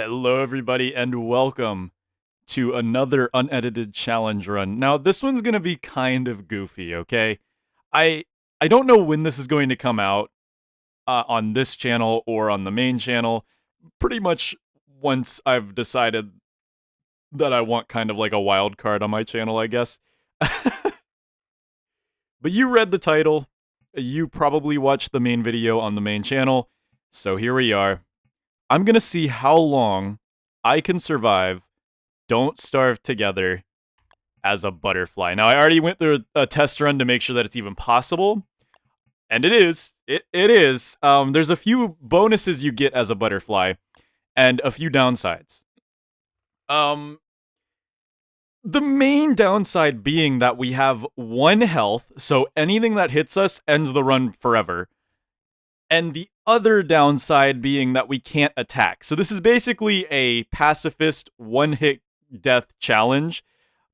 Hello, everybody, and welcome to another unedited challenge run. Now, this one's gonna be kind of goofy, okay? I I don't know when this is going to come out on this channel or on the main channel. Pretty much once I've decided that I want kind of like a wild card on my channel, I guess. But you read the title. You probably watched the main video on the main channel. So here we are. I'm gonna see how long I can survive Don't Starve Together as a butterfly. Now, I already went through a test run to make sure that it's even possible, and it is. It is. There's a few bonuses you get as a butterfly, and a few downsides. Um, the main downside being that we have 1 health, so anything that hits us ends the run forever. And the other downside being that we can't attack. So this is basically a pacifist one-hit death challenge,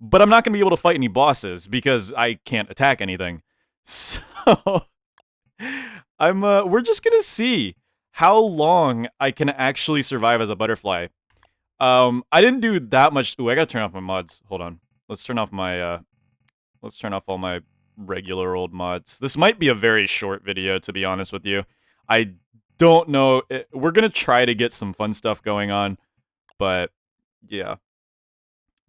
but I'm not going to be able to fight any bosses because I can't attack anything. So we're just going to see how long I can actually survive as a butterfly. I didn't do that much. Ooh, I got to turn off my mods. Hold on. Let's turn off all my regular old mods. This might be a very short video, to be honest with you. I don't know. We're going to try to get some fun stuff going on, but yeah.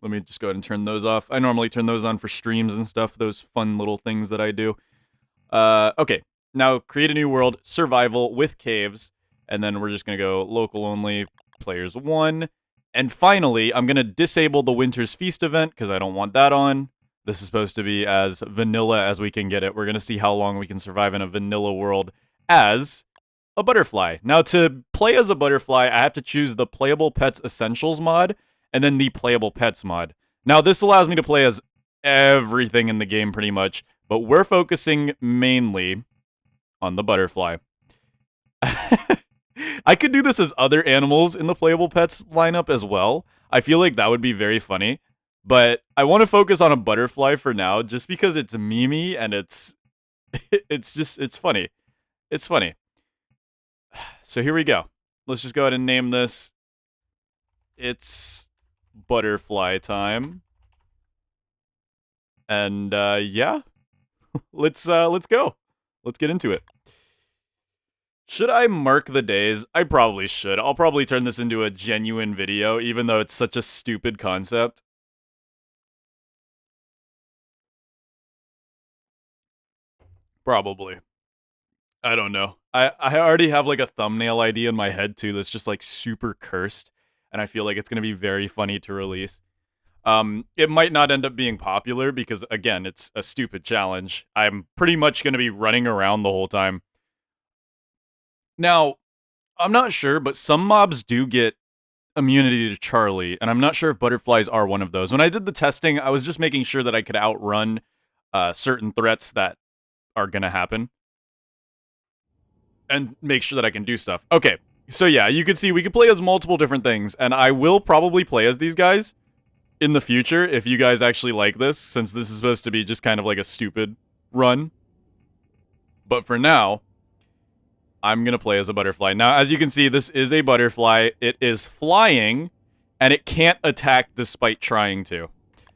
Let me just go ahead and turn those off. I normally turn those on for streams and stuff, those fun little things that I do. Okay, now create a new world, survival with caves, and then we're just going to go local only, players 1. And finally, I'm going to disable the Winter's Feast event because I don't want that on. This is supposed to be as vanilla as we can get it. We're going to see how long we can survive in a vanilla world as a butterfly. Now, to play as a butterfly, I have to choose the Playable Pets Essentials mod and then the Playable Pets mod. Now, this allows me to play as everything in the game pretty much, but we're focusing mainly on the butterfly. I could do this as other animals in the Playable Pets lineup as well. I feel like that would be very funny, but I want to focus on a butterfly for now just because it's memey and it's funny. It's funny. So here we go. Let's just go ahead and name this. It's butterfly time. And yeah. Let's go. Let's get into it. Should I mark the days? I probably should. I'll probably turn this into a genuine video, even though it's such a stupid concept. Probably. I don't know. I already have like a thumbnail idea in my head too that's just like super cursed, and I feel like it's gonna be very funny to release. It might not end up being popular because again, it's a stupid challenge. I'm pretty much gonna be running around the whole time. Now, I'm not sure, but some mobs do get immunity to Charlie, and I'm not sure if butterflies are one of those. When I did the testing, I was just making sure that I could outrun certain threats that are gonna happen. And make sure that I can do stuff. Okay, so yeah, you can see we can play as multiple different things, and I will probably play as these guys in the future if you guys actually like this, since this is supposed to be just kind of like a stupid run. But for now, I'm gonna play as a butterfly. Now, as you can see, this is a butterfly. It is flying, and it can't attack despite trying to.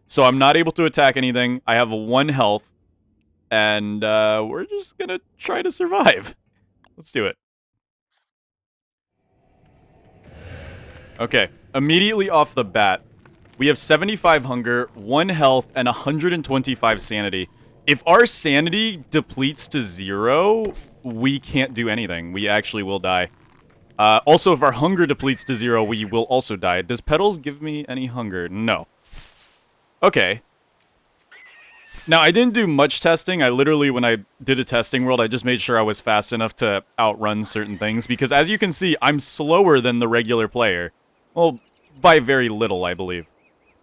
So I'm not able to attack anything. I have 1 health, and we're just gonna try to survive. Let's do it. Okay, immediately off the bat, we have 75 hunger, 1 health, and 125 sanity. If our sanity depletes to 0, we can't do anything. We actually will die. Also, if our hunger depletes to 0, we will also die. Does Petals give me any hunger? No. Okay. Now, I didn't do much testing. I literally, when I did a testing world, I just made sure I was fast enough to outrun certain things. Because as you can see, I'm slower than the regular player. Well, by very little, I believe.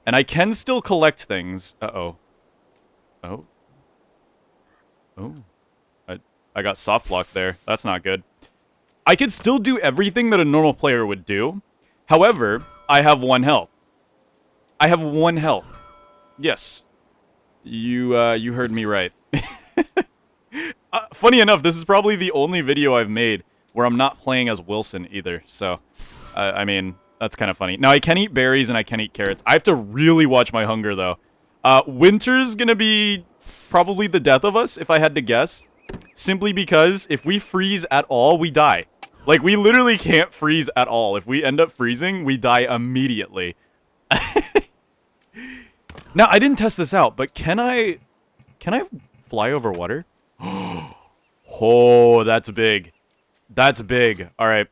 And I can still collect things. Uh-oh. Oh. Oh. I got soft block there. That's not good. I could still do everything that a normal player would do. However, I have 1 health. I have 1 health. Yes. You heard me right. Funny enough, this is probably the only video I've made where I'm not playing as Wilson either. So, I mean, That's kind of funny. Now, I can eat berries and I can eat carrots. I have to really watch my hunger, though. Winter's gonna be probably the death of us, if I had to guess. Simply because if we freeze at all, we die. Like, we literally can't freeze at all. If we end up freezing, we die immediately. Now, I didn't test this out, but can I fly over water? Oh, that's big. That's big. All right.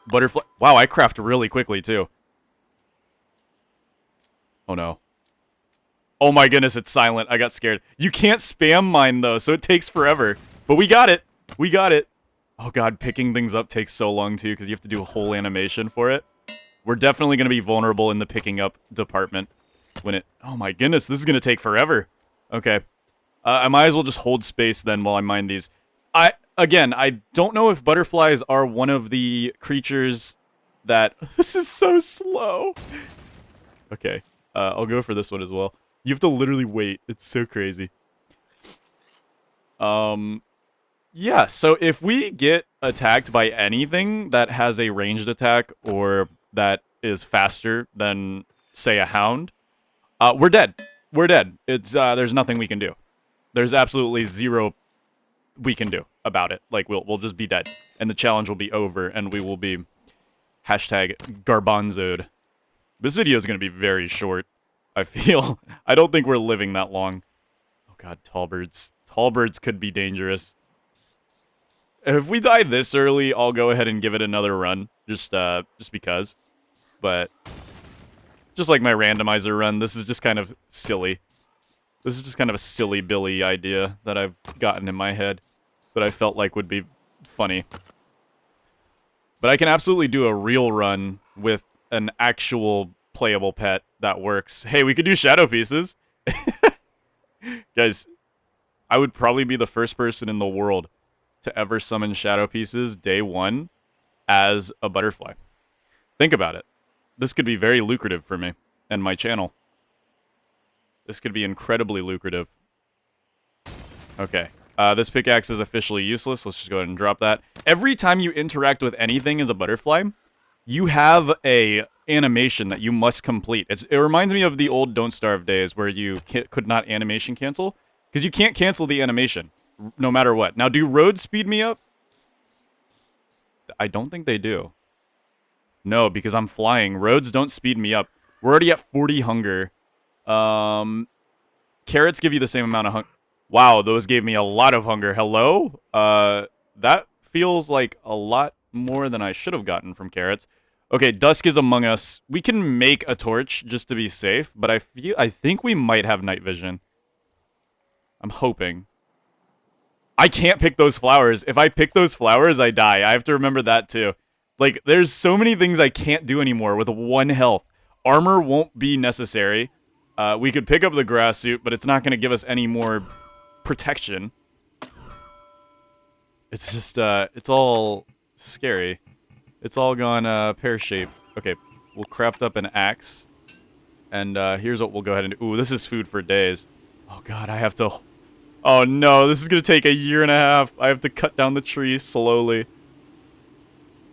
Butterfly. Wow, I craft really quickly, too. Oh, no. Oh, my goodness, it's silent. I got scared. You can't spam mine, though, so it takes forever. But we got it. We got it. Oh, God, picking things up takes so long, too, because you have to do a whole animation for it. We're definitely going to be vulnerable in the picking up department. When it... Oh, my goodness, this is going to take forever. Okay. I might as well just hold space, then, while I mine these. Again, I don't know if butterflies are one of the creatures that... This is so slow. Okay. I'll go for this one as well. You have to literally wait. It's so crazy. Yeah, so if we get attacked by anything that has a ranged attack or that is faster than, say, a hound, we're dead. We're dead. It's there's nothing we can do. There's absolutely zero we can do about it. Like, we'll just be dead. And the challenge will be over, and we will be hashtag garbanzoed. This video is going to be very short, I feel. I don't think we're living that long. Oh god, tall birds. Tall birds could be dangerous. If we die this early, I'll go ahead and give it another run. Just because. But, just like my randomizer run, this is just kind of silly. This is just kind of a silly Billy idea that I've gotten in my head that I felt like would be funny. But I can absolutely do a real run with an actual playable pet that works. Hey, we could do shadow pieces. Guys, I would probably be the first person in the world to ever summon shadow pieces day one as a butterfly. Think about it. This could be very lucrative for me and my channel. This could be incredibly lucrative. Okay. This pickaxe is officially useless. Let's just go ahead and drop that. Every time you interact with anything as a butterfly, you have a animation that you must complete. It reminds me of the old Don't Starve days where you could not animation cancel. Because you can't cancel the animation, no matter what. Now, do roads speed me up? I don't think they do. No, because I'm flying. Roads don't speed me up. We're already at 40 hunger. Carrots give you the same amount of hunger. Wow, those gave me a lot of hunger. Hello? That feels like a lot more than I should have gotten from carrots. Okay, dusk is among us. We can make a torch just to be safe, but I think we might have night vision. I'm hoping. I can't pick those flowers. If I pick those flowers, I die. I have to remember that too. Like, there's so many things I can't do anymore with 1 health. Armor won't be necessary. We could pick up the grass suit, but it's not going to give us any more protection. It's just, it's all scary. It's all gone, pear-shaped. Okay, we'll craft up an axe. And, here's what we'll go ahead and do. Ooh, this is food for days. Oh god, I have to... Oh no, this is going to take a 1.5 years. I have to cut down the tree slowly.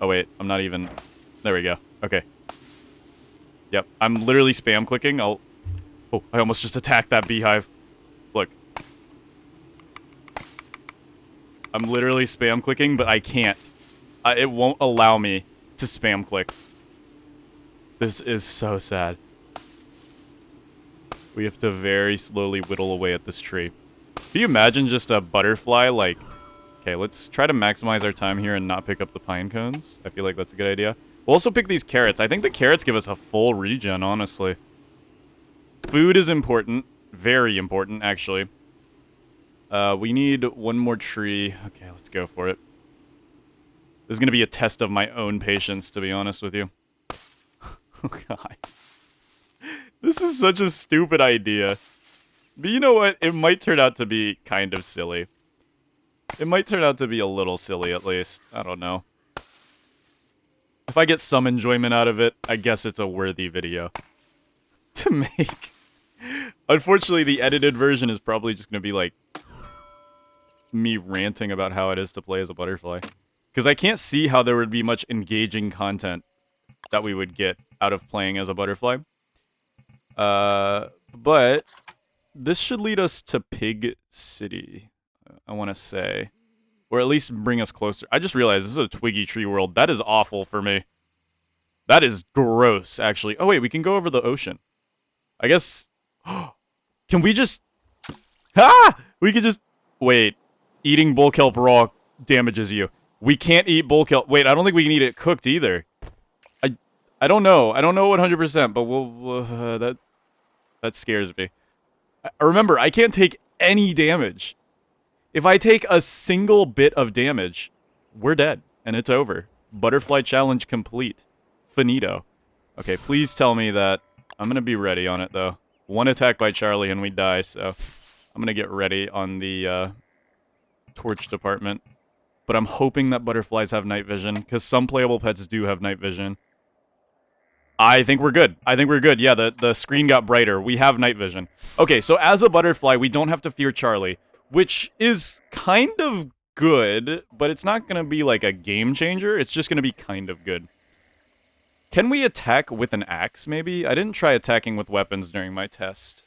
Oh wait, I'm not even... There we go. Okay. Yep, I'm literally spam clicking. Oh, I almost just attacked that beehive. Look. I'm literally spam clicking, but I can't. It won't allow me to spam click. This is so sad. We have to very slowly whittle away at this tree. Can you imagine just a butterfly, like... Okay, let's try to maximize our time here and not pick up the pine cones. I feel like that's a good idea. We'll also pick these carrots. I think the carrots give us a full regen, honestly. Food is important. Very important, actually. We need one more tree. Okay, let's go for it. This is going to be a test of my own patience, to be honest with you. Oh, God. This is such a stupid idea. But you know what? It might turn out to be kind of silly. It might turn out to be a little silly, at least. I don't know. If I get some enjoyment out of it, I guess it's a worthy video to make. Unfortunately, the edited version is probably just going to be, like, me ranting about how it is to play as a butterfly. Because I can't see how there would be much engaging content that we would get out of playing as a butterfly. But this should lead us to Pig City, I want to say. Or at least bring us closer. I just realized this is a twiggy tree world. That is awful for me. That is gross, actually. Oh, wait, we can go over the ocean. I guess... Can we just... Ah! We could just... Wait. Eating bull kelp raw damages you. We can't eat bull kelp. Wait, I don't think we can eat it cooked either. I don't know. I don't know 100%, but we'll... that scares me. Remember, I can't take any damage. If I take a single bit of damage, we're dead, and it's over. Butterfly challenge complete. Finito. Okay, please tell me that... I'm gonna be ready on it, though. One attack by Charlie and we die, so... I'm gonna get ready on the, torch department. But I'm hoping that butterflies have night vision, because some playable pets do have night vision. I think we're good. I think we're good. Yeah, the screen got brighter. We have night vision. Okay, so as a butterfly, we don't have to fear Charlie, which is kind of good, but it's not gonna be like a game changer. It's just gonna be kind of good. Can we attack with an axe, maybe? I didn't try attacking with weapons during my test.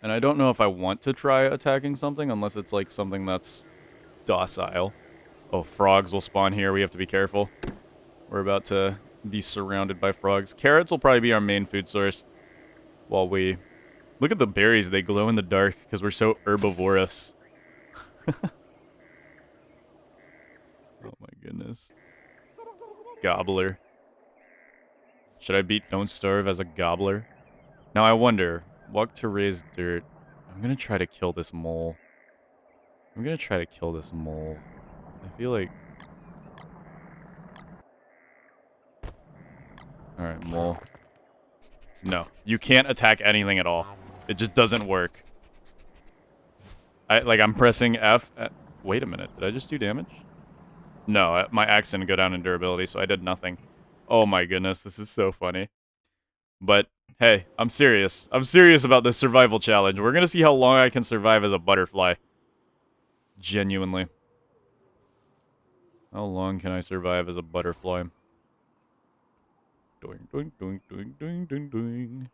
And I don't know if I want to try attacking something, unless it's like something that's docile. Oh, frogs will spawn here. We have to be careful. We're about to be surrounded by frogs. Carrots will probably be our main food source. While we... Look at the berries. They glow in the dark because we're so herbivorous. Oh my goodness. Gobbler. Should I beat Don't Starve as a gobbler? Now I wonder, walk to raise dirt. I'm gonna try to kill this mole. I feel like... Alright, mole. No, you can't attack anything at all. It just doesn't work. I'm pressing F. Wait a minute, did I just do damage? No, my axe didn't go down in durability, so I did nothing. Oh my goodness, this is so funny. But, hey, I'm serious. I'm serious about this survival challenge. We're gonna see how long I can survive as a butterfly. Genuinely. How long can I survive as a butterfly? Doing, doing, doing, doing, doing, doing, doing.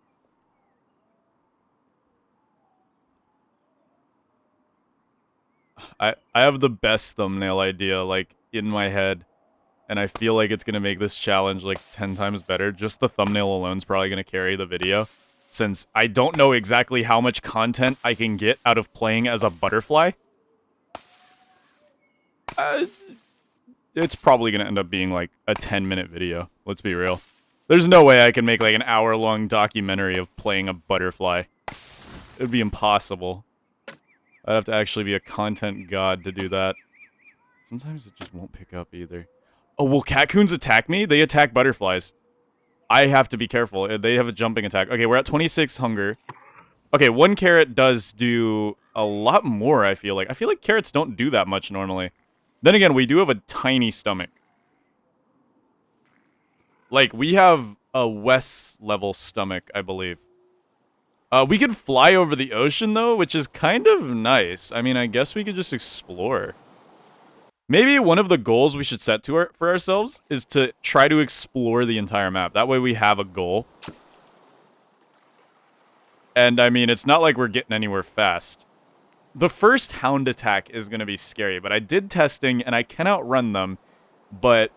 I have the best thumbnail idea, like, in my head. And I feel like it's gonna make this challenge, like, 10 times better. Just the thumbnail alone's probably gonna carry the video. Since I don't know exactly how much content I can get out of playing as a butterfly. It's probably gonna end up being, like, a 10-minute video. Let's be real. There's no way I can make, like, an hour-long documentary of playing a butterfly. It would be impossible. I'd have to actually be a content god to do that. Sometimes it just won't pick up either. Oh, will catcoons attack me? They attack butterflies. I have to be careful. They have a jumping attack. Okay, we're at 26 hunger. Okay, one carrot does do a lot more, I feel like. I feel like carrots don't do that much normally. Then again, we do have a tiny stomach. Like, we have a West-level stomach, I believe. We could fly over the ocean, though, which is kind of nice. I mean, I guess we could just explore. Maybe one of the goals we should set for ourselves is to try to explore the entire map. That way we have a goal. And, I mean, it's not like we're getting anywhere fast. The first hound attack is going to be scary, but I did testing, and I can outrun them. But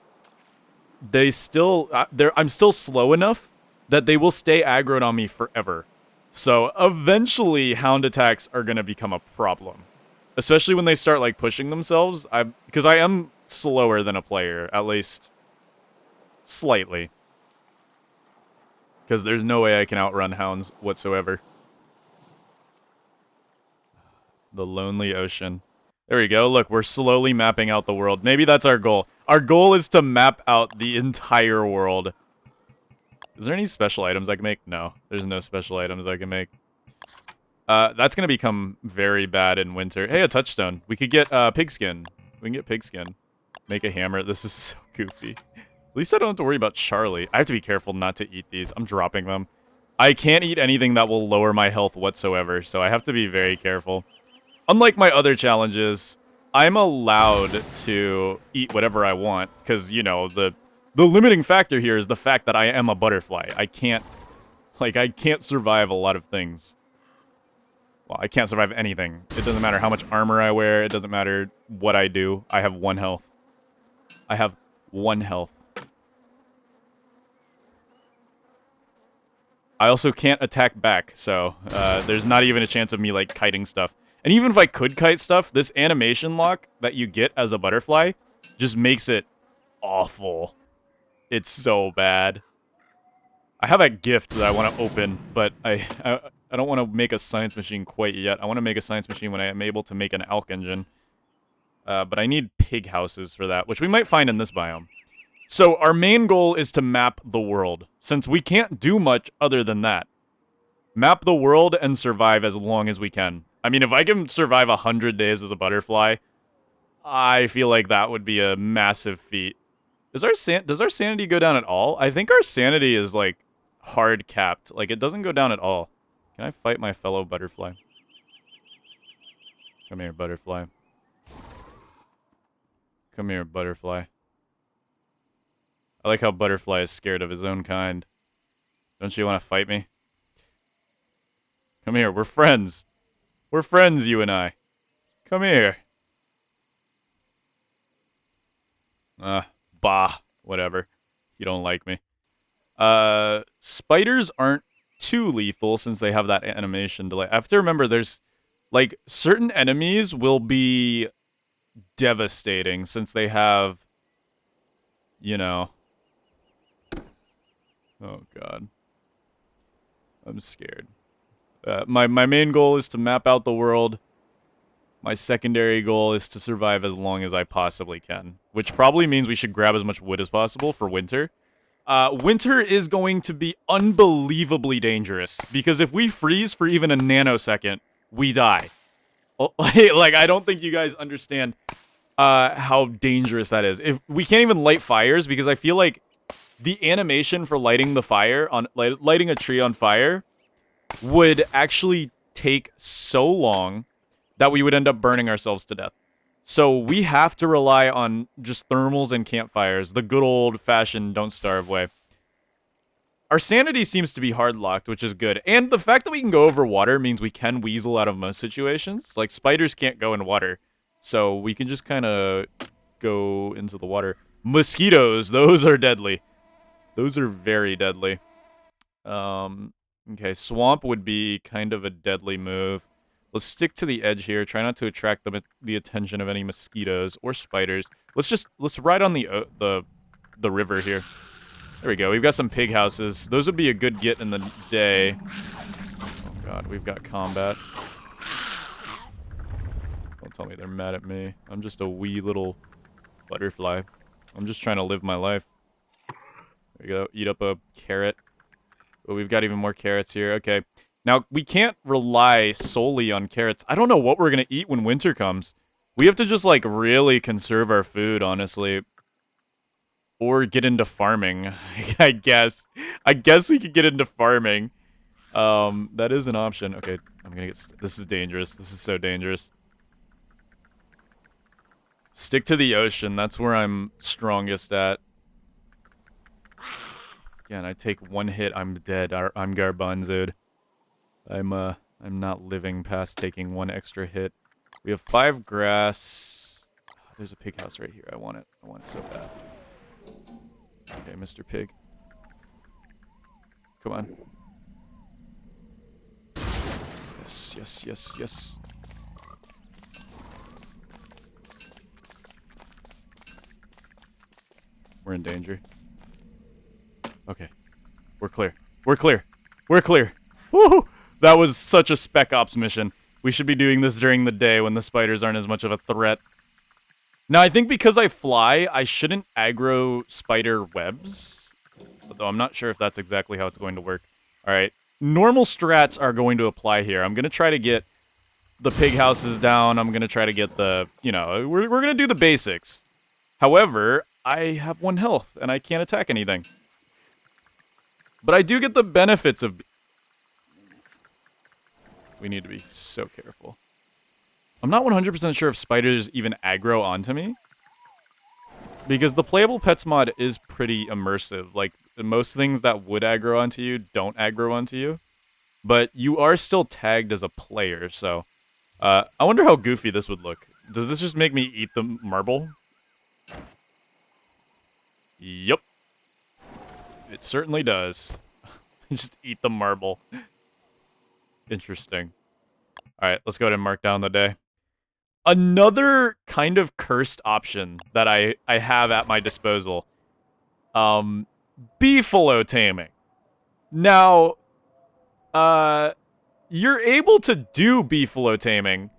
they still... I'm still slow enough that they will stay aggroed on me forever. So, eventually, hound attacks are going to become a problem. Especially when they start, like, pushing themselves. Because I am slower than a player, at least slightly. Because there's no way I can outrun hounds whatsoever. The lonely ocean. There we go. Look, we're slowly mapping out the world. Maybe that's our goal. Our goal is to map out the entire world. Is there any special items I can make? No, there's no special items I can make. That's gonna become very bad in winter. Hey, a touchstone. We could get pigskin. We can get pigskin. Make a hammer. This is so goofy. At least I don't have to worry about Charlie. I have to be careful not to eat these. I'm dropping them. I can't eat anything that will lower my health whatsoever, so I have to be very careful. Unlike my other challenges, I'm allowed to eat whatever I want, because, you know, the The limiting factor here is the fact that I am a butterfly. I can't survive a lot of things. Well, I can't survive anything. It doesn't matter how much armor I wear. It doesn't matter what I do. I have 1 health. I have 1 health. I also can't attack back, so there's not even a chance of me, like, kiting stuff. And even if I could kite stuff, this animation lock that you get as a butterfly just makes it awful. It's so bad. I have a gift that I want to open, but I don't want to make a science machine quite yet. I want to make a science machine when I am able to make an alk engine. But I need pig houses for that, which we might find in this biome. So our main goal is to map the world, since we can't do much other than that. Map the world and survive as long as we can. I mean, if I can survive 100 days as a butterfly, I feel like that would be a massive feat. Does our sanity go down at all? I think our sanity is, like, hard capped. Like, it doesn't go down at all. Can I fight my fellow butterfly? Come here, butterfly. Come here, butterfly. I like how Butterfly is scared of his own kind. Don't you want to fight me? Come here, we're friends. We're friends, you and I. Come here. Bah. Whatever. You don't like me. Spiders aren't too lethal since they have that animation delay. I have to remember there's, like, certain enemies will be devastating since they have, you know... Oh, God. I'm scared. My main goal is to map out the world. My secondary goal is to survive as long as I possibly can. Which probably means we should grab as much wood as possible for winter. Winter is going to be unbelievably dangerous. Because if we freeze for even a nanosecond, we die. Like, I don't think you guys understand how dangerous that is. If we can't even light fires, because I feel like the animation for lighting the fire on lighting a tree on fire would actually take so long that we would end up burning ourselves to death. So we have to rely on just thermals and campfires, the good old-fashioned don't starve way. Our sanity seems to be hard locked, which is good. And the fact that we can go over water means we can weasel out of most situations. Like, spiders can't go in water, so we can just kind of go into the water. Mosquitoes, those are deadly. Those are very deadly. Okay, swamp would be kind of a deadly move. Let's stick to the edge here. Try not to attract the attention of any mosquitoes or spiders. Let's ride on the river here. There we go. We've got some pig houses. Those would be a good get in the day. Oh God, we've got combat. Don't tell me they're mad at me. I'm just a wee little butterfly. I'm just trying to live my life. There we go. Eat up a carrot. Oh, we've got even more carrots here. Okay. Now, we can't rely solely on carrots. I don't know what we're going to eat when winter comes. We have to just, like, really conserve our food, honestly. Or get into farming, I guess. I guess we could get into farming. That is an option. Okay, I'm going to get... This is dangerous. This is so dangerous. Stick to the ocean. That's where I'm strongest at. Again, I take one hit, I'm dead. I'm garbanzoed. I'm not living past taking one extra hit. We have 5 grass. There's a pig house right here. I want it. I want it so bad. Okay, Mr. Pig. Come on. Yes, yes, yes, yes. We're in danger. Okay. We're clear. We're clear. We're clear. Woohoo! That was such a Spec Ops mission. We should be doing this during the day when the spiders aren't as much of a threat. Now, I think because I fly, I shouldn't aggro spider webs. Although I'm not sure if that's exactly how it's going to work. Alright. Normal strats are going to apply here. I'm going to try to get the pig houses down. I'm going to try to get the, you know, we're going to do the basics. However, I have 1 health, and I can't attack anything. But I do get the benefits of... We need to be so careful. I'm not 100% sure if spiders even aggro onto me. Because the playable pets mod is pretty immersive. Like, most things that would aggro onto you don't aggro onto you. But you are still tagged as a player, so... I wonder how goofy this would look. Does this just make me eat the marble? Yep. It certainly does. Just eat the marble. Interesting. Alright, let's go ahead and mark down the day. Another kind of cursed option that I have at my disposal. Beefalo taming. Now, you're able to do beefalo taming.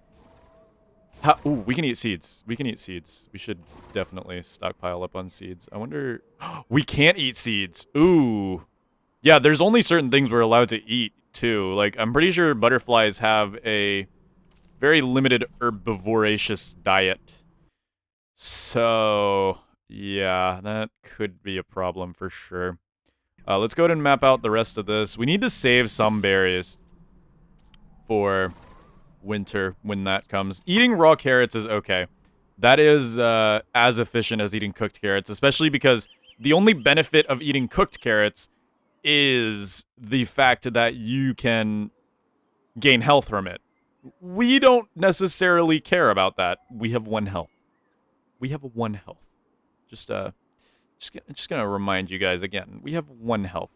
Ooh, we can eat seeds. We can eat seeds. We should definitely stockpile up on seeds. I wonder... We can't eat seeds. Ooh. Yeah, there's only certain things we're allowed to eat, too. Like, I'm pretty sure butterflies have a very limited herbivoraceous diet. So, yeah, that could be a problem for sure. Let's go ahead and map out the rest of this. We need to save some berries for winter when that comes. Eating raw carrots is okay. That is as efficient as eating cooked carrots, especially because the only benefit of eating cooked carrots is the fact that you can gain health from it. We don't necessarily care about that. We have 1 health. We have 1 health. Just gonna remind you guys again. We have 1 health.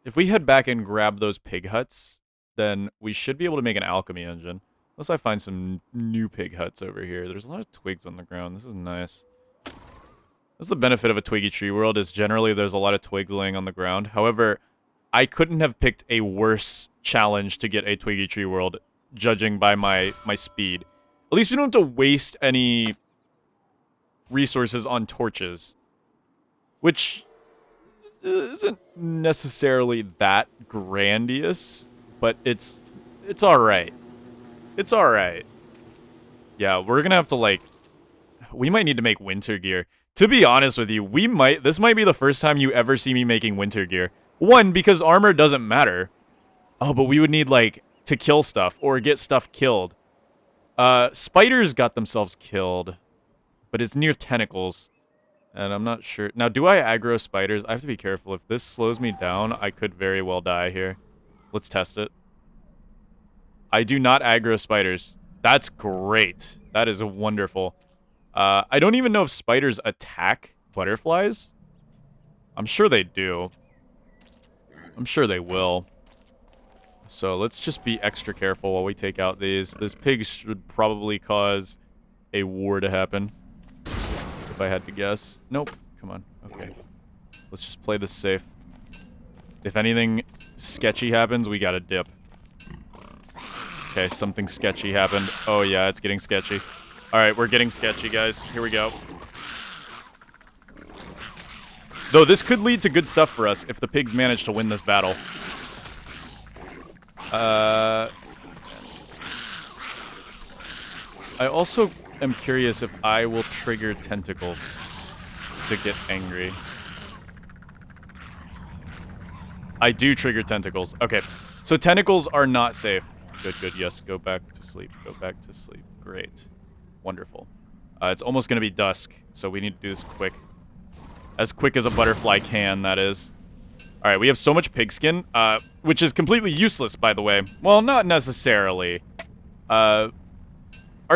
If we head back and grab those pig huts, then we should be able to make an alchemy engine. Unless I find some new pig huts over here. There's a lot of twigs on the ground. This is nice. That's the benefit of a twiggy tree world, is generally there's a lot of twigs laying on the ground. However, I couldn't have picked a worse challenge to get a twiggy tree world, judging by my speed. At least we don't have to waste any resources on torches. Which isn't necessarily that grandiose, but it's alright. It's alright. Yeah, we're gonna have to, like... We might need to make winter gear. To be honest with you, this might be the first time you ever see me making winter gear. 1, because armor doesn't matter. Oh, but we would need, like, to kill stuff, or get stuff killed. Spiders got themselves killed. But it's near tentacles. And I'm not sure. Now, do I aggro spiders? I have to be careful. If this slows me down, I could very well die here. Let's test it. I do not aggro spiders. That's great. That is wonderful. I don't even know if spiders attack butterflies. I'm sure they do. I'm sure they will. So let's just be extra careful while we take out these. This pig should probably cause a war to happen. If I had to guess. Nope. Come on. Okay. Let's just play this safe. If anything sketchy happens, we gotta dip. Okay, something sketchy happened. Oh yeah, it's getting sketchy. Alright, we're getting sketchy, guys. Here we go. Though this could lead to good stuff for us if the pigs manage to win this battle. I also am curious if I will trigger tentacles to get angry. I do trigger tentacles. Okay, so tentacles are not safe. Good, good, yes, go back to sleep. Go back to sleep. Great. Wonderful. It's almost gonna be dusk, so we need to do this quick. As quick as a butterfly can, that is. Alright, we have so much pigskin, which is completely useless, by the way. Well, not necessarily. Our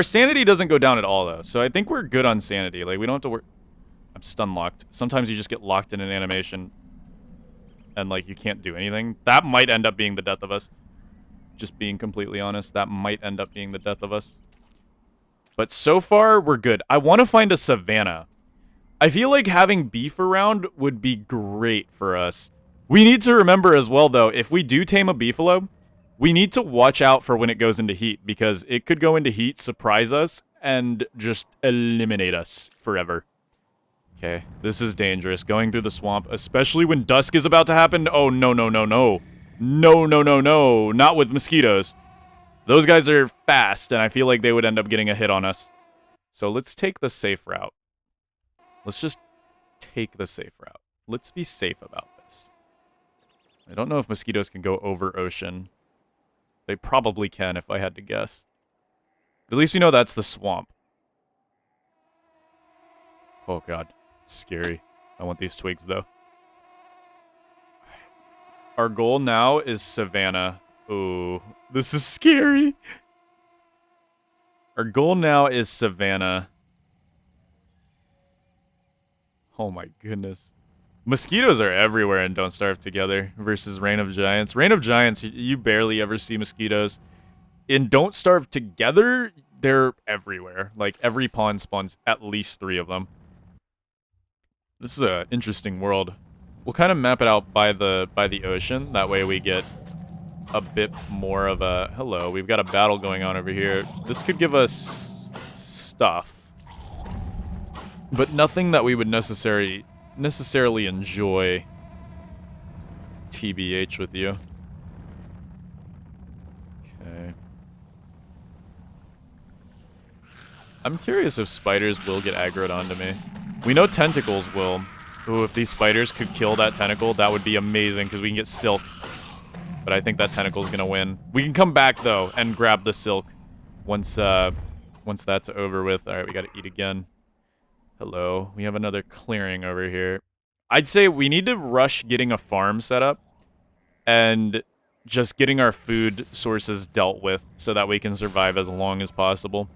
sanity doesn't go down at all, though, so I think we're good on sanity. Like, we don't have to work... I'm stun locked. Sometimes you just get locked in an animation, and, like, you can't do anything. That might end up being the death of us. Just being completely honest, that might end up being the death of us. But so far, we're good. I want to find a savanna. I feel like having beef around would be great for us. We need to remember as well, though, if we do tame a beefalo, we need to watch out for when it goes into heat, because it could go into heat, surprise us, and just eliminate us forever. Okay, this is dangerous. Going through the swamp, especially when dusk is about to happen. Oh, no, no, no, no. No, no, no, no. Not with mosquitoes. Those guys are fast, and I feel like they would end up getting a hit on us. So let's take the safe route. Let's just take the safe route. Let's be safe about this. I don't know if mosquitoes can go over ocean. They probably can, if I had to guess. But at least we know that's the swamp. Oh god. Scary. I want these twigs, though. Our goal now is Savannah. Ooh, this is scary. Our goal now is Savannah. Oh my goodness. Mosquitoes are everywhere in Don't Starve Together versus Reign of Giants. Reign of Giants, you barely ever see mosquitoes. In Don't Starve Together, they're everywhere. Like, every pawn spawns at least 3 of them. This is an interesting world. We'll kind of map it out by the ocean. That way we get a bit more of a... Hello, we've got a battle going on over here. This could give us stuff. But nothing that we would necessarily enjoy. TBH with you. Okay. I'm curious if spiders will get aggroed onto me. We know tentacles will. Ooh, if these spiders could kill that tentacle, that would be amazing, because we can get silk. But I think that tentacle's gonna win. We can come back, though, and grab the silk once that's over with. Alright, we gotta eat again. Hello. We have another clearing over here. I'd say we need to rush getting a farm set up and just getting our food sources dealt with so that we can survive as long as possible.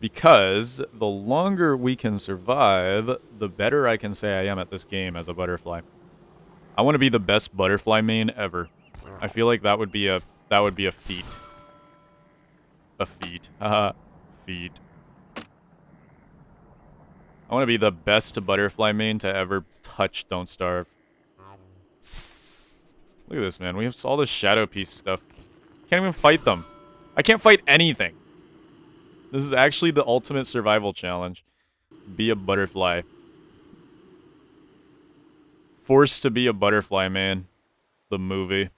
Because the longer we can survive, the better I can say I am at this game as a butterfly. I want to be the best butterfly main ever. I feel like that would be a feat. A feat. Haha. Feat. I want to be the best butterfly main to ever touch Don't Starve. Look at this, man. We have all this shadow piece stuff. Can't even fight them. I can't fight anything. This is actually the ultimate survival challenge. Be a butterfly. Forced to be a butterfly, man. The movie.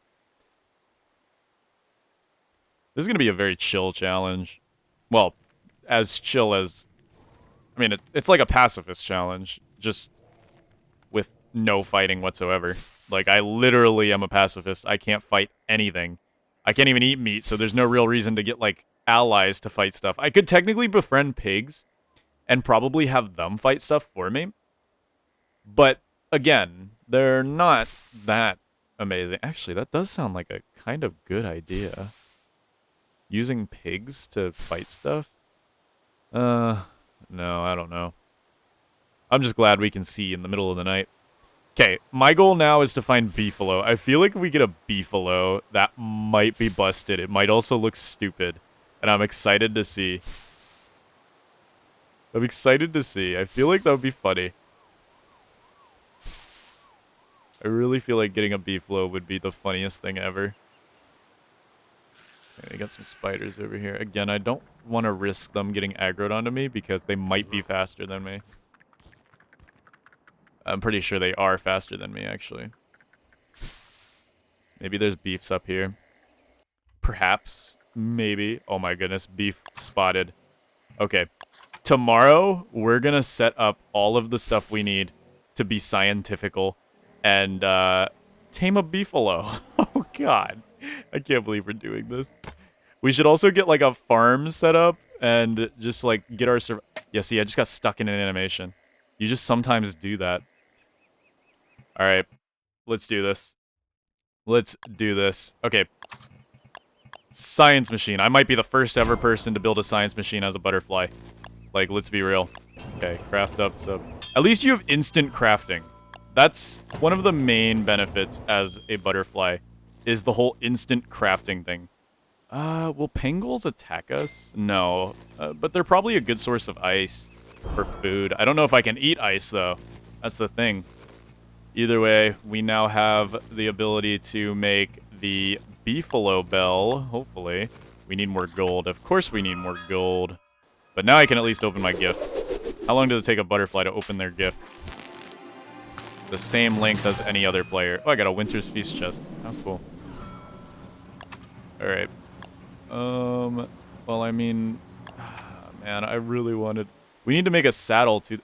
This is going to be a very chill challenge. Well, as chill as... I mean, it's like a pacifist challenge. Just with no fighting whatsoever. Like, I literally am a pacifist. I can't fight anything. I can't even eat meat, so there's no real reason to get, like, allies to fight stuff. I could technically befriend pigs and probably have them fight stuff for me. But, again, they're not that amazing. Actually, that does sound like a kind of good idea. Using pigs to fight stuff? No, I don't know. I'm just glad we can see in the middle of the night. Okay, my goal now is to find beefalo. I feel like if we get a beefalo, that might be busted. It might also look stupid. And I'm excited to see. I'm excited to see. I feel like that would be funny. I really feel like getting a beefalo would be the funniest thing ever. Okay, we got some spiders over here. Again, I don't want to risk them getting aggroed onto me because they might be faster than me. I'm pretty sure they are faster than me, actually. Maybe there's beefs up here. Perhaps. Maybe. Oh my goodness, beef spotted. Okay. Tomorrow, we're gonna set up all of the stuff we need to be scientifical and tame a beefalo. Oh god. I can't believe we're doing this. We should also get like a farm set up and just like get our yeah, see, I just got stuck in an animation. You just sometimes do that. Alright. Let's do this. Let's do this. Okay. Science machine. I might be the first ever person to build a science machine as a butterfly. Like, let's be real. Okay, craft up some. At least you have instant crafting. That's one of the main benefits as a butterfly, is the whole instant crafting thing. Will pangolins attack us? No. But they're probably a good source of ice for food. I don't know if I can eat ice, though. That's the thing. Either way, we now have the ability to make the beefalo bell, hopefully. We need more gold. Of course we need more gold. But now I can at least open my gift. How long does it take a butterfly to open their gift? The same length as any other player. Oh, I got a Winter's Feast chest. How cool. Alright. Well, I mean... man, I really wanted... We need to make a saddle to...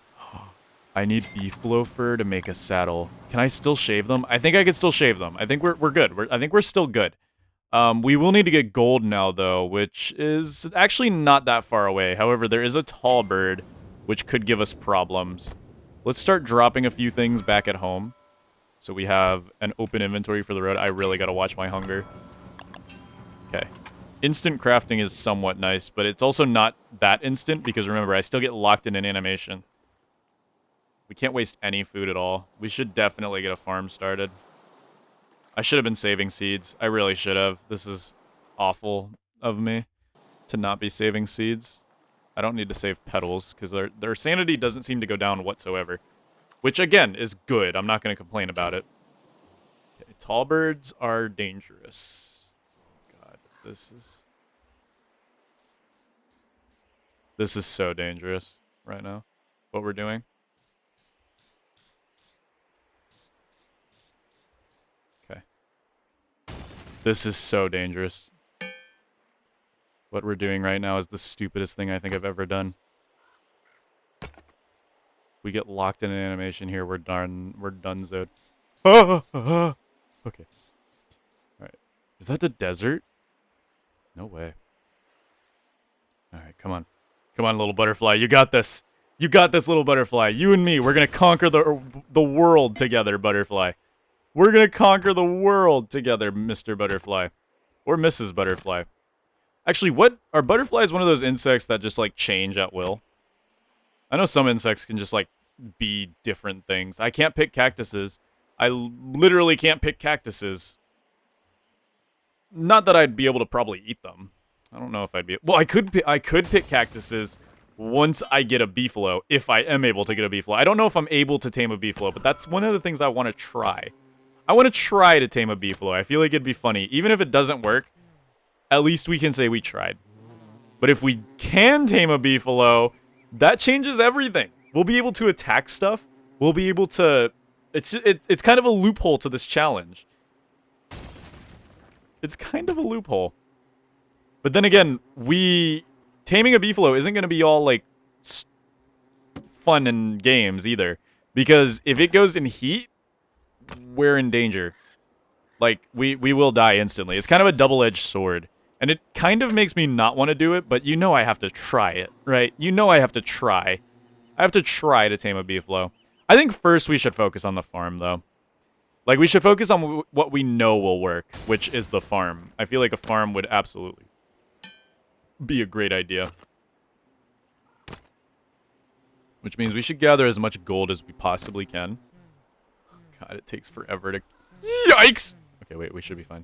I need beefalo fur to make a saddle. Can I still shave them? I think I can still shave them. I think we're good. I think we're still good. We will need to get gold now, though, which is actually not that far away. However, there is a tall bird, which could give us problems. Let's start dropping a few things back at home. So we have an open inventory for the road. I really gotta watch my hunger. Okay. Instant crafting is somewhat nice, but it's also not that instant because remember, I still get locked in an animation. We can't waste any food at all. We should definitely get a farm started. I should have been saving seeds. I really should have. This is awful of me to not be saving seeds. I don't need to save petals because their sanity doesn't seem to go down whatsoever. Which, again, is good. I'm not going to complain about it. Okay, tall birds are dangerous. God, this is so dangerous right now, what we're doing. Okay. This is so dangerous. What we're doing right now is the stupidest thing I think I've ever done. We get locked in an animation here, we're donezoed. Okay. Alright. Is that the desert? No way. Alright, come on. Come on, little butterfly. You got this. You got this, little butterfly. You and me, we're gonna conquer the world together, butterfly. We're gonna conquer the world together, Mr. Butterfly. Or Mrs. Butterfly. Actually, what are butterflies one of those insects that just, like, change at will? I know some insects can just, like, be different things. I can't pick cactuses. I literally can't pick cactuses. Not that I'd be able to probably eat them. I don't know if I'd be... Well, I could pick cactuses once I get a beefalo, if I am able to get a beefalo. I don't know if I'm able to tame a beefalo, but that's one of the things I want to try. I want to try to tame a beefalo. I feel like it'd be funny. Even if it doesn't work, at least we can say we tried. But if we can tame a beefalo, that changes everything. We'll be able to attack stuff. We'll be able to... It's kind of a loophole to this challenge. It's kind of a loophole. But then again, taming a beefalo isn't going to be all, like, fun and games either. Because if it goes in heat, we're in danger. Like, we will die instantly. It's kind of a double-edged sword. And it kind of makes me not want to do it, but you know I have to try it, right? You know I have to try. I have to try to tame a beefalo. I think first we should focus on the farm, though. Like, we should focus on what we know will work, which is the farm. I feel like a farm would absolutely be a great idea. Which means we should gather as much gold as we possibly can. God, it takes forever to... Yikes! Okay, wait, we should be fine.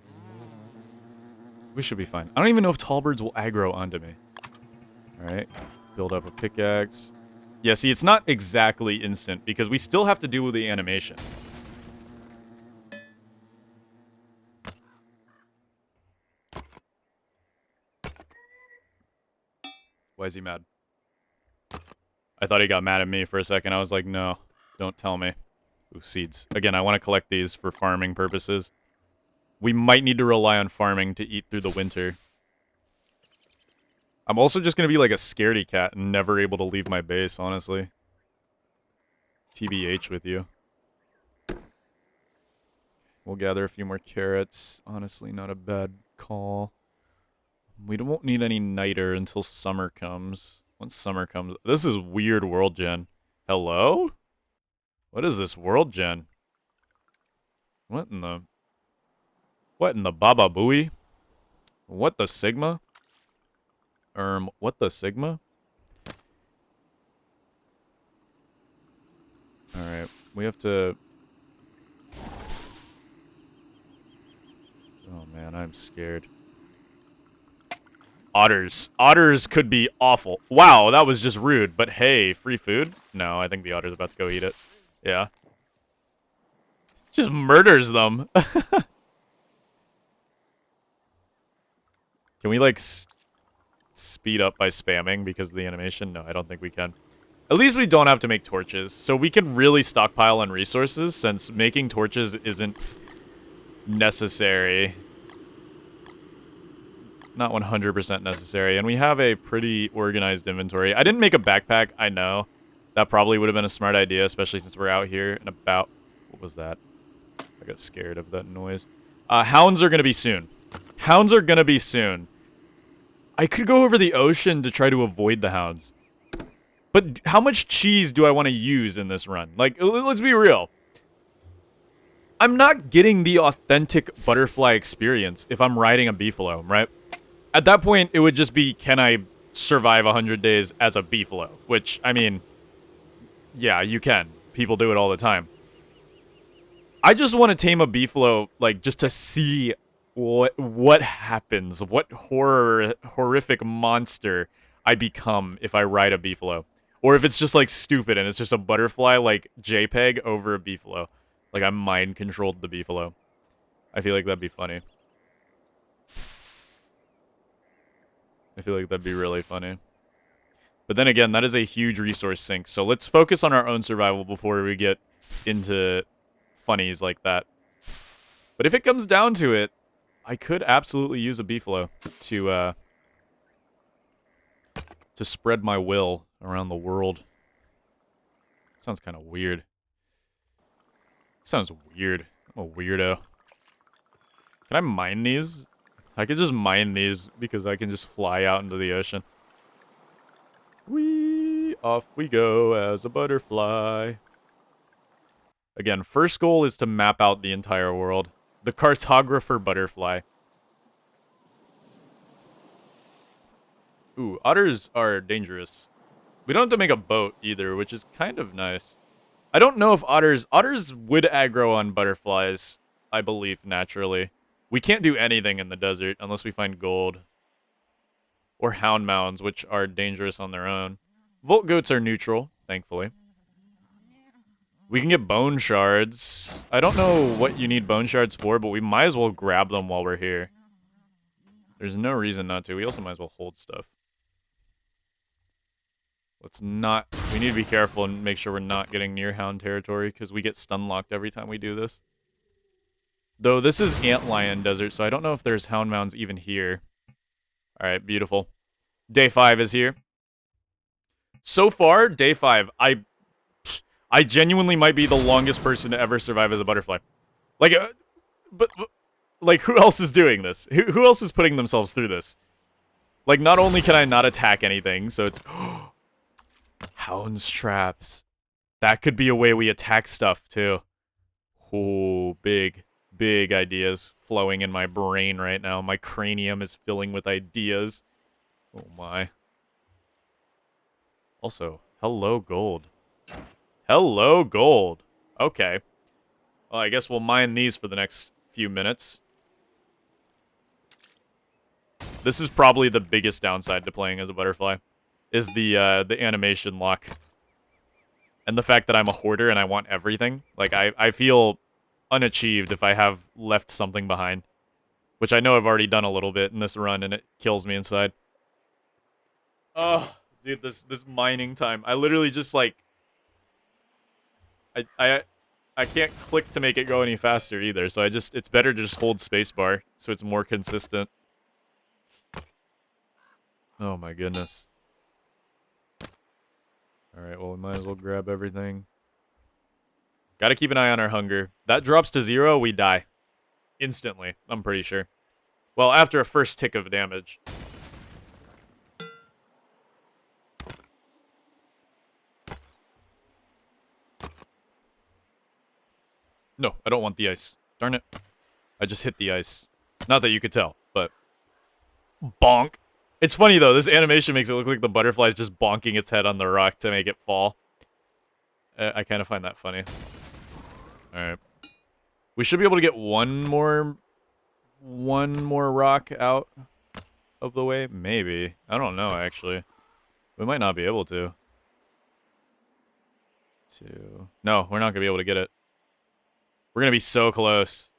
We should be fine. I don't even know if tall birds will aggro onto me. Alright, build up a pickaxe. Yeah, see, it's not exactly instant, because we still have to do with the animation. Why is he mad? I thought he got mad at me for a second. I was like, no, don't tell me. Ooh, seeds. Again, I want to collect these for farming purposes. We might need to rely on farming to eat through the winter. I'm also just going to be like a scaredy cat and never able to leave my base, honestly. TBH with you. We'll gather a few more carrots. Honestly, not a bad call. We won't need any niter until summer comes. Once summer comes... This is weird world gen. Hello? What is this world gen? What in the... What in the Baba Booey? What the Sigma? What the Sigma? Alright, we have to... Oh man, I'm scared. Otters. Otters could be awful. Wow, that was just rude, but hey, free food? No, I think the otter's about to go eat it. Yeah. Just murders them. Can we, like, speed up by spamming because of the animation? No, I don't think we can. At least we don't have to make torches, so we can really stockpile on resources since making torches isn't necessary. Not 100% necessary, and we have a pretty organized inventory. I didn't make a backpack, I know. That probably would have been a smart idea, especially since we're out here and about... What was that? I got scared of that noise. Hounds are going to be soon. Hounds are gonna be soon. I could go over the ocean to try to avoid the hounds. But how much cheese do I want to use in this run? Like, let's be real. I'm not getting the authentic butterfly experience if I'm riding a beefalo, right? At that point, it would just be, can I survive 100 days as a beefalo? Which, I mean, yeah, you can. People do it all the time. I just want to tame a beefalo, like, just to see what happens, what horrific monster I become if I ride a beefalo. Or if it's just, like, stupid and it's just a butterfly, like, JPEG over a beefalo. Like, I mind-controlled the beefalo. I feel like that'd be funny. I feel like that'd be really funny. But then again, that is a huge resource sink, so let's focus on our own survival before we get into funnies like that. But if it comes down to it, I could absolutely use a beefalo to spread my will around the world. Sounds kind of weird. Sounds weird. I'm a weirdo. Can I mine these? I could just mine these because I can just fly out into the ocean. Whee! Off we go as a butterfly. Again, first goal is to map out the entire world. The cartographer butterfly. Ooh, otters are dangerous. We don't have to make a boat either, which is kind of nice. I don't know if otters would aggro on butterflies, I believe, naturally. We can't do anything in the desert unless we find gold. Or hound mounds, which are dangerous on their own. Volt goats are neutral, thankfully. We can get bone shards. I don't know what you need bone shards for, but we might as well grab them while we're here. There's no reason not to. We also might as well hold stuff. Let's not... We need to be careful and make sure we're not getting near hound territory, because we get stun-locked every time we do this. Though this is antlion desert, so I don't know if there's hound mounds even here. Alright, beautiful. Day 5 is here. So far, day 5, I genuinely might be the longest person to ever survive as a butterfly. Like, like, who else is doing this? Who else is putting themselves through this? Like, not only can I not attack anything, so it's... Hound's traps. That could be a way we attack stuff, too. Oh, big ideas flowing in my brain right now. My cranium is filling with ideas. Oh, my. Also, hello, gold. Hello, gold. Okay. Well, I guess we'll mine these for the next few minutes. This is probably the biggest downside to playing as a butterfly, is the animation lock. And the fact that I'm a hoarder and I want everything. Like, I feel unachieved if I have left something behind. Which I know I've already done a little bit in this run, and it kills me inside. Oh, dude, this mining time. I literally just, like... I can't click to make it go any faster either, so it's better to just hold spacebar, so it's more consistent. Oh my goodness. Alright, well, we might as well grab everything. Gotta keep an eye on our hunger. That drops to 0, we die. Instantly, I'm pretty sure. Well, after a first tick of damage. No, I don't want the ice. Darn it. I just hit the ice. Not that you could tell, but... Bonk. It's funny, though. This animation makes it look like the butterfly is just bonking its head on the rock to make it fall. I kind of find that funny. Alright. We should be able to get one more rock out of the way. Maybe. I don't know, actually. We might not be able to. No, we're not going to be able to get it. We're going to be so close.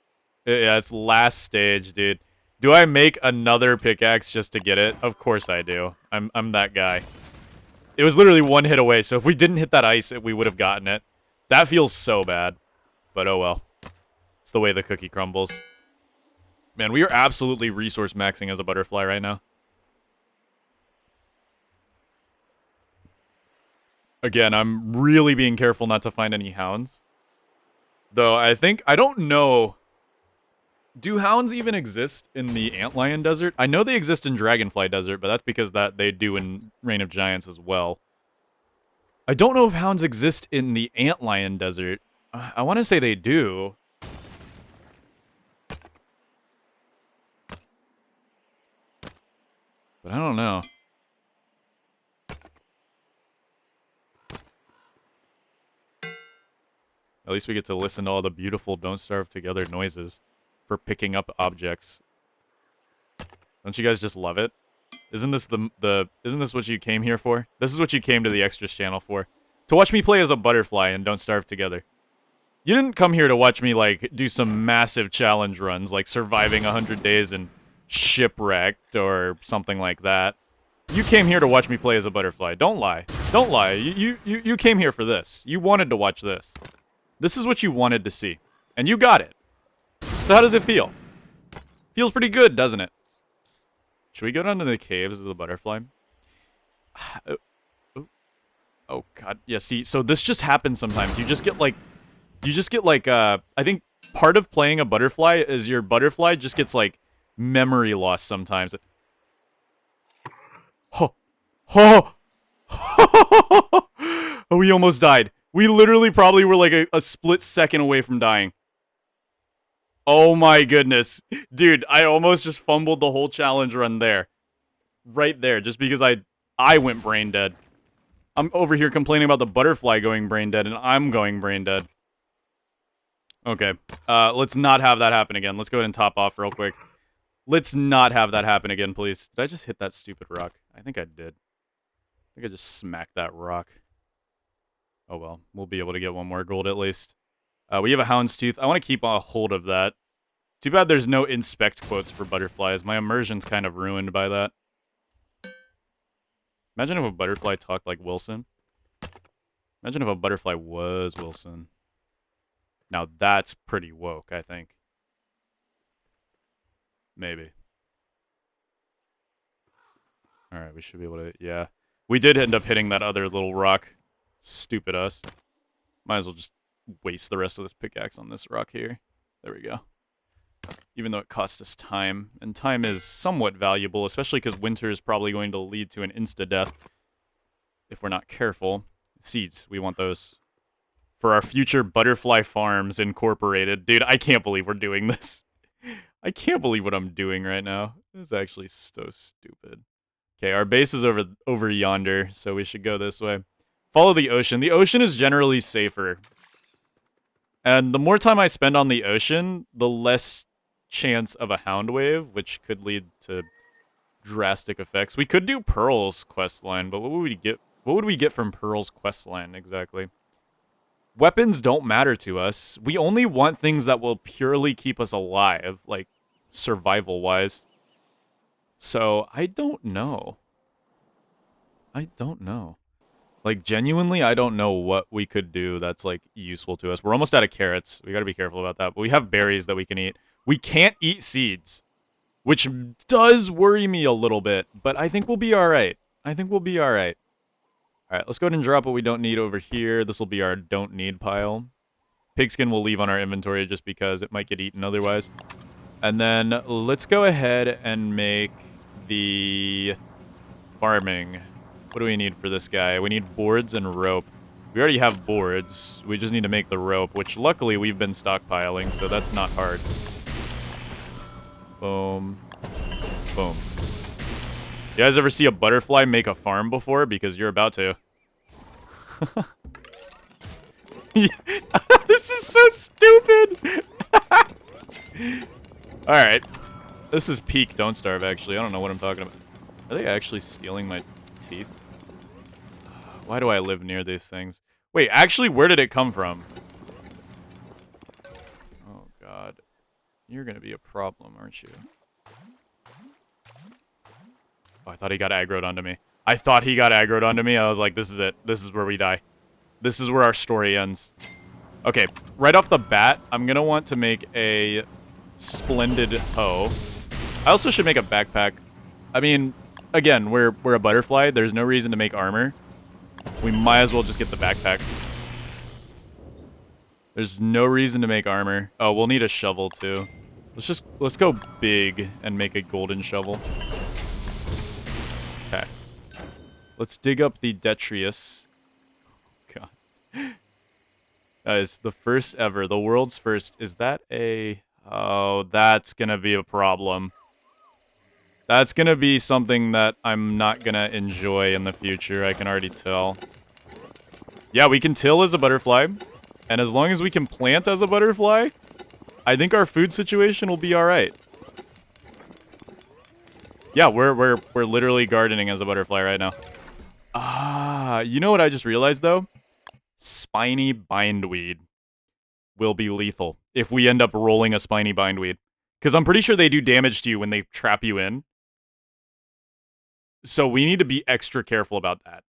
Yeah, it's last stage, dude. Do I make another pickaxe just to get it? Of course I do. I'm that guy. It was literally one hit away, so if we didn't hit that ice, we would have gotten it. That feels so bad. But oh well. It's the way the cookie crumbles. Man, we are absolutely resource maxing as a butterfly right now. Again, I'm really being careful not to find any hounds. Though, I don't know Do hounds even exist in the Antlion Desert? I know they exist in Dragonfly Desert, but that's because that they do in Reign of Giants as well. I don't know if hounds exist in the Antlion Desert. I want to say they do. But I don't know. At least we get to listen to all the beautiful Don't Starve Together noises for picking up objects. Don't you guys just love it? Isn't this isn't this what you came here for? This is what you came to the Extras channel for. To watch me play as a butterfly and Don't Starve Together. You didn't come here to watch me, like, do some massive challenge runs, like surviving 100 days and Shipwrecked or something like that. You came here to watch me play as a butterfly. Don't lie. Don't lie. You came here for this. You wanted to watch this. This is what you wanted to see. And you got it. So how does it feel? Feels pretty good, doesn't it? Should we go down to the caves as a butterfly? Oh, God. Yeah, see, so this just happens sometimes. You just get, like, I think part of playing a butterfly is your butterfly just gets, like, memory loss sometimes. Oh. Oh. Oh, we almost died. We literally probably were, like, a split second away from dying. Oh my goodness. Dude, I almost just fumbled the whole challenge run there. Right there, just because I went brain dead. I'm over here complaining about the butterfly going brain dead, and I'm going brain dead. Okay, let's not have that happen again. Let's go ahead and top off real quick. Let's not have that happen again, please. Did I just hit that stupid rock? I think I did. I think I just smacked that rock. Oh well, we'll be able to get one more gold at least. We have a Houndstooth. I want to keep a hold of that. Too bad there's no inspect quotes for butterflies. My immersion's kind of ruined by that. Imagine if a butterfly talked like Wilson. Imagine if a butterfly was Wilson. Now that's pretty woke, I think. Maybe. Alright, we should be able to... Yeah. We did end up hitting that other little rock. Stupid us. Might as well just waste the rest of this pickaxe on this rock here. There we go. Even though it cost us time. And time is somewhat valuable, especially because winter is probably going to lead to an insta-death. If we're not careful. Seeds, we want those. For our future Butterfly Farms Incorporated. Dude, I can't believe we're doing this. I can't believe what I'm doing right now. This is actually so stupid. Okay, our base is over yonder, so we should go this way. Follow the ocean. The ocean is generally safer. And the more time I spend on the ocean, the less chance of a hound wave, which could lead to drastic effects. We could do Pearl's questline, but what would we get? What would we get from Pearl's questline exactly? Weapons don't matter to us. We only want things that will purely keep us alive, like survival-wise. So, I don't know. I don't know. Like, genuinely, I don't know what we could do that's, like, useful to us. We're almost out of carrots. We gotta be careful about that. But we have berries that we can eat. We can't eat seeds, which does worry me a little bit. But I think we'll be alright. I think we'll be alright. Alright, let's go ahead and drop what we don't need over here. This will be our don't need pile. Pigskin we'll leave on our inventory just because it might get eaten otherwise. And then let's go ahead and make the farming. What do we need for this guy? We need boards and rope. We already have boards. We just need to make the rope, which luckily we've been stockpiling, so that's not hard. Boom. Boom. You guys ever see a butterfly make a farm before? Because you're about to. This is so stupid! Alright. This is peak Don't Starve, actually. I don't know what I'm talking about. Are they actually stealing my teeth? Why do I live near these things? Wait, actually, where did it come from? Oh, God. You're gonna be a problem, aren't you? Oh, I thought he got aggroed onto me. I thought he got aggroed onto me. I was like, this is it. This is where we die. This is where our story ends. Okay, right off the bat, I'm gonna want to make a splendid hoe. I also should make a backpack. I mean, again, we're a butterfly. There's no reason to make armor. We might as well just get the backpack. There's no reason to make armor. Oh, we'll need a shovel, too. Let's go big and make a golden shovel. Okay. Let's dig up the detritus. God. That is the first ever, the world's first. Is that a... Oh, that's gonna be a problem. That's gonna be something that I'm not gonna enjoy in the future, I can already tell. Yeah, we can till as a butterfly. And as long as we can plant as a butterfly, I think our food situation will be alright. Yeah, we're literally gardening as a butterfly right now. Ah, you know what I just realized, though? Spiny bindweed will be lethal if we end up rolling a spiny bindweed. Because I'm pretty sure they do damage to you when they trap you in. So we need to be extra careful about that.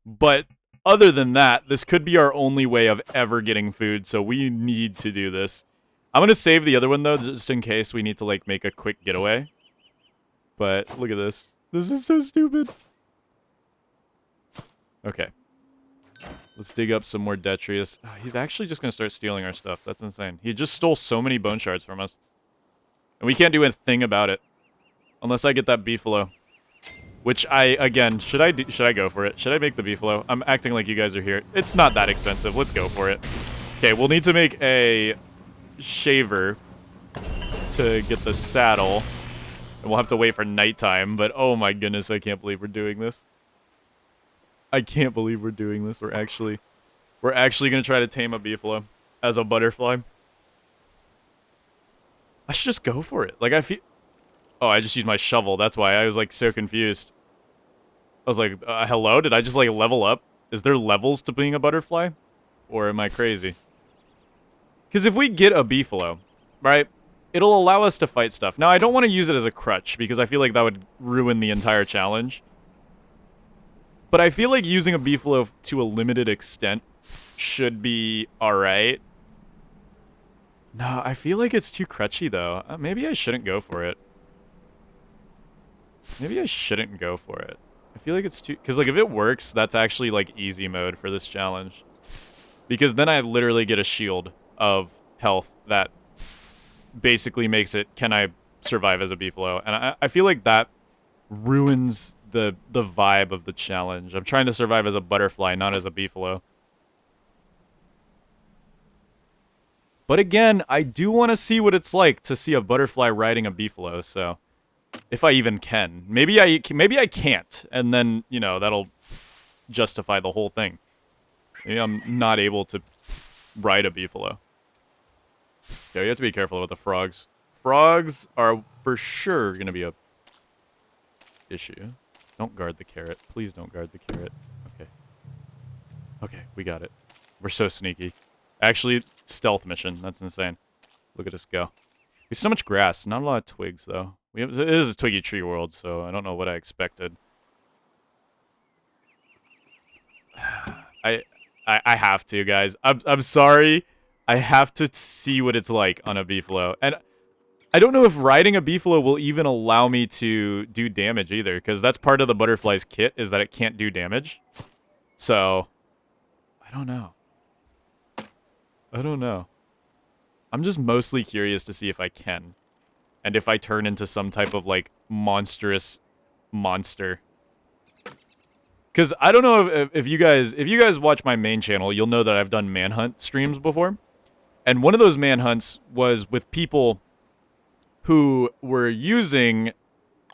But other than that, this could be our only way of ever getting food, so we need to do this. I'm going to save the other one, though, just in case we need to, like, make a quick getaway. But look at this. This is so stupid. Okay. Let's dig up some more detritus. Oh, he's actually just going to start stealing our stuff. That's insane. He just stole so many bone shards from us. And we can't do a thing about it. Unless I get that beefalo. Which again, should I go for it? Should I make the beefalo? I'm acting like you guys are here. It's not that expensive. Let's go for it. Okay, we'll need to make a shaver to get the saddle. And we'll have to wait for nighttime, but oh my goodness, I can't believe we're doing this. I can't believe we're doing this. We're actually gonna try to tame a beefalo as a butterfly. I should just go for it. Like, I feel... Oh, I just used my shovel. That's why I was, like, so confused. I was like, hello? Did I just, like, level up? Is there levels to being a butterfly? Or am I crazy? Because if we get a beefalo, right, it'll allow us to fight stuff. Now, I don't want to use it as a crutch, because I feel like that would ruin the entire challenge. But I feel like using a beefalo to a limited extent should be alright. No, I feel like it's too crutchy, though. Maybe I shouldn't go for it. Maybe I shouldn't go for it. I feel like it's too... Because, like, if it works, that's actually, like, easy mode for this challenge. Because then I literally get a shield of health that basically makes it, can I survive as a beefalo? And I feel like that ruins the vibe of the challenge. I'm trying to survive as a butterfly, not as a beefalo. But again, I do want to see what it's like to see a butterfly riding a beefalo, so... If I even can. Maybe I can't, and then, you know, that'll justify the whole thing. Maybe I'm not able to ride a beefalo. Okay, you have to be careful about the frogs. Frogs are for sure going to be a issue. Don't guard the carrot. Please don't guard the carrot. Okay. Okay, we got it. We're so sneaky. Actually, stealth mission. That's insane. Look at us go. We have so much grass. Not a lot of twigs, though. It is a twiggy tree world, so I don't know what I expected. I have to, guys. I'm sorry. I have to see what it's like on a beefalo. And I don't know if riding a beefalo will even allow me to do damage either, because that's part of the butterfly's kit, is that it can't do damage. So, I don't know. I don't know. I'm just mostly curious to see if I can. And if I turn into some type of, like, monstrous monster. Because I don't know if you guys watch my main channel, you'll know that I've done manhunt streams before. And one of those manhunts was with people who were using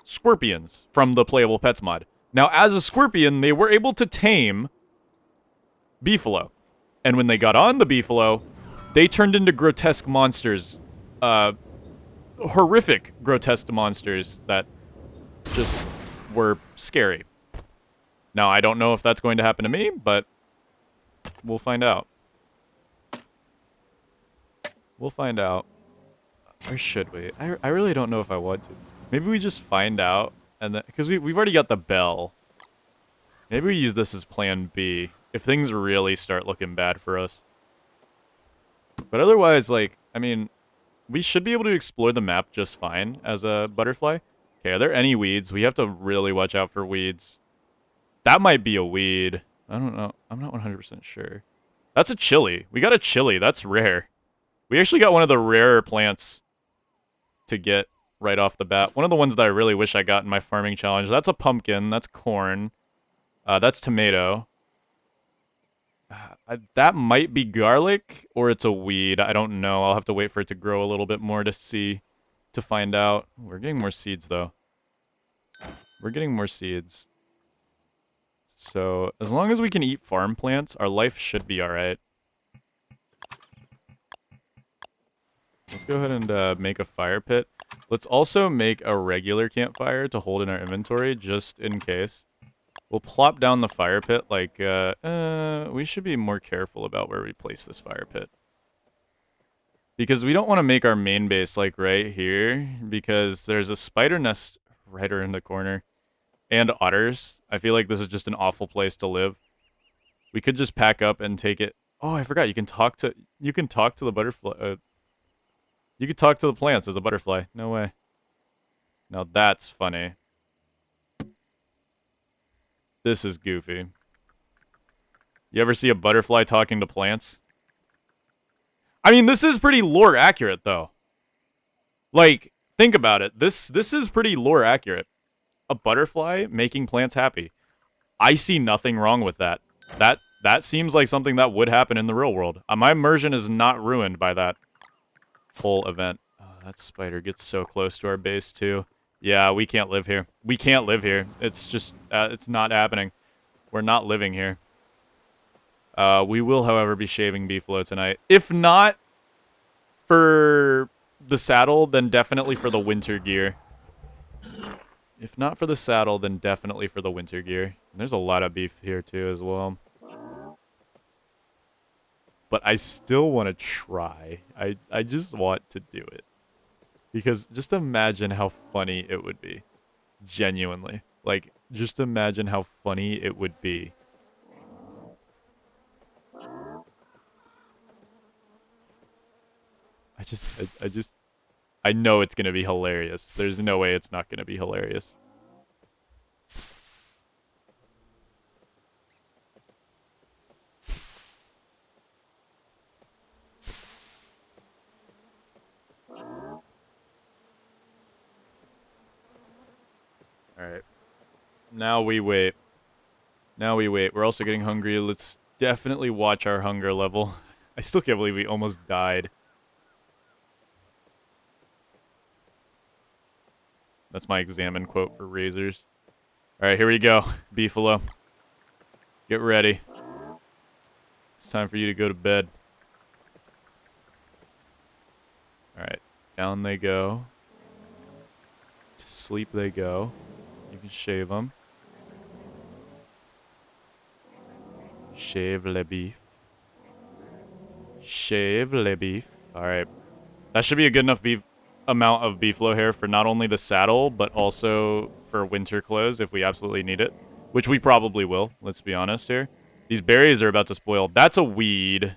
scorpions from the Playable Pets mod. Now, as a scorpion, they were able to tame beefalo. And when they got on the beefalo, they turned into grotesque monsters. Horrific, grotesque monsters that just were scary. Now, I don't know if that's going to happen to me, but we'll find out. We'll find out. Or should we? I really don't know if I want to. Maybe we just find out, and then, because we've already got the bell. Maybe we use this as plan B, if things really start looking bad for us. But otherwise, like, I mean... We should be able to explore the map just fine as a butterfly. Okay, are there any weeds? We have to really watch out for weeds. That might be a weed. I don't know. I'm not 100% sure. That's a chili. We got a chili. That's rare. We actually got one of the rarer plants to get right off the bat. One of the ones that I really wish I got in my farming challenge. That's a pumpkin. That's corn. That's tomato. That might be garlic, or it's a weed. I don't know. I'll have to wait for it to grow a little bit more to find out. We're getting more seeds, though. We're getting more seeds. So, as long as we can eat farm plants, our life should be alright. Let's go ahead and make a fire pit. Let's also make a regular campfire to hold in our inventory, just in case. We'll plop down the fire pit, like, we should be more careful about where we place this fire pit. Because we don't want to make our main base, like, right here, because there's a spider nest right around the corner. And otters. I feel like this is just an awful place to live. We could just pack up and take it. Oh, I forgot, you can talk to the butterfly, you could talk to the plants as a butterfly. No way. Now that's funny. This is goofy. You ever see a butterfly talking to plants? I mean, this is pretty lore accurate, though. Like, think about it. This is pretty lore accurate. A butterfly making plants happy. I see nothing wrong with that. That seems like something that would happen in the real world. My immersion is not ruined by that whole event. Oh, that spider gets so close to our base, too. Yeah, we can't live here. We can't live here. It's just, it's not happening. We're not living here. We will, however, be shaving beefalo tonight. If not for the saddle, then definitely for the winter gear. If not for the saddle, then definitely for the winter gear. And there's a lot of beef here, too, as well. But I still want to try. I just want to do it. Because just imagine how funny it would be. Genuinely. Like, just imagine how funny it would be. I know it's going to be hilarious. There's no way it's not going to be hilarious. Alright. Now we wait. Now we wait. We're also getting hungry. Let's definitely watch our hunger level. I still can't believe we almost died. That's my examine quote for razors. Alright, here we go. Beefalo. Get ready. It's time for you to go to bed. Alright, down they go. To sleep they go. You can shave them. Shave le beef. Shave le beef. Alright. That should be a good enough amount of beefalo hair for not only the saddle, but also for winter clothes if we absolutely need it. Which we probably will, let's be honest here. These berries are about to spoil. That's a weed.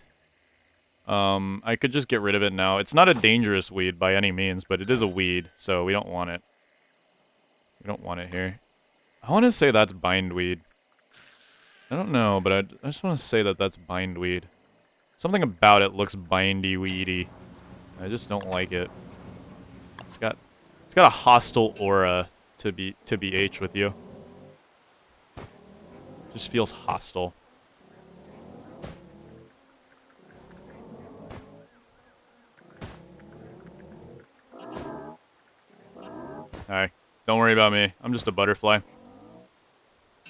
I could just get rid of it now. It's not a dangerous weed by any means, but it is a weed, so we don't want it. We don't want it here. I want to say that's bindweed. I don't know, but I just want to say that that's bindweed. Something about it looks bindy-weedy. I just don't like it. It's got a hostile aura to be H with you. Just feels hostile. Hi. Don't worry about me. I'm just a butterfly.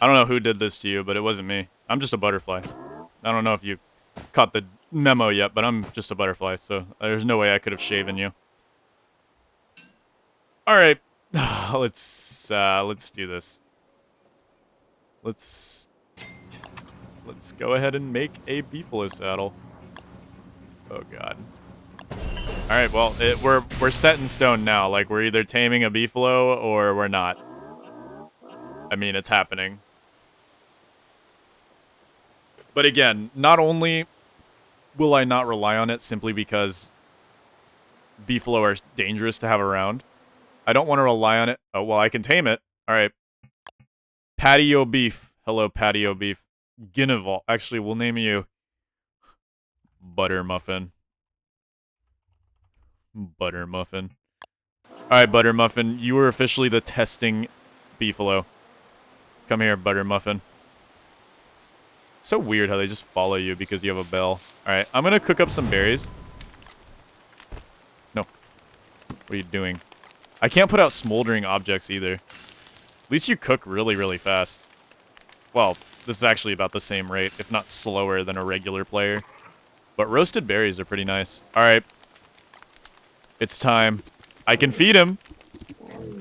I don't know who did this to you, but it wasn't me. I'm just a butterfly. I don't know if you caught the memo yet, but I'm just a butterfly, so there's no way I could have shaven you. Alright. Let's do this. Let's go ahead and make a beefalo saddle. Oh god. Alright, well, we're set in stone now. Like, we're either taming a beefalo or we're not. I mean, it's happening. But again, not only will I not rely on it simply because beefalo are dangerous to have around, I don't want to rely on it. Oh, well, I can tame it. Alright. Patio beef. Hello, patio beef. Guinevere. Actually, we'll name you Butter Muffin. Butter Muffin. Alright, Buttermuffin, you are officially the testing beefalo. Come here, Buttermuffin. So weird how they just follow you because you have a bell. Alright, I'm gonna cook up some berries. No. What are you doing? I can't put out smoldering objects either. At least you cook really, really fast. Well, this is actually about the same rate, if not slower than a regular player. But roasted berries are pretty nice. Alright. It's time. I can feed him.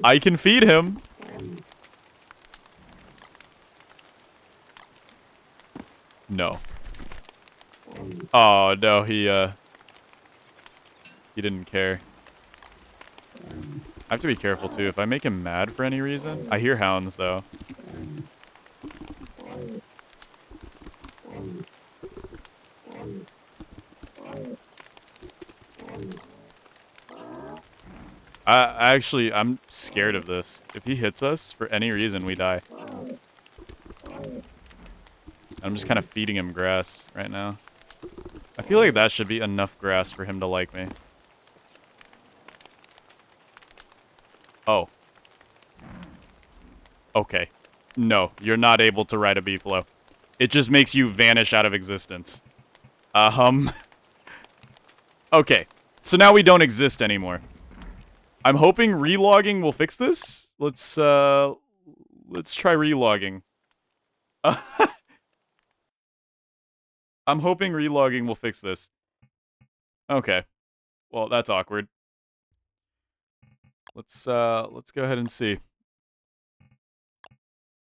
I can feed him. No. Oh, no, he didn't care. I have to be careful, too. If I make him mad for any reason... I hear hounds, though. I'm scared of this. If he hits us, for any reason, we die. I'm just kind of feeding him grass right now. I feel like that should be enough grass for him to like me. Oh. Okay. No, you're not able to ride a beefalo. It just makes you vanish out of existence. Okay. So now we don't exist anymore. I'm hoping relogging will fix this. Let's try relogging. I'm hoping relogging will fix this. Okay. Well, that's awkward. Let's go ahead and see.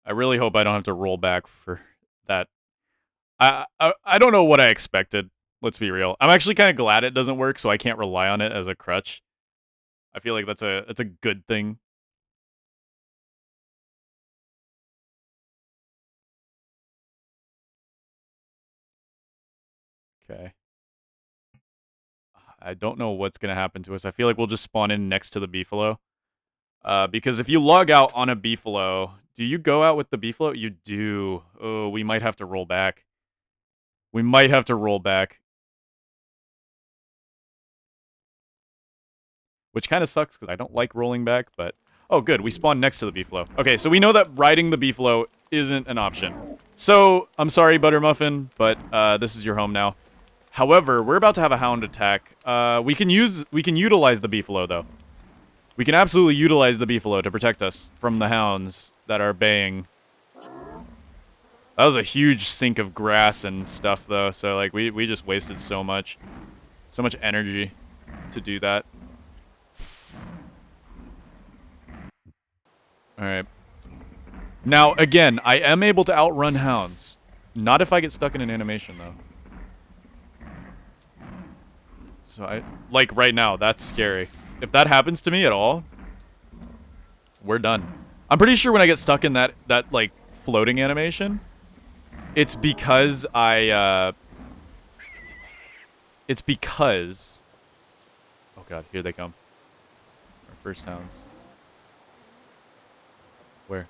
I really hope I don't have to roll back for that. I don't know what I expected. Let's be real. I'm actually kind of glad it doesn't work, so I can't rely on it as a crutch. I feel like that's a good thing. Okay. I don't know what's gonna happen to us. I feel like we'll just spawn in next to the beefalo. Because if you log out on a beefalo, do you go out with the beefalo? You do. Oh, we might have to roll back. We might have to roll back. Which kind of sucks because I don't like rolling back, but... Oh, good. We spawned next to the beefalo. Okay, so we know that riding the beefalo isn't an option. So, I'm sorry, Buttermuffin, but this is your home now. However, we're about to have a hound attack. We can utilize the beefalo, though. We can absolutely utilize the beefalo to protect us from the hounds that are baying. That was a huge sink of grass and stuff, though, so, like, we just wasted so much energy to do that. Alright. Now, again, I am able to outrun hounds. Not if I get stuck in an animation, though. So like, right now, that's scary. If that happens to me at all, we're done. I'm pretty sure when I get stuck in that like, floating animation, it's because it's because... Oh god, here they come. Our first hounds. Where?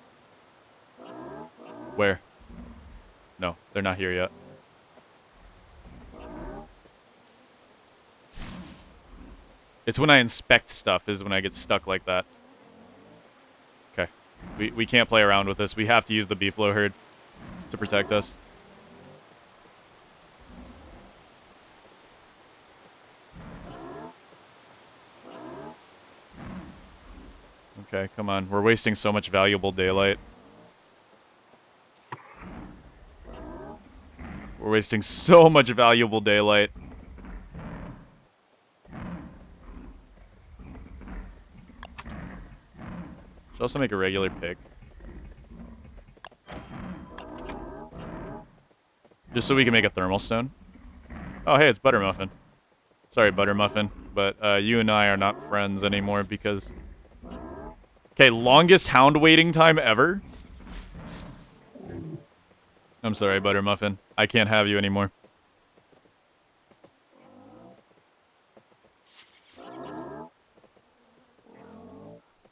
Where? No, they're not here yet. It's when I inspect stuff is when I get stuck like that. Okay. We can't play around with this. We have to use the beefalo herd to protect us. Okay, come on. We're wasting so much valuable daylight. We're wasting so much valuable daylight. Should also make a regular pick. Just so we can make a thermal stone. Oh, hey, it's Buttermuffin. Sorry, Buttermuffin, but you and I are not friends anymore because... Okay, longest hound waiting time ever? I'm sorry, Buttermuffin. I can't have you anymore.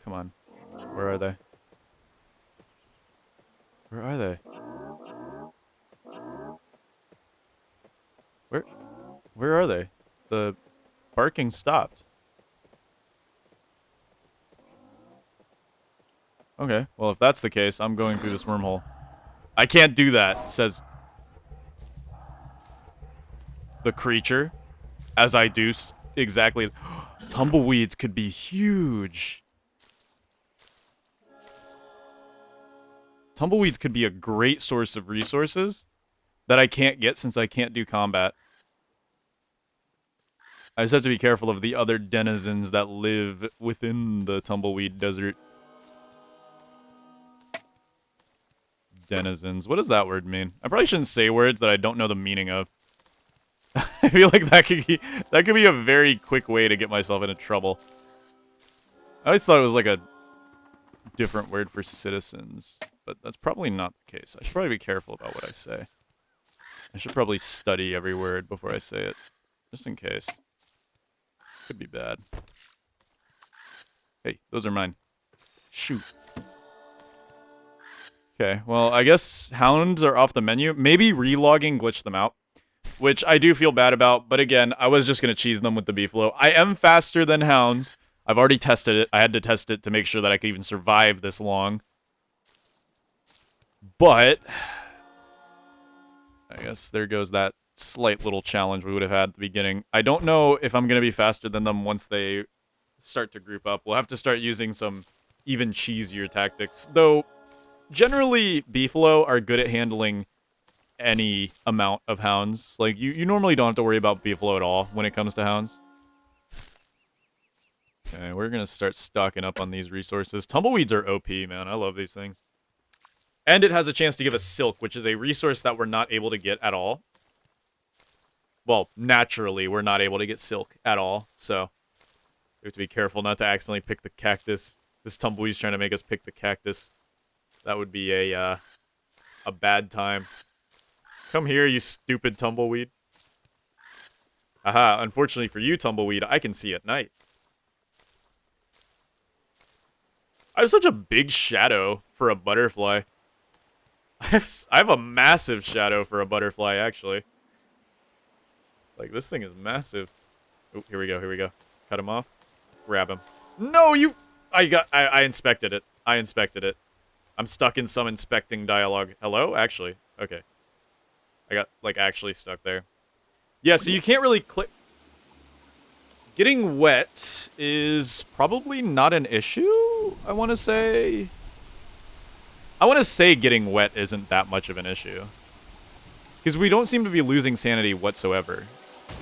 Come on. Where are they? Where are they? Where are they? The barking stopped. Okay, well, if that's the case, I'm going through this wormhole. I can't do that, says the creature, as I do exactly. Tumbleweeds could be huge. Tumbleweeds could be a great source of resources that I can't get since I can't do combat. I just have to be careful of the other denizens that live within the tumbleweed desert. Denizens. What does that word mean? I probably shouldn't say words that I don't know the meaning of. I feel like that could be a very quick way to get myself into trouble. I always thought it was like a different word for citizens, but that's probably not the case. I should probably be careful about what I say. I should probably study every word before I say it, just in case. Could be bad. Hey, those are mine. Shoot. Okay, well, I guess hounds are off the menu. Maybe relogging glitched them out, which I do feel bad about, but again, I was just going to cheese them with the beefalo. I am faster than hounds. I've already tested it. I had to test it to make sure that I could even survive this long. But I guess there goes that slight little challenge we would have had at the beginning. I don't know if I'm going to be faster than them once they start to group up. We'll have to start using some even cheesier tactics. Though, generally, beefalo are good at handling any amount of hounds. Like, you normally don't have to worry about beefalo at all when it comes to hounds. Okay, we're going to start stocking up on these resources. Tumbleweeds are OP, man. I love these things. And it has a chance to give us silk, which is a resource that we're not able to get at all. Well, naturally, we're not able to get silk at all, so we have to be careful not to accidentally pick the cactus. This tumbleweed's trying to make us pick the cactus. That would be a bad time. Come here, you stupid tumbleweed. Aha, unfortunately for you, tumbleweed, I can see at night. I have such a big shadow for a butterfly. I have a massive shadow for a butterfly, actually. Like, this thing is massive. Oh, here we go, here we go. Cut him off. Grab him. No, you... I inspected it. I inspected it. I'm stuck in some inspecting dialogue. Hello? Actually. Okay. I got, like, actually stuck there. Yeah, so you can't really click... Getting wet is probably not an issue, I want to say. I want to say getting wet isn't that much of an issue. Because we don't seem to be losing sanity whatsoever.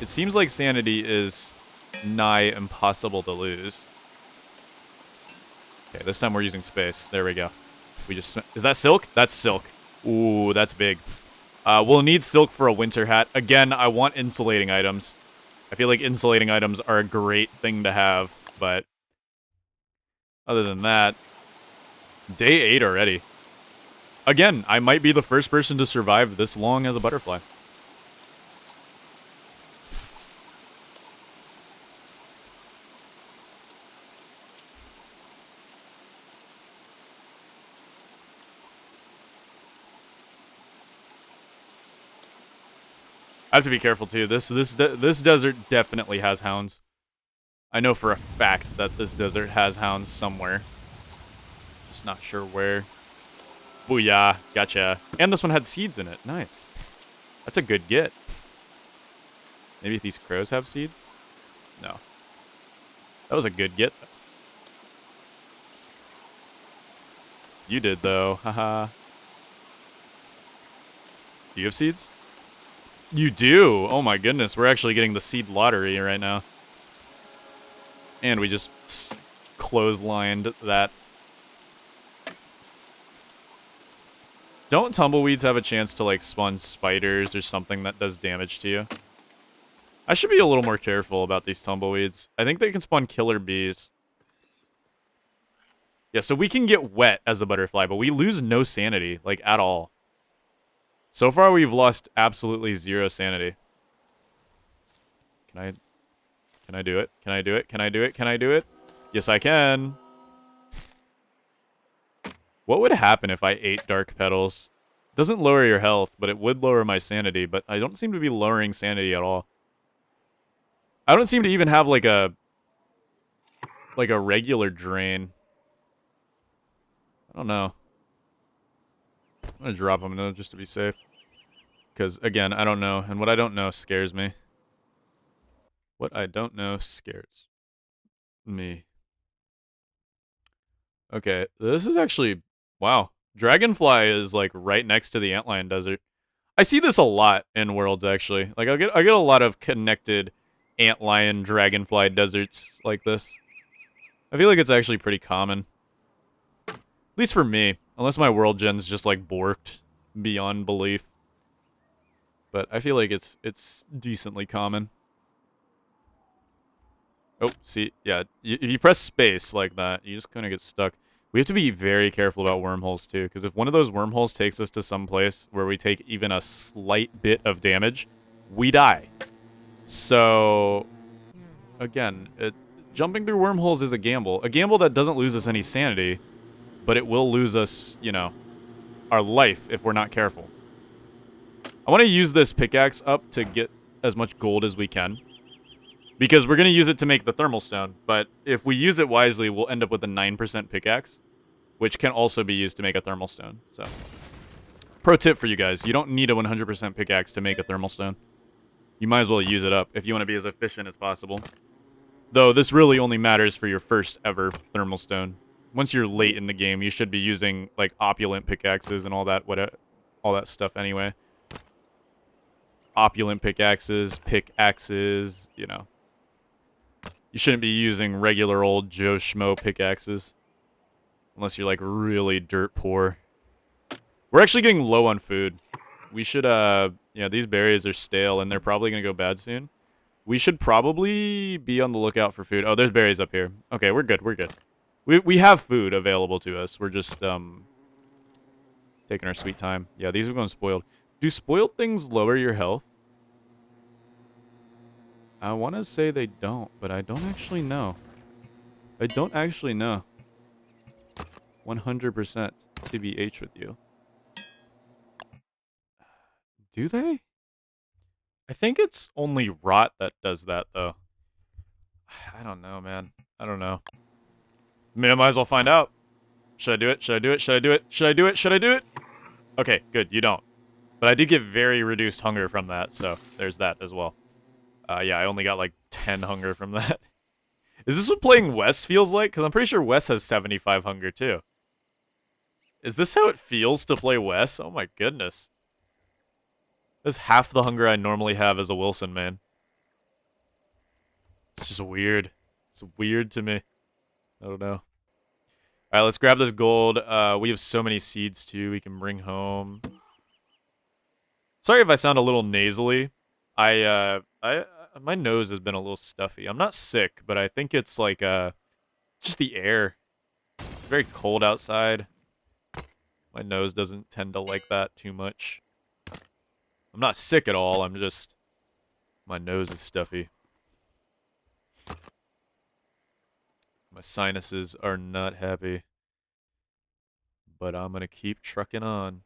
It seems like sanity is nigh impossible to lose. Okay, this time we're using space. There we go. We just... Is that silk? That's silk. Ooh, that's big. We'll need silk for a winter hat. Again, I want insulating items. I feel like insulating items are a great thing to have, but other than that, day 8 already. Again, I might be the first person to survive this long as a butterfly. I have to be careful too. This desert definitely has hounds. I know for a fact that this desert has hounds somewhere. Just not sure where. Booyah, gotcha. And this one had seeds in it. Nice. That's a good get. Maybe these crows have seeds? No. That was a good get. You did though. Haha. Do you have seeds? You do? Oh my goodness, we're actually getting the seed lottery right now. And we just clotheslined that. Don't tumbleweeds have a chance to, like, spawn spiders or something that does damage to you? I should be a little more careful about these tumbleweeds. I think they can spawn killer bees. Yeah, so we can get wet as a butterfly, but we lose no sanity, like, at all. So far, we've lost absolutely 0 sanity. Can I do it? Can I do it? Can I do it? Can I do it? Yes, I can. What would happen if I ate dark petals? It doesn't lower your health, but it would lower my sanity, but I don't seem to be lowering sanity at all. I don't seem to even have, like a regular drain. I don't know. I'm gonna drop them though, just to be safe. Because, again, I don't know. And what I don't know scares me. What I don't know scares me. Okay, this is actually... Wow. Dragonfly is, like, right next to the Antlion Desert. I see this a lot in Worlds, actually. Like, I get a lot of connected Antlion Dragonfly deserts like this. I feel like it's actually pretty common. At least for me. Unless my World Gen's just, like, borked beyond belief. But I feel like it's decently common. Oh, see, yeah, if you press space like that, you just kind of get stuck. We have to be very careful about wormholes, too, because if one of those wormholes takes us to some place where we take even a slight bit of damage, we die. So, again, jumping through wormholes is a gamble. A gamble that doesn't lose us any sanity, but it will lose us, you know, our life if we're not careful. I want to use this pickaxe up to get as much gold as we can. Because we're going to use it to make the thermal stone, but if we use it wisely, we'll end up with a 9% pickaxe, which can also be used to make a thermal stone. So, pro tip for you guys, you don't need a 100% pickaxe to make a thermal stone. You might as well use it up if you want to be as efficient as possible. Though, this really only matters for your first ever thermal stone. Once you're late in the game, you should be using, like, opulent pickaxes and all that stuff anyway. Opulent pickaxes, you know. You shouldn't be using regular old Joe Schmo pickaxes. Unless you're, like, really dirt poor. We're actually getting low on food. We should, yeah, these berries are stale, and they're probably gonna go bad soon. We should probably be on the lookout for food. Oh, there's berries up here. Okay, we're good, we're good. We have food available to us. We're just, taking our sweet time. Yeah, these are going spoiled. Do spoiled things lower your health? I want to say they don't, but I don't actually know. I don't actually know. 100% TBH with you. Do they? I think it's only rot that does that, though. I don't know, man. I don't know. I mean, I might as well find out. Should I do it? Should I do it? Should I do it? Should I do it? Should I do it? Okay, good. You don't. But I did get very reduced hunger from that, so there's that as well. Yeah, I only got like 10 hunger from that. Is this what playing Wes feels like? Because I'm pretty sure Wes has 75 hunger, too. Is this how it feels to play Wes? Oh my goodness. That's half the hunger I normally have as a Wilson, man. It's just weird. It's weird to me. I don't know. Alright, let's grab this gold. We have so many seeds, too, we can bring home. Sorry if I sound a little nasally. My nose has been a little stuffy. I'm not sick, but I think it's like, just the air. It's very cold outside. My nose doesn't tend to like that too much. I'm not sick at all, I'm just... My nose is stuffy. My sinuses are not happy. But I'm gonna keep trucking on.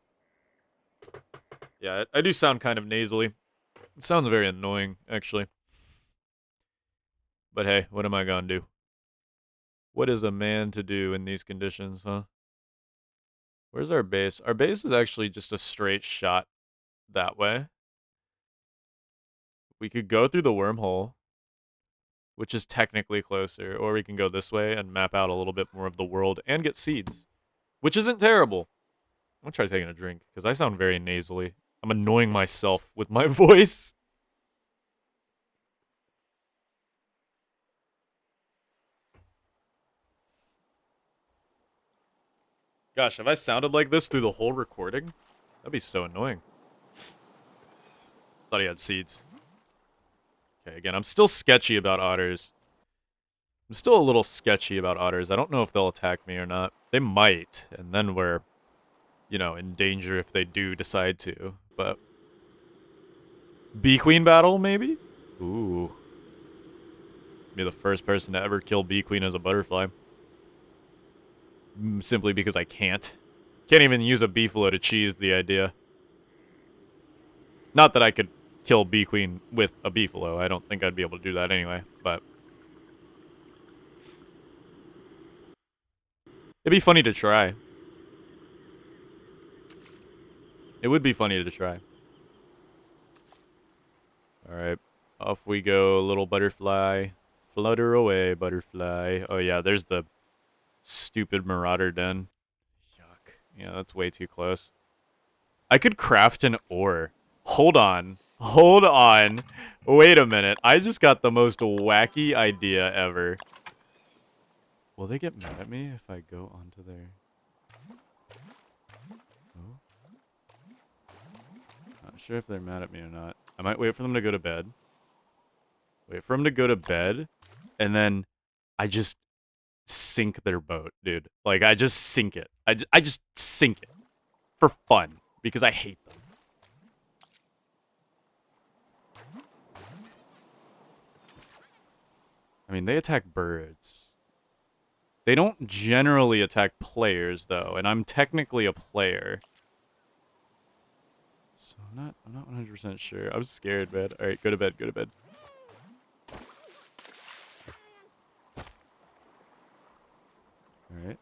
Yeah, I do sound kind of nasally. It sounds very annoying, actually. But hey, what am I gonna do? What is a man to do in these conditions, huh? Where's our base? Our base is actually just a straight shot that way. We could go through the wormhole, which is technically closer, or we can go this way and map out a little bit more of the world and get seeds, which isn't terrible. I'm gonna try taking a drink, because I sound very nasally. I'm annoying myself with my voice. Gosh, have I sounded like this through the whole recording? That'd be so annoying. Thought he had seeds. Okay, again, I'm still sketchy about otters. I'm still a little sketchy about otters. I don't know if they'll attack me or not. They might, and then we're, you know, in danger if they do decide to. But Bee Queen battle, maybe? Ooh. Be the first person to ever kill Bee Queen as a butterfly. Simply because I can't. Can't even use a beefalo to cheese the idea. Not that I could kill Bee Queen with a beefalo. I don't think I'd be able to do that anyway, but... It'd be funny to try. It would be funny to try. Alright. Off we go, little butterfly. Flutter away, butterfly. Oh yeah, there's the stupid marauder den. Yuck. Yeah, that's way too close. I could craft an ore. Hold on. Hold on. Wait a minute. I just got the most wacky idea ever. Will they get mad at me if I go onto their... Oh? Not sure if they're mad at me or not. I might wait for them to go to bed. Wait for them to go to bed. And then I just sink their boat, dude. Like, I just sink it. I just sink it. For fun. Because I hate them. I mean, they attack birds. They don't generally attack players, though. And I'm technically a player. So I'm not 100% sure. I'm scared, man. Alright, go to bed, go to bed. Alright.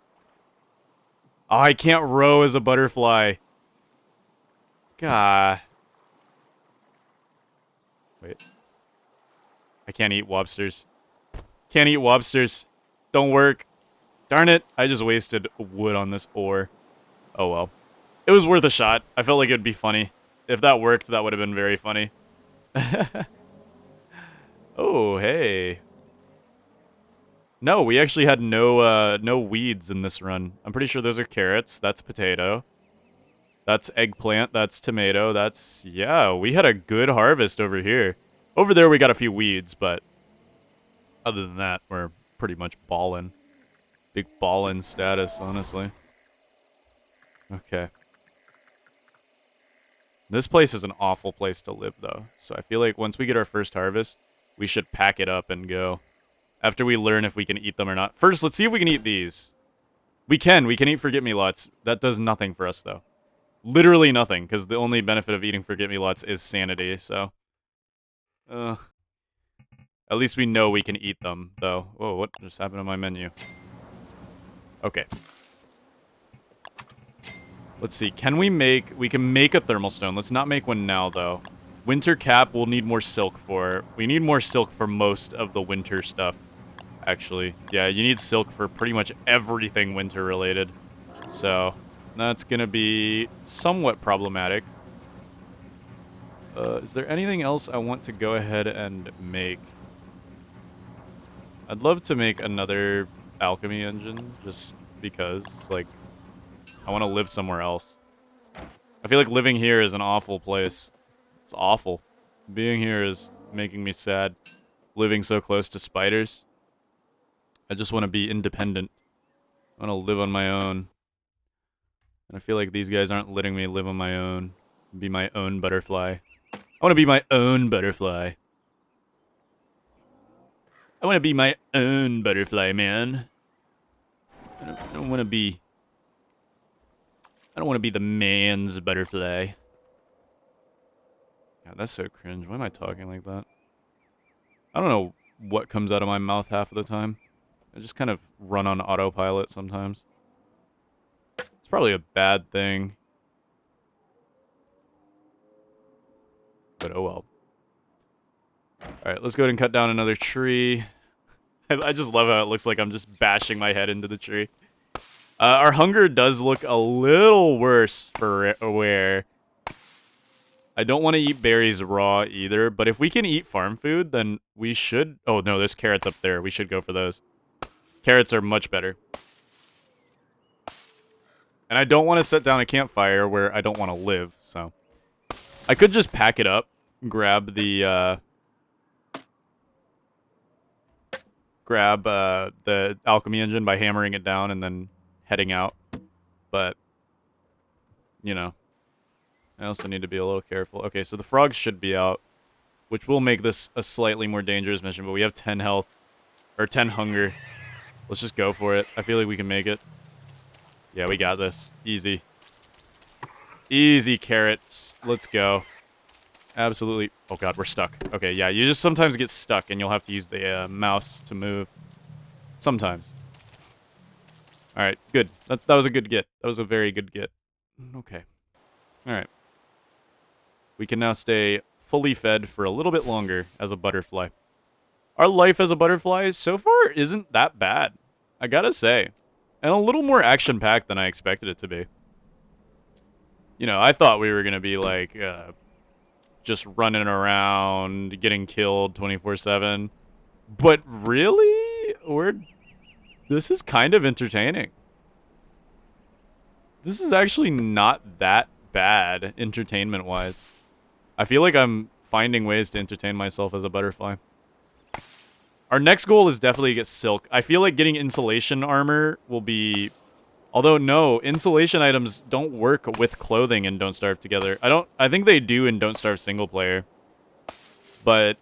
Oh, I can't row as a butterfly. Gah. Wait. I can't eat lobsters. Can't eat lobsters. Don't work. Darn it. I just wasted wood on this ore. Oh well. It was worth a shot. I felt like it'd be funny. If that worked, that would have been very funny. Oh, hey. No, we actually had no weeds in this run. I'm pretty sure those are carrots. That's potato. That's eggplant. That's tomato. That's... Yeah, we had a good harvest over here. Over there, we got a few weeds, but... Other than that, we're pretty much ballin'. Big ballin' status, honestly. Okay. This place is an awful place to live, though. So I feel like once we get our first harvest, we should pack it up and go. After we learn if we can eat them or not. First, let's see if we can eat these. We can eat forget-me-lots. That does nothing for us, though. Literally nothing, because the only benefit of eating forget-me-lots is sanity, so... At least we know we can eat them, though. Whoa, what just happened to my menu? Okay. Let's see, can we make... We can make a thermal stone. Let's not make one now, though. Winter cap we'll need more silk for. We need more silk for most of the winter stuff, actually. Yeah, you need silk for pretty much everything winter-related. So, that's gonna be somewhat problematic. Is there anything else I want to go ahead and make? I'd love to make another alchemy engine, just because, like, I want to live somewhere else. I feel like living here is an awful place. It's awful. Being here is making me sad. Living so close to spiders. I just want to be independent. I want to live on my own. And I feel like these guys aren't letting me live on my own. Be my own butterfly. I want to be my own butterfly. I want to be my own butterfly, man. I don't want to be... I don't want to be the man's butterfly. God, that's so cringe. Why am I talking like that? I don't know what comes out of my mouth half of the time. I just kind of run on autopilot sometimes. It's probably a bad thing. But oh well. Alright, let's go ahead and cut down another tree. I just love how it looks like I'm just bashing my head into the tree. Our hunger does look a little worse for where... I don't want to eat berries raw either, but if we can eat farm food, then we should... Oh no, there's carrots up there. We should go for those. Carrots are much better. And I don't want to set down a campfire where I don't want to live, so... I could just pack it up, grab the, the alchemy engine by hammering it down and then heading out. But, you know, I also need to be a little careful. Okay, so the frogs should be out, which will make this a slightly more dangerous mission, but we have 10 health, or 10 hunger. Let's just go for it. I feel like we can make it. Yeah, we got this. Easy. Easy, carrots. Let's go. Absolutely. Oh god, we're stuck. Okay, yeah, you just sometimes get stuck and you'll have to use the mouse to move. Sometimes. Alright, good. That was a good get. That was a very good get. Okay. Alright. We can now stay fully fed for a little bit longer as a butterfly. Our life as a butterfly so far isn't that bad, I gotta say. And a little more action-packed than I expected it to be. You know, I thought we were gonna be like, just running around, getting killed 24/7. But really? This is kind of entertaining. This is actually not that bad, entertainment-wise. I feel like I'm finding ways to entertain myself as a butterfly. Our next goal is definitely to get silk. I feel like getting insulation armor will be... Although, no, insulation items don't work with clothing in Don't Starve Together. I think they do in Don't Starve single player. But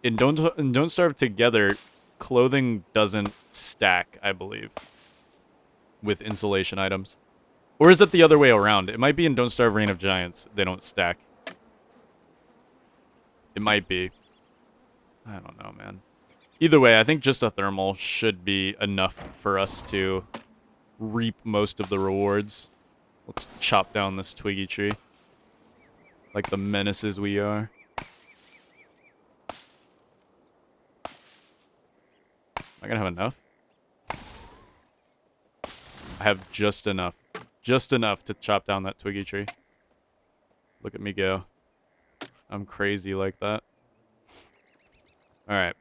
in Don't Starve Together, clothing doesn't stack, I believe, with insulation items. Or is it the other way around? It might be in Don't Starve Reign of Giants, they don't stack. It might be. I don't know, man. Either way, I think just a thermal should be enough for us to reap most of the rewards. Let's chop down this twiggy tree. Like the menaces we are. Am I gonna have enough? I have just enough. Just enough to chop down that twiggy tree. Look at me go. I'm crazy like that. Alright.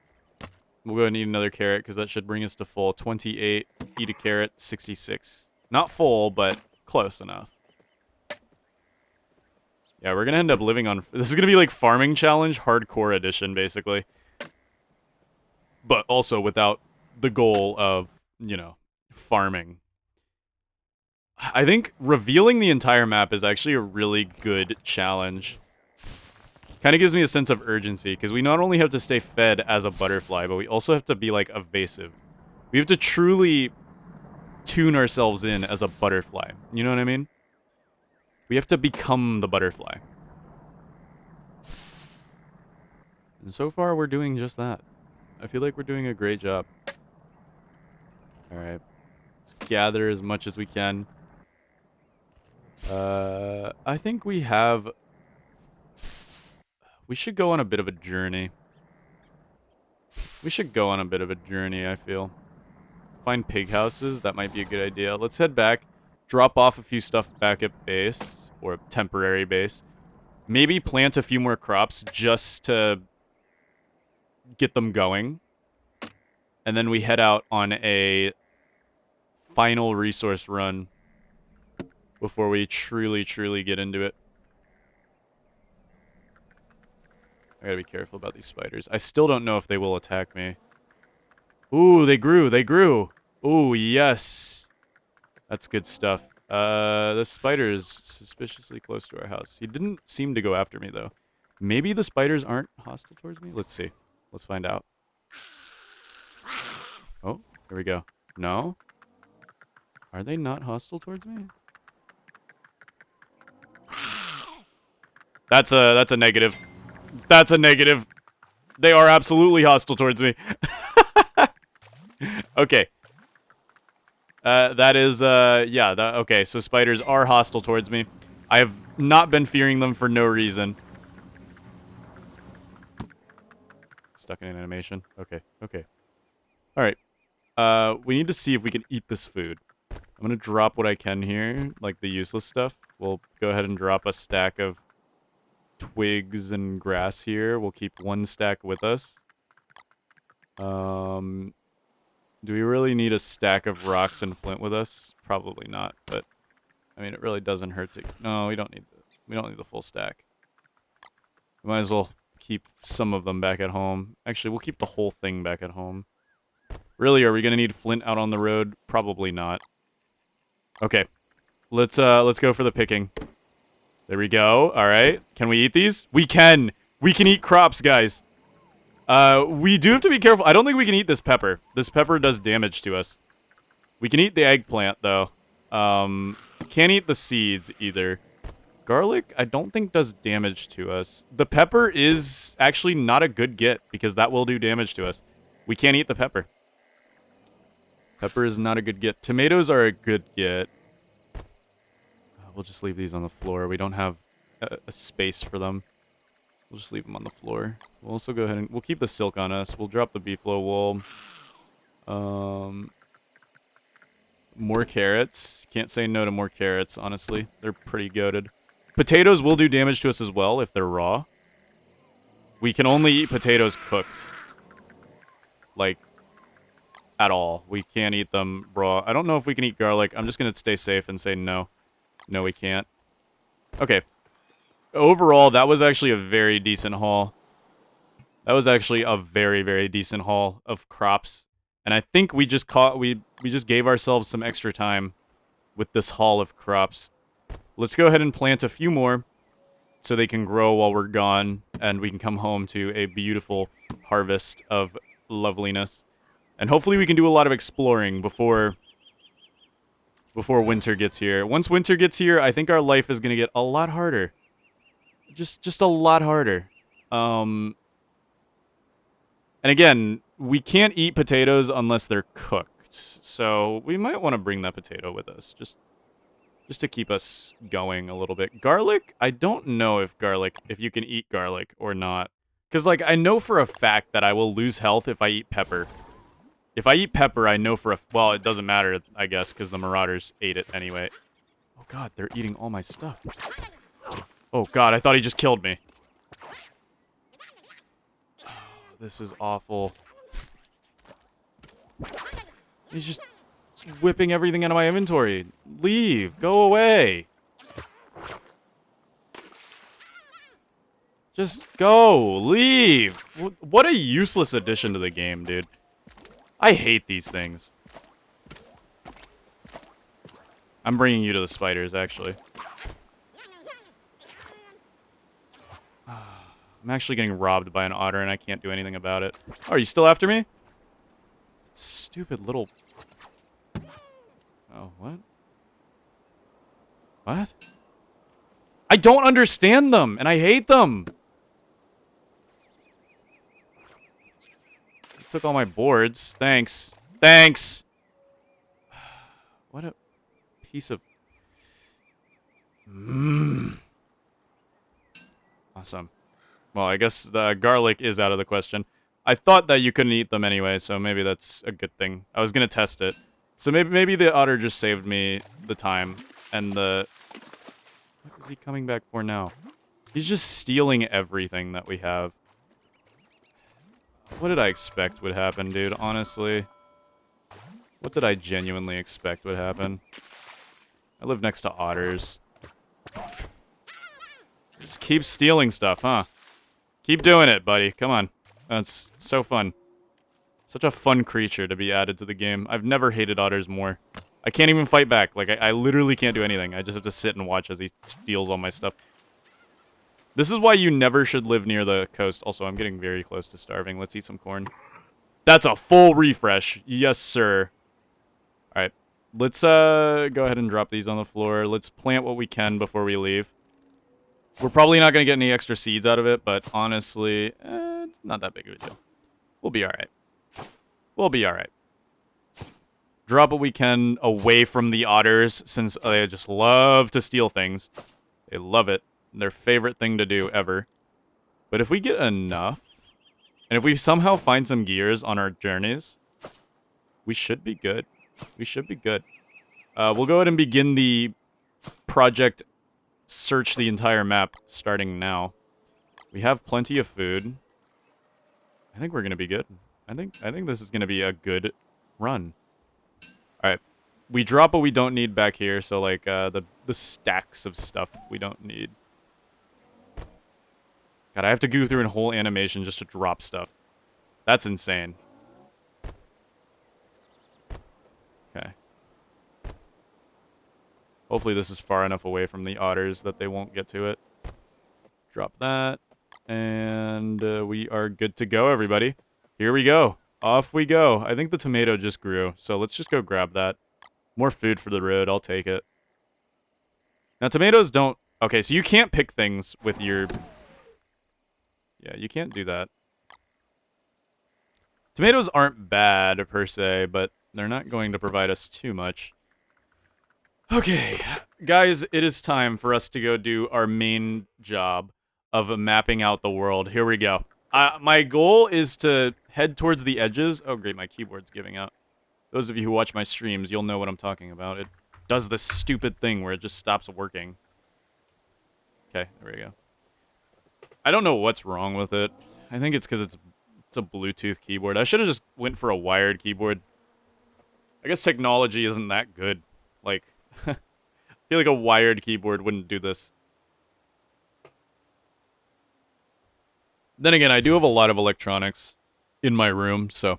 We'll go ahead and eat another carrot, because that should bring us to full. 28. Eat a carrot. 66. Not full, but close enough. Yeah, we're going to end up living on... This is going to be like Farming Challenge Hardcore Edition, basically. But also without the goal of, you know, farming. I think revealing the entire map is actually a really good challenge. Kind of gives me a sense of urgency, because we not only have to stay fed as a butterfly, but we also have to be, like, evasive. We have to truly tune ourselves in as a butterfly. You know what I mean? We have to become the butterfly. And so far, we're doing just that. I feel like we're doing a great job. Alright. Let's gather as much as we can. I think we have... We should go on a bit of a journey. We should go on a bit of a journey, I feel. Find pig houses, that might be a good idea. Let's head back, drop off a few stuff back at base, or temporary base. Maybe plant a few more crops just to get them going. And then we head out on a final resource run before we truly, truly get into it. I gotta be careful about these spiders. I still don't know if they will attack me. Ooh, they grew, they grew. Ooh, yes. That's good stuff. The spider is suspiciously close to our house. He didn't seem to go after me, though. Maybe the spiders aren't hostile towards me? Let's see. Let's find out. Oh, here we go. No? Are they not hostile towards me? That's a negative. That's a negative. They are absolutely hostile towards me. Okay. That is, yeah, okay, so spiders are hostile towards me. I have not been fearing them for no reason. Stuck in an animation. Okay, okay. Alright. We need to see if we can eat this food. I'm gonna drop what I can here, like the useless stuff. We'll go ahead and drop a stack of twigs and grass here. We'll keep one stack with us. Do we really need a stack of rocks and flint with us? Probably not, but I mean it really doesn't hurt to... No, we don't need the full stack. We might as well keep some of them back at home. Actually, we'll keep the whole thing back at home. Really, are we gonna need flint out on the road? Probably not. Okay. Let's go for the picking. There we go. All right. Can we eat these? We can. We can eat crops, guys. We do have to be careful. I don't think we can eat this pepper. This pepper does damage to us. We can eat the eggplant, though. Can't eat the seeds, either. Garlic, I don't think does damage to us. The pepper is actually not a good get, because that will do damage to us. We can't eat the pepper. Pepper is not a good get. Tomatoes are a good get. We'll just leave these on the floor. We don't have a space for them. We'll just leave them on the floor. We'll also go ahead and we'll keep the silk on us. We'll drop the beefalo wool. More carrots. Can't say no to more carrots, honestly. They're pretty goated. Potatoes will do damage to us as well if they're raw. We can only eat potatoes cooked. Like, at all. We can't eat them raw. I don't know if we can eat garlic. I'm just going to stay safe and say no. No, we can't. Okay. Overall, that was actually a very decent haul. That was actually a very, very decent haul of crops. And I think we just we just gave ourselves some extra time with this haul of crops. Let's go ahead and plant a few more so they can grow while we're gone and we can come home to a beautiful harvest of loveliness. And hopefully we can do a lot of exploring before winter gets here. Once winter gets here, I think our life is going to get a lot harder. Just a lot harder. And again, we can't eat potatoes unless they're cooked. So we might want to bring that potato with us, just to keep us going a little bit. Garlic, I don't know if you can eat garlic or not. Because, like, I know for a fact that I will lose health if I eat pepper. If I eat pepper, I know well, it doesn't matter, I guess, because the marauders ate it anyway. Oh, God, they're eating all my stuff. Oh, God, I thought he just killed me. Oh, this is awful. He's just whipping everything out of my inventory. Leave. Go away. Just go. Leave. What a useless addition to the game, dude. I hate these things. I'm bringing you to the spiders, actually. I'm actually getting robbed by an otter, and I can't do anything about it. Oh, are you still after me? Stupid little... Oh, what? What? I don't understand them, and I hate them! You took all my boards. Thanks. Thanks! What a piece of... Awesome. Well, I guess the garlic is out of the question. I thought that you couldn't eat them anyway, so maybe that's a good thing. I was gonna test it. So maybe the otter just saved me the time, and the... What is he coming back for now? He's just stealing everything that we have. What did I expect would happen, dude? Honestly. What did I genuinely expect would happen? I live next to otters. Just keep stealing stuff, huh? Keep doing it, buddy. Come on. That's so fun. Such a fun creature to be added to the game. I've never hated otters more. I can't even fight back. Like, I literally can't do anything. I just have to sit and watch as he steals all my stuff. This is why you never should live near the coast. Also, I'm getting very close to starving. Let's eat some corn. That's a full refresh. Yes, sir. Alright. Let's go ahead and drop these on the floor. Let's plant what we can before we leave. We're probably not going to get any extra seeds out of it, but honestly, it's not that big of a deal. We'll be alright. We'll be alright. Drop what we can away from the otters, since they just love to steal things. They love it. Their favorite thing to do ever. But if we get enough, and if we somehow find some gears on our journeys, we should be good. We should be good. We'll go ahead and begin the project search the entire map starting now. We have plenty of food. I think we're gonna be good. I think this is gonna be a good run. Alright. We drop what we don't need back here, so like the stacks of stuff we don't need. God, I have to go through a whole animation just to drop stuff. That's insane. Okay. Hopefully this is far enough away from the otters that they won't get to it. Drop that. And we are good to go, everybody. Here we go. Off we go. I think the tomato just grew, so let's just go grab that. More food for the road. I'll take it. Now, tomatoes don't... Okay, so you can't pick things with your... Yeah, you can't do that. Tomatoes aren't bad, per se, but they're not going to provide us too much. Okay, guys, it is time for us to go do our main job. of mapping out the world. Here we go. My goal is to head towards the edges. Oh, great, my keyboard's giving out. Those of you who watch my streams, you'll know what I'm talking about. It does this stupid thing where it just stops working. Okay, there we go. I don't know what's wrong with it. I think it's because it's a Bluetooth keyboard. I should have just went for a wired keyboard. I guess technology isn't that good. Like, I feel like a wired keyboard wouldn't do this. Then again, I do have a lot of electronics in my room, so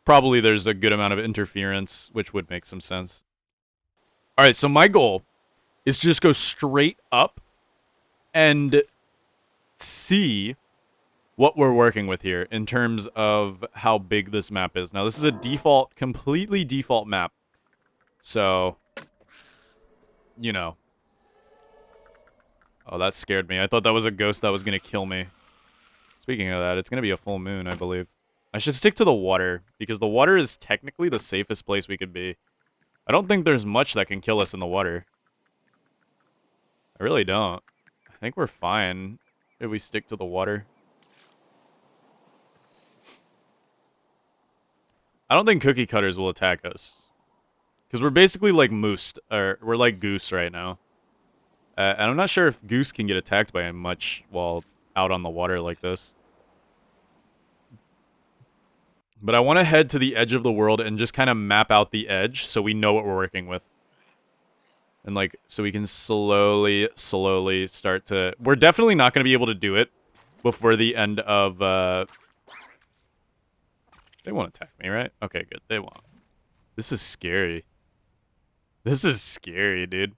probably there's a good amount of interference, which would make some sense. Alright, so my goal is to just go straight up and see what we're working with here in terms of how big this map is. Now, this is a default, completely default map. So, you know. Oh, that scared me. I thought that was a ghost that was going to kill me. Speaking of that, it's going to be a full moon, I believe. I should stick to the water, because the water is technically the safest place we could be. I don't think there's much that can kill us in the water. I really don't. I think we're fine if we stick to the water. I don't think cookie cutters will attack us. Because we're basically like moose, or we're like goose right now. And I'm not sure if goose can get attacked by much while out on the water like this. But I want to head to the edge of the world and just kind of map out the edge so we know what we're working with. And like, so we can slowly start to... We're definitely not going to be able to do it before the end of... They won't attack me, right? Okay, good. They won't. This is scary. This is scary, dude.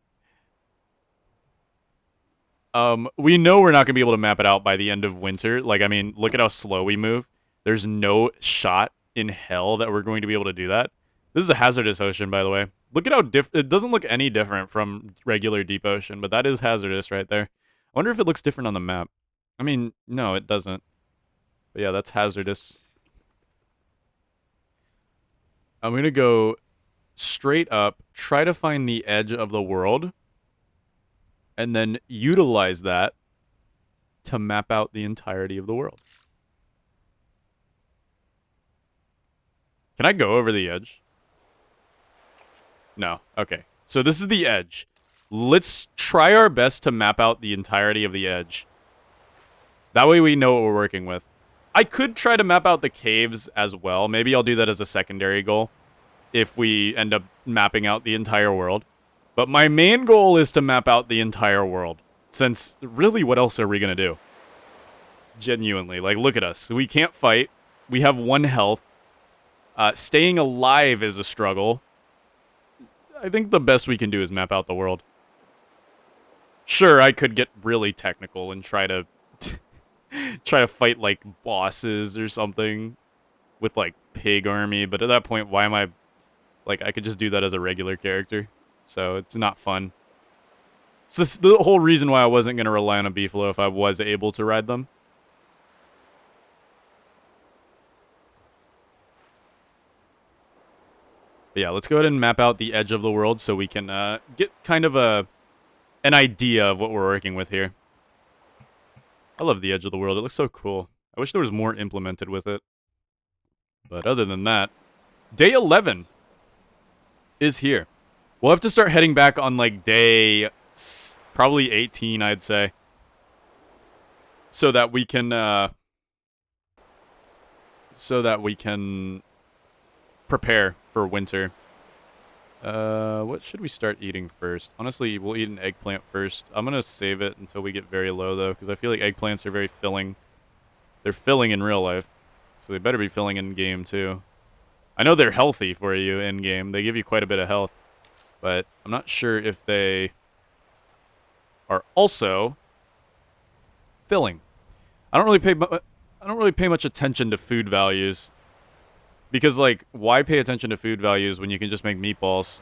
We know we're not going to be able to map it out by the end of winter. Like, I mean, look at how slow we move. There's no shot in hell that we're going to be able to do that. This is a hazardous ocean, by the way. Look at how it doesn't look any different from regular deep ocean, but that is hazardous right there. I wonder if it looks different on the map. I mean, no, it doesn't. But yeah, that's hazardous. I'm going to go straight up, try to find the edge of the world, and then utilize that to map out the entirety of the world. Can I go over the edge? No. Okay. So this is the edge. Let's try our best to map out the entirety of the edge. That way we know what we're working with. I could try to map out the caves as well. Maybe I'll do that as a secondary goal if we end up mapping out the entire world. But my main goal is to map out the entire world. Since, really, what else are we going to do? Genuinely. Like, look at us. We can't fight. We have 1 health. Staying alive is a struggle. I think the best we can do is map out the world. Sure, I could get really technical and try to fight like bosses or something with like pig army, but at that point, why am I like I could just do that as a regular character, so it's not fun. So this is the whole reason why I wasn't gonna rely on a beefalo if I was able to ride them. But yeah, let's go ahead and map out the edge of the world so we can get kind of an idea of what we're working with here. I love the edge of the world. It looks so cool. I wish there was more implemented with it. But other than that, day 11 is here. We'll have to start heading back on like day probably 18, I'd say. So that we can prepare for winter. What should we start eating first? Honestly, we'll eat an eggplant first. I'm gonna save it until we get very low, though, because I feel like eggplants are very filling. They're filling in real life, so they better be filling in game, too. I know they're healthy for you in game. They give you quite a bit of health, but I'm not sure if they are also filling. I don't really pay much attention to food values. Because, like, why pay attention to food values when you can just make meatballs?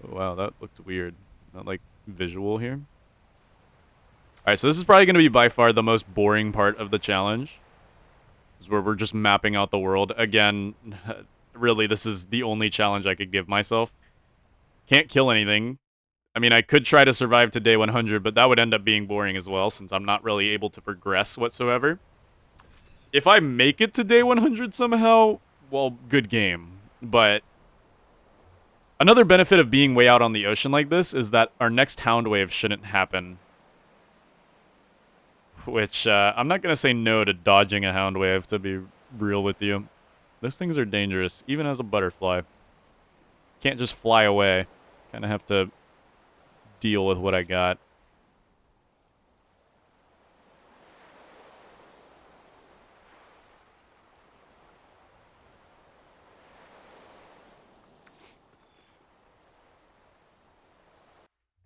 Wow, that looked weird. Not, like, visual here. Alright, so this is probably going to be by far the most boring part of the challenge. Is where we're just mapping out the world. Again, Really, this is the only challenge I could give myself. Can't kill anything. I mean, I could try to survive to day 100, but that would end up being boring as well, since I'm not really able to progress whatsoever. If I make it to day 100 somehow, well, good game. But another benefit of being way out on the ocean like this is that our next Hound Wave shouldn't happen. Which, I'm not going to say no to dodging a Hound Wave, to be real with you. Those things are dangerous, even as a butterfly. Can't just fly away. Kind of have to deal with what I got.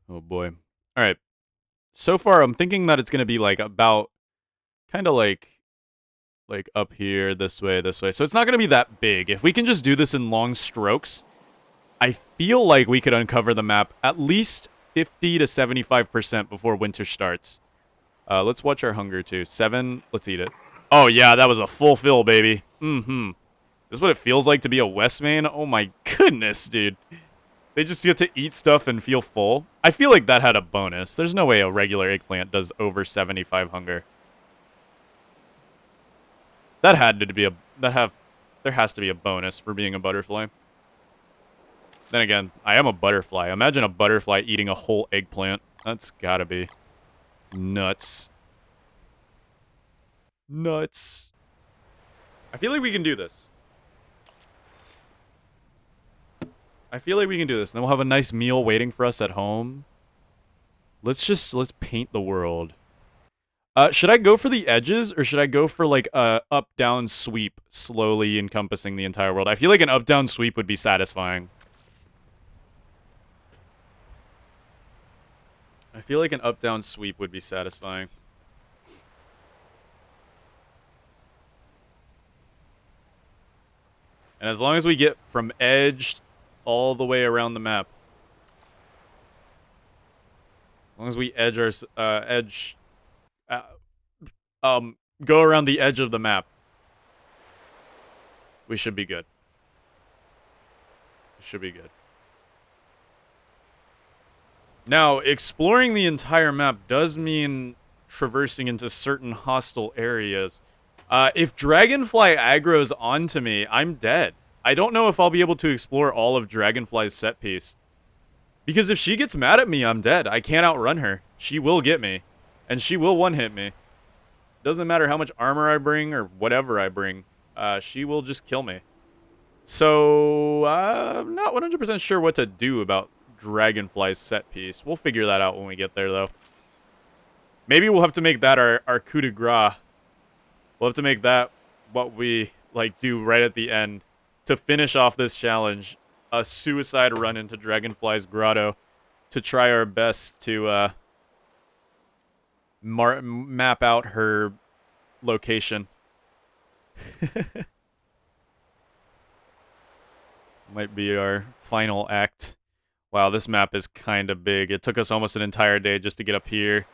Oh boy. Alright. So far, I'm thinking that it's going to be like about kind of like up here, this way, this way. So it's not going to be that big. If we can just do this in long strokes, I feel like we could uncover the map at least 50 to 75% before winter starts. Let's watch our hunger too. 7, let's eat it. Oh yeah, that was a full fill, baby. Mm-hmm. This is what it feels like to be a Westmain? Oh my goodness, dude. They just get to eat stuff and feel full. I feel like that had a bonus. There's no way a regular eggplant does over 75 hunger. That had to be a... There has to be a bonus for being a butterfly. Then again, I am a butterfly. Imagine a butterfly eating a whole eggplant. That's gotta be nuts. Nuts. I feel like we can do this. I feel like we can do this. Then we'll have a nice meal waiting for us at home. Let's paint the world. Should I go for the edges, or should I go for, like, a up-down sweep, slowly encompassing the entire world? I feel like an up-down sweep would be satisfying. I feel like an up-down sweep would be satisfying. And as long as we get from edge all the way around the map. As long as we edge our... go around the edge of the map. We should be good. Should be good. Now, exploring the entire map does mean traversing into certain hostile areas. If Dragonfly aggroes onto me, I'm dead. I don't know if I'll be able to explore all of Dragonfly's set piece. Because if she gets mad at me, I'm dead. I can't outrun her. She will get me. And she will one-hit me. Doesn't matter how much armor I bring or whatever I bring. She will just kill me. So, I'm not 100% sure what to do about Dragonfly's set piece. We'll figure that out when we get there, though. Maybe we'll have to make that our coup de grace. We'll have to make that what we, like, do right at the end. To finish off this challenge, a suicide run into Dragonfly's grotto to try our best to map out her location. Might be our final act. Wow, this map is kind of big. It took us almost an entire day just to get up here.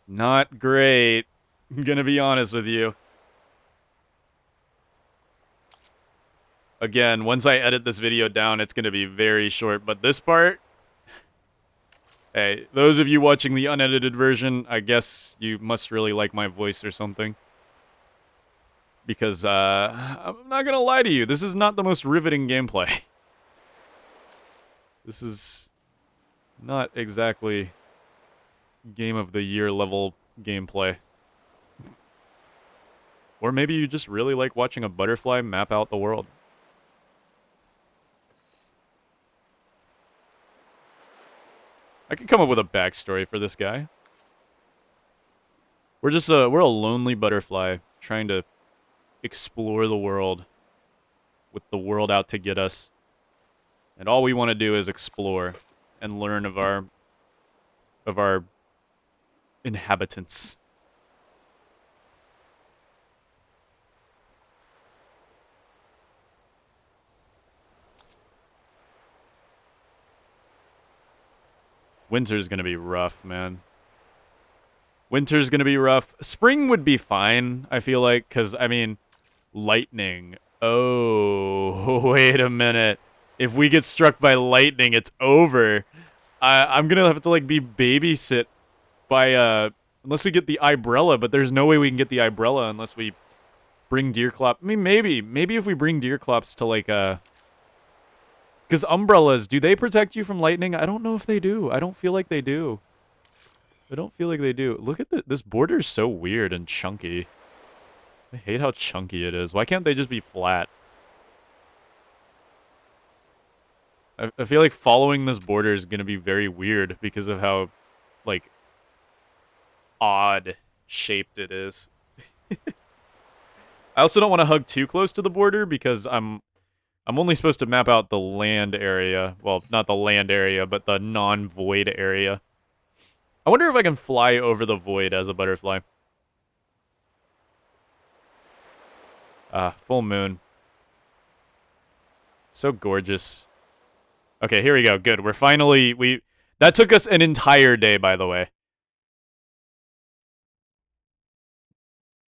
Not great. I'm gonna be honest with you. Again, once I edit this video down, it's going to be very short. But this part... Hey, those of you watching the unedited version, I guess you must really like my voice or something. Because, I'm not going to lie to you. This is not the most riveting gameplay. This is not exactly Game of the Year level gameplay. Or maybe you just really like watching a butterfly map out the world. I could come up with a backstory for this guy. We're a lonely butterfly trying to explore the world with the world out to get us. And all we want to do is explore and learn of our inhabitants. Winter's gonna be rough, man. Winter's gonna be rough. Spring would be fine, I feel like, because, I mean, lightning. Oh, wait a minute. If we get struck by lightning, it's over. I'm gonna have to, like, be babysit by, unless we get the umbrella, but there's no way we can get the umbrella unless we bring Deerclop. I mean, maybe if we bring Deerclops to, like, because umbrellas, do they protect you from lightning? I don't know if they do. I don't feel like they do. I don't feel like they do. Look at this border is so weird and chunky. I hate how chunky it is. Why can't they just be flat? I feel like following this border is going to be very weird because of how, like, odd shaped it is. I also don't want to hug too close to the border because I'm only supposed to map out the land area. Well, not the land area, but the non-void area. I wonder if I can fly over the void as a butterfly. Full moon. So gorgeous. Okay, here we go. Good. We're finally... That took us an entire day, by the way.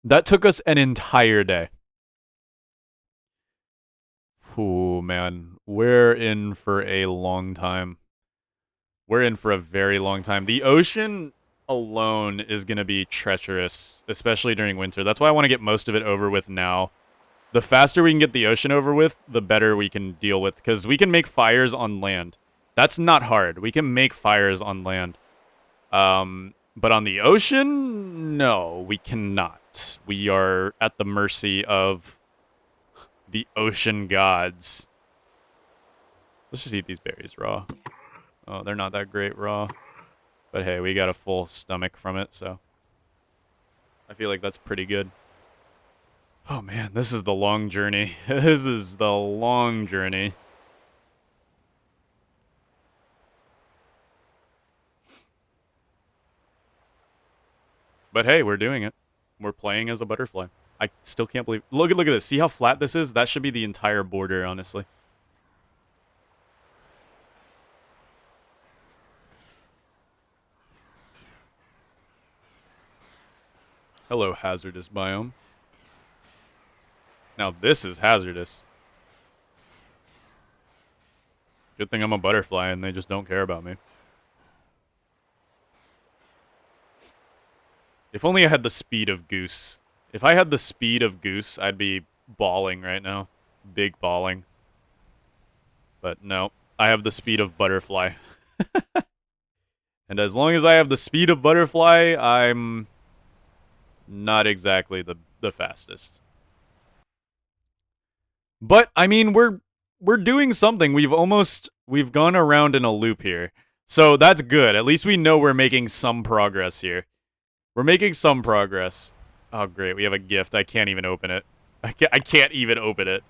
That took us an entire day. Ooh, man. We're in for a long time. We're in for a very long time. The ocean alone is going to be treacherous, especially during winter. That's why I want to get most of it over with now. The faster we can get the ocean over with, the better we can deal with, because we can make fires on land. That's not hard. We can make fires on land. But on the ocean, no, we cannot. We are at the mercy of the ocean gods. Let's just eat these berries raw. Oh, they're not that great raw. But hey, we got a full stomach from it, so I feel like that's pretty good. Oh man, this is the long journey. This is the long journey. But hey, we're doing it. We're playing as a butterfly. I still can't believe... Look at this. See how flat this is? That should be the entire border, honestly. Hello, hazardous biome. Now this is hazardous. Good thing I'm a butterfly and they just don't care about me. If only I had the speed of Goose. If I had the speed of Goose, I'd be bawling right now. Big bawling. But no, I have the speed of Butterfly. And as long as I have the speed of Butterfly, I'm not exactly the fastest. But I mean, we're doing something. We've gone around in a loop here. So that's good. At least we know we're making some progress here. We're making some progress. Oh great, we have a gift. I can't even open it. I can't even open it.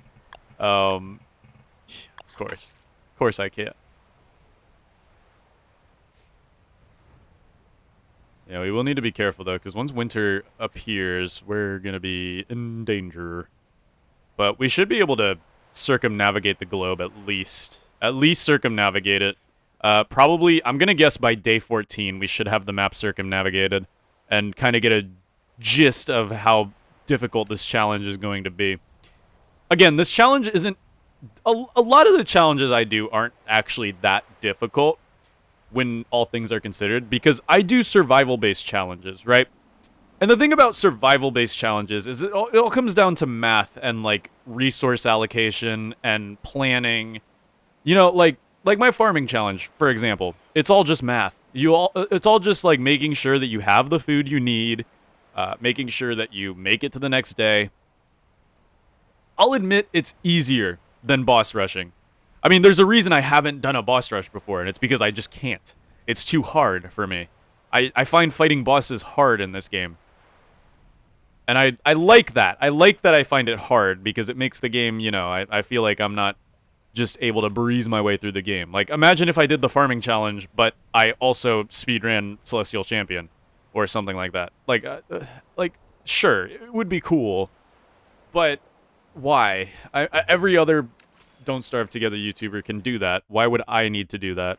Of course I can't. Yeah, we will need to be careful though, because once winter appears, we're gonna be in danger. But we should be able to circumnavigate the globe at least. At least circumnavigate it. Probably, I'm gonna guess by day 14, we should have the map circumnavigated and kind of get a gist of how difficult this challenge is going to be. Again, this challenge isn't... A lot of the challenges I do aren't actually that difficult when all things are considered, because I do survival-based challenges, right? And the thing about survival-based challenges is it all comes down to math and, like, resource allocation and planning. You know, like my farming challenge, for example. It's all just math. It's all just, like, making sure that you have the food you need, making sure that you make it to the next day. I'll admit it's easier than boss rushing. I mean, there's a reason I haven't done a boss rush before, and it's because I just can't. It's too hard for me. I find fighting bosses hard in this game. And I like that. I like that I find it hard, because it makes the game, you know, I feel like I'm not just able to breeze my way through the game. Like, imagine if I did the farming challenge, but I also speedran Celestial Champion, or something like that. Like, sure, it would be cool, but why? Every other Don't Starve Together YouTuber can do that. Why would I need to do that?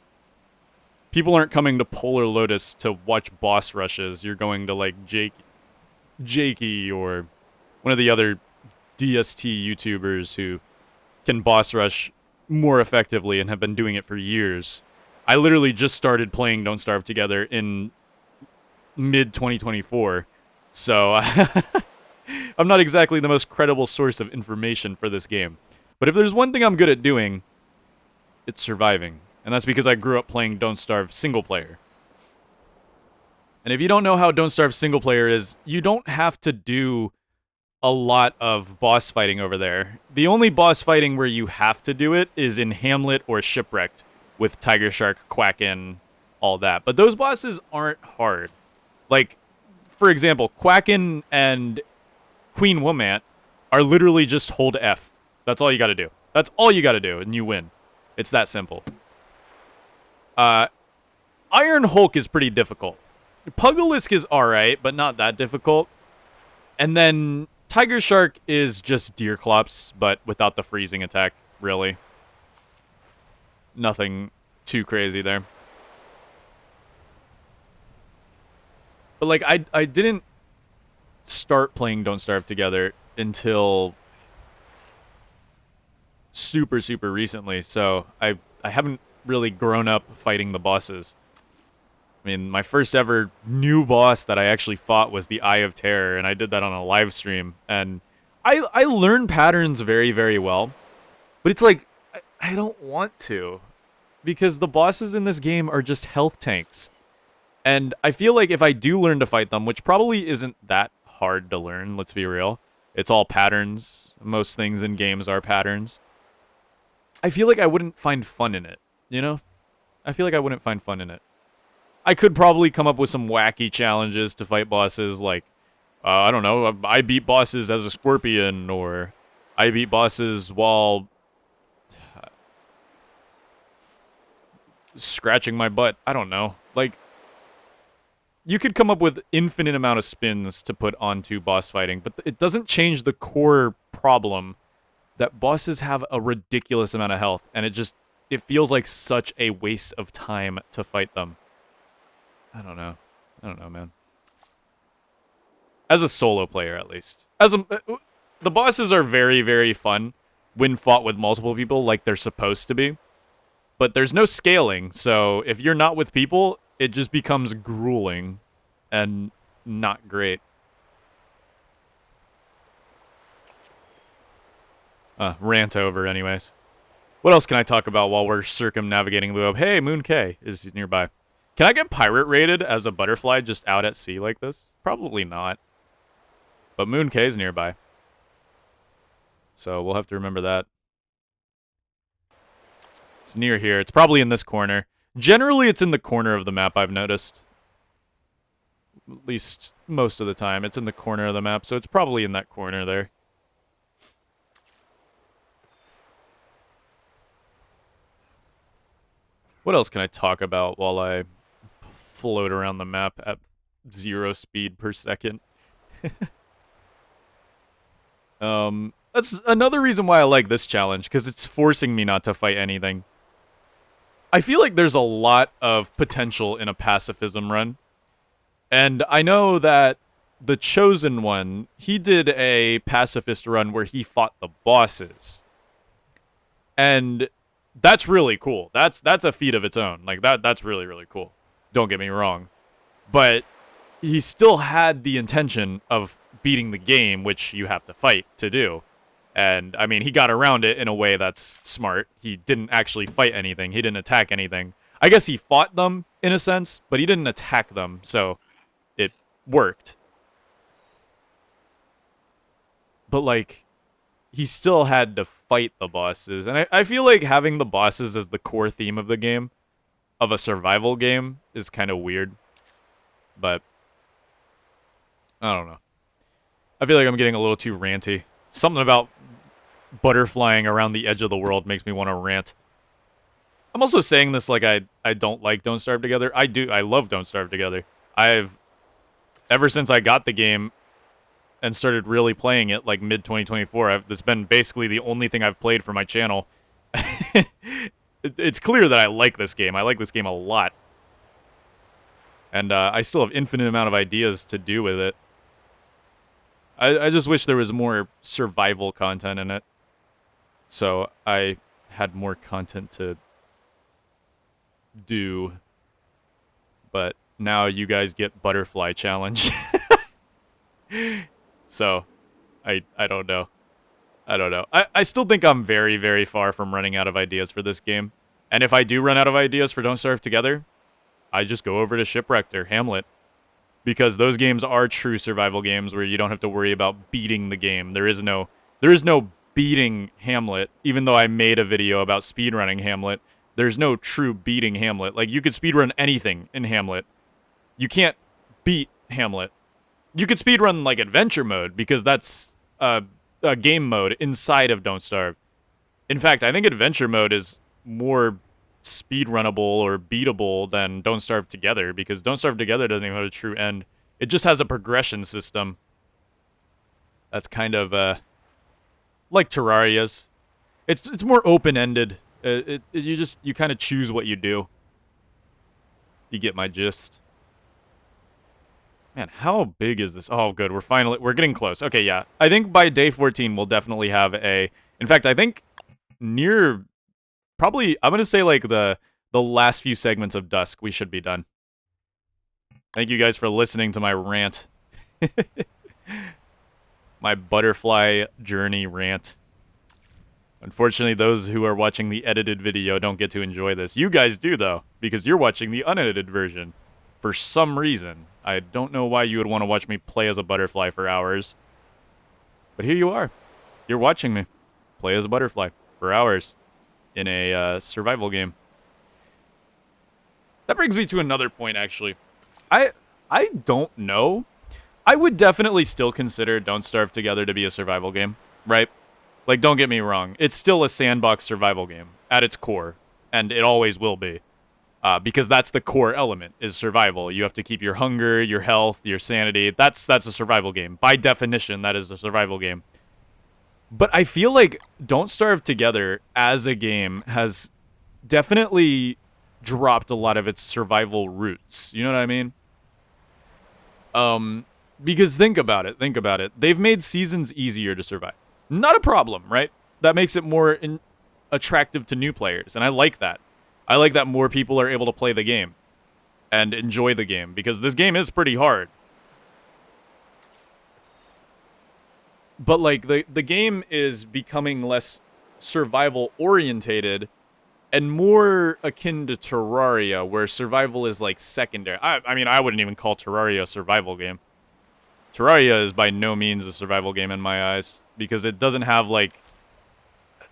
People aren't coming to Polarlotus to watch boss rushes. You're going to, like, Jakey or one of the other DST YouTubers who can boss rush more effectively and have been doing it for years. I literally just started playing Don't Starve Together in mid 2024, so I'm not exactly the most credible source of information for this game. But if there's one thing I'm good at doing, it's surviving. And that's because I grew up playing Don't Starve single player. And if you don't know how Don't Starve single player is, you don't have to do a lot of boss fighting over there. The only boss fighting where you have to do it is in Hamlet or Shipwrecked with Tiger Shark, Quacken, all that. But those bosses aren't hard. Like, for example, Quacken and Queen Womant are literally just hold F. That's all you gotta do. That's all you gotta do, and you win. It's that simple. Iron Hulk is pretty difficult. Pugalisk is alright, but not that difficult. And then Tiger Shark is just Deerclops, but without the freezing attack, really. Nothing too crazy there. But, like, I didn't start playing Don't Starve Together until super, super recently, so I haven't really grown up fighting the bosses. I mean, my first ever new boss that I actually fought was the Eye of Terror, and I did that on a live stream, and I learned patterns very, very well, but it's like, I don't want to, because the bosses in this game are just health tanks. And I feel like if I do learn to fight them, which probably isn't that hard to learn, let's be real. It's all patterns. Most things in games are patterns. I feel like I wouldn't find fun in it, you know? I feel like I wouldn't find fun in it. I could probably come up with some wacky challenges to fight bosses, like, I don't know, I beat bosses as a scorpion, or I beat bosses while scratching my butt. I don't know. Like, you could come up with infinite amount of spins to put onto boss fighting, but it doesn't change the core problem that bosses have a ridiculous amount of health, and it feels like such a waste of time to fight them. I don't know, man. As a solo player, at least. The bosses are very, very fun when fought with multiple people, like they're supposed to be. But there's no scaling, so if you're not with people, it just becomes grueling and not great. Rant over, anyways. What else can I talk about while we're circumnavigating the globe? Hey, Moon K is nearby. Can I get pirate rated as a butterfly just out at sea like this? Probably not. But Moon K is nearby. So we'll have to remember that. It's near here. It's probably in this corner. Generally, it's in the corner of the map, I've noticed. At least most of the time. It's in the corner of the map, so it's probably in that corner there. What else can I talk about while I float around the map at 0 speed per second? That's another reason why I like this challenge, because it's forcing me not to fight anything. I feel like there's a lot of potential in a pacifism run. And I know that the Chosen One, he did a pacifist run where he fought the bosses. And that's really cool. That's a feat of its own. Like, that's really, really cool. Don't get me wrong. But he still had the intention of beating the game, which you have to fight to do. And, I mean, he got around it in a way that's smart. He didn't actually fight anything. He didn't attack anything. I guess he fought them, in a sense, but he didn't attack them, so it worked. But, like, he still had to fight the bosses. And I feel like having the bosses as the core theme of the game, of a survival game, is kind of weird. But I don't know. I feel like I'm getting a little too ranty. Something about butterflying around the edge of the world makes me want to rant. I'm also saying this like I don't like Don't Starve Together. I do. I love Don't Starve Together. Ever since I got the game and started really playing it, like mid-2024, it's been basically the only thing I've played for my channel. It's clear that I like this game. I like this game a lot. And I still have infinite amount of ideas to do with it. I just wish there was more survival content in it. So I had more content to do. But now you guys get butterfly challenge. So I don't know. I don't know. I still think I'm very, very far from running out of ideas for this game. And if I do run out of ideas for Don't Starve Together, I just go over to Shipwrecked or Hamlet. Because those games are true survival games where you don't have to worry about beating the game. There is no beating Hamlet, even though I made a video about speedrunning Hamlet. There's no true beating Hamlet. Like, you could speedrun anything in Hamlet. You can't beat Hamlet. You could speedrun, like, adventure mode, because that's a game mode inside of Don't Starve. In fact, I think adventure mode is more speedrunnable or beatable than Don't Starve Together, because Don't Starve Together doesn't even have a true end. It just has a progression system. That's kind of like Terraria's. It's more open-ended. You kind of choose what you do. You get my gist. Man, how big is this? Oh, good. We're getting close. Okay, yeah. I think by day 14 we'll definitely have a. In fact, I think near. Probably, I'm going to say, like, the last few segments of Dusk, we should be done. Thank you guys for listening to my rant. My butterfly journey rant. Unfortunately, those who are watching the edited video don't get to enjoy this. You guys do, though, because you're watching the unedited version. For some reason. I don't know why you would want to watch me play as a butterfly for hours. But here you are. You're watching me play as a butterfly for hours. In a survival game. That brings me to another point, actually. I don't know. I would definitely still consider Don't Starve Together to be a survival game, right? Like, don't get me wrong. It's still a sandbox survival game at its core, and it always will be. Because that's the core element, is survival. You have to keep your hunger, your health, your sanity. That's a survival game. By definition, that is a survival game. But I feel like Don't Starve Together as a game has definitely dropped a lot of its survival roots. You know what I mean? Because think about it. They've made seasons easier to survive. Not a problem, right? That makes it more attractive to new players, and I like that. I like that more people are able to play the game and enjoy the game, because this game is pretty hard. But, like, the game is becoming less survival-orientated and more akin to Terraria, where survival is, like, secondary. I mean, I wouldn't even call Terraria a survival game. Terraria is by no means a survival game in my eyes, because it doesn't have, like...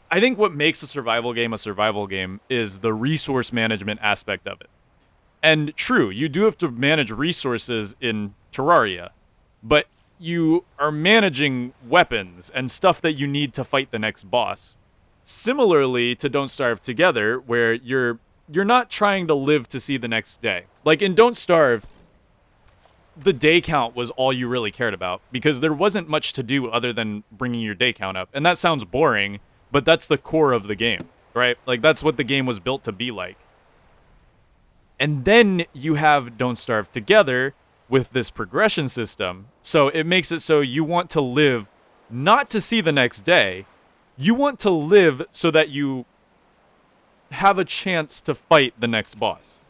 I think what makes a survival game is the resource management aspect of it. And true, you do have to manage resources in Terraria, but you are managing weapons and stuff that you need to fight the next boss. Similarly to Don't Starve Together, where you're not trying to live to see the next day. Like, in Don't Starve, the day count was all you really cared about, because there wasn't much to do other than bringing your day count up. And that sounds boring, but that's the core of the game, right? Like, that's what the game was built to be like. And then you have Don't Starve Together with this progression system. So it makes it so you want to live not to see the next day. You want to live so that you have a chance to fight the next boss.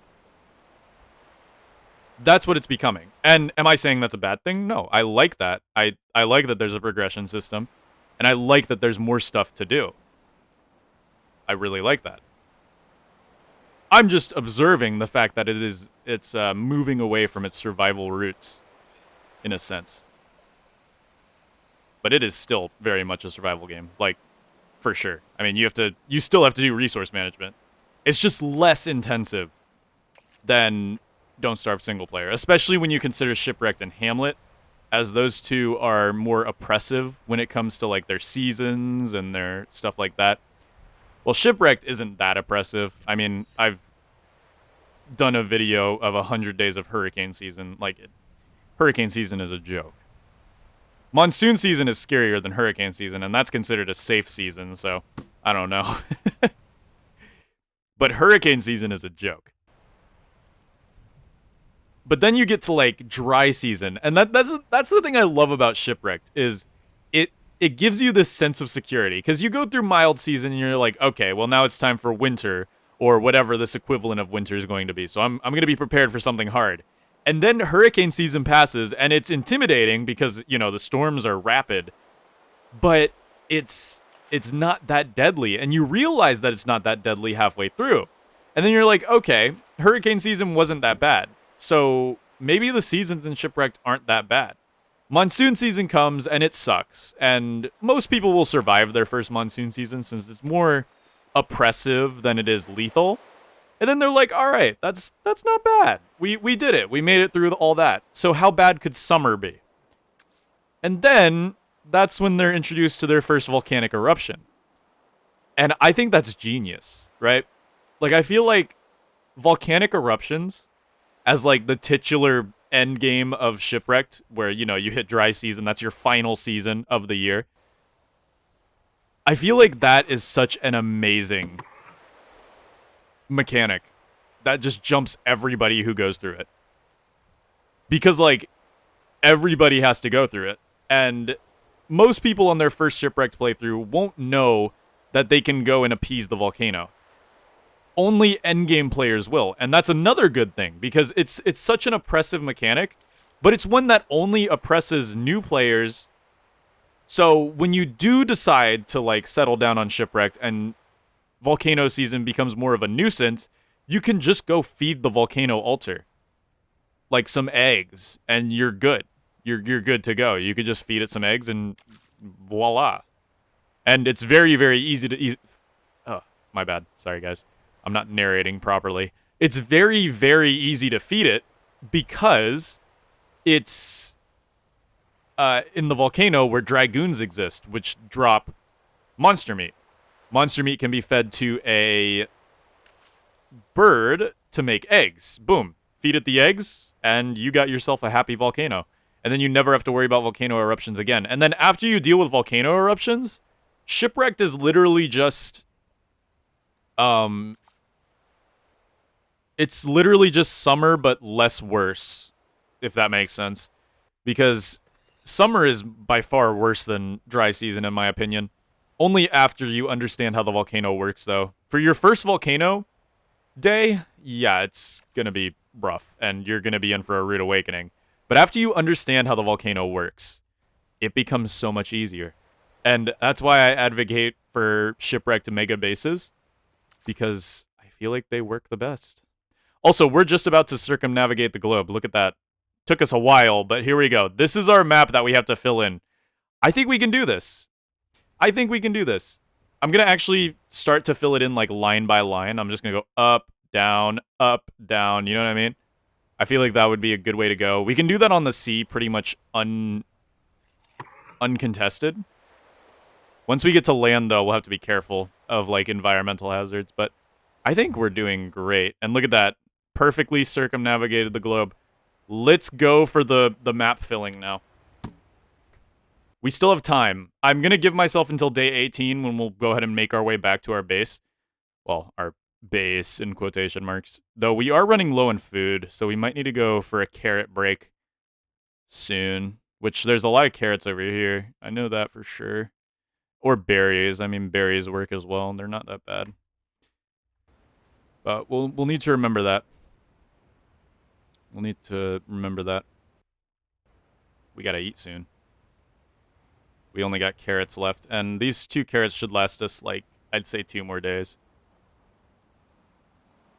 That's what it's becoming. And am I saying that's a bad thing? No, I like that. I like that there's a progression system, and I like that there's more stuff to do. I really like that. I'm just observing the fact that it's moving away from its survival roots, in a sense. But it is still very much a survival game, like, for sure. I mean, you still have to do resource management. It's just less intensive than Don't Starve single player, especially when you consider Shipwrecked and Hamlet, as those two are more oppressive when it comes to, like, their seasons and their stuff like that. Well, Shipwrecked isn't that oppressive. I mean, I've done a video of 100 days of hurricane season. Like, hurricane season is a joke. Monsoon season is scarier than hurricane season, and that's considered a safe season, so I don't know. But hurricane season is a joke. But then you get to like dry season, and that's the thing I love about Shipwrecked is it it gives you this sense of security because you go through mild season and you're like, okay, well now it's time for winter or whatever this equivalent of winter is going to be. So I'm going to be prepared for something hard. And then hurricane season passes and it's intimidating because, you know, the storms are rapid, but it's not that deadly and you realize that it's not that deadly halfway through. And then you're like, okay, hurricane season wasn't that bad. So maybe the seasons in Shipwrecked aren't that bad. Monsoon season comes and it sucks. And most people will survive their first monsoon season since it's more oppressive than it is lethal. And then they're like, all right, that's not bad. We did it. We made it through all that. So how bad could summer be? And then that's when they're introduced to their first volcanic eruption. And I think that's genius, right? Like, I feel like volcanic eruptions as, like, the titular end game of Shipwrecked, where, you know, you hit dry season, that's your final season of the year. I feel like that is such an amazing mechanic that just jumps everybody who goes through it. Because, like, everybody has to go through it. And most people on their first Shipwrecked playthrough won't know that they can go and appease the volcano. Only endgame players will, and that's another good thing because it's such an oppressive mechanic, but it's one that only oppresses new players. So when you do decide to like settle down on Shipwrecked and volcano season becomes more of a nuisance, you can just go feed the volcano altar like some eggs and you're good. You're good to go. You could just feed it some eggs and voila. And it's very, very easy to oh, my bad. Sorry guys. I'm not narrating properly. It's very, very easy to feed it because it's in the volcano where dragoons exist, which drop monster meat. Monster meat can be fed to a bird to make eggs. Boom. Feed it the eggs, and you got yourself a happy volcano. And then you never have to worry about volcano eruptions again. And then after you deal with volcano eruptions, Shipwrecked is literally just it's literally just summer, but less worse, if that makes sense. Because summer is by far worse than dry season, in my opinion. Only after you understand how the volcano works, though. For your first volcano day, yeah, it's gonna be rough, and you're gonna be in for a rude awakening. But after you understand how the volcano works, it becomes so much easier. And that's why I advocate for Shipwrecked mega bases, because I feel like they work the best. Also, we're just about to circumnavigate the globe. Look at that. Took us a while, but here we go. This is our map that we have to fill in. I think we can do this. I think we can do this. I'm going to actually start to fill it in like line by line. I'm just going to go up, down, you know what I mean? I feel like that would be a good way to go. We can do that on the sea pretty much uncontested. Once we get to land, though, we'll have to be careful of like environmental hazards, but I think we're doing great. And look at that. Perfectly circumnavigated the globe. Let's go for the map filling now. We still have time. I'm going to give myself until day 18 when we'll go ahead and make our way back to our base. Well, our base in quotation marks. Though we are running low on food, so we might need to go for a carrot break soon. Which there's a lot of carrots over here. I know that for sure. Or berries. I mean, berries work as well, and they're not that bad. But we'll need to remember that. We'll need to remember that. We gotta eat soon. We only got carrots left, and these 2 carrots should last us, like, I'd say 2 more days.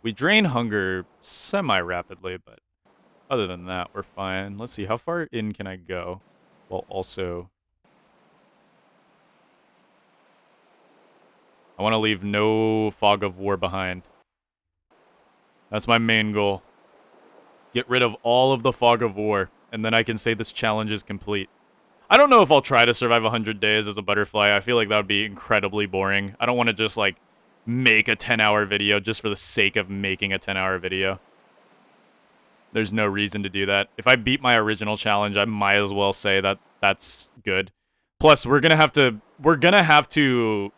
We drain hunger semi-rapidly, but other than that, we're fine. Let's see, how far in can I go? While also... I want to leave no fog of war behind. That's my main goal. Get rid of all of the fog of war, and then I can say this challenge is complete. I don't know if I'll try to survive 100 days as a butterfly. I feel like that would be incredibly boring. I don't want to just, like, make a 10-hour video just for the sake of making a 10-hour video. There's no reason to do that. If I beat my original challenge, I might as well say that that's good. Plus, we're gonna have to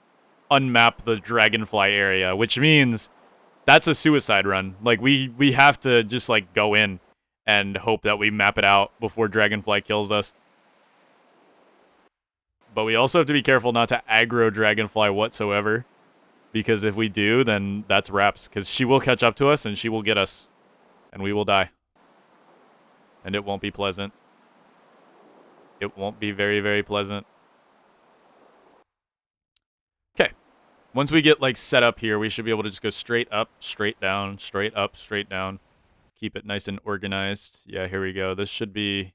unmap the dragonfly area, which means that's a suicide run. Like, we have to just, like, go in and hope that we map it out before Dragonfly kills us. But we also have to be careful not to aggro Dragonfly whatsoever, because if we do, then that's wraps, because she will catch up to us and she will get us, and we will die. And it won't be pleasant. It won't be very, very pleasant. Okay. Once we get, like, set up here, we should be able to just go straight up, straight down, straight up, straight down. Keep it nice and organized. Yeah, here we go. This should be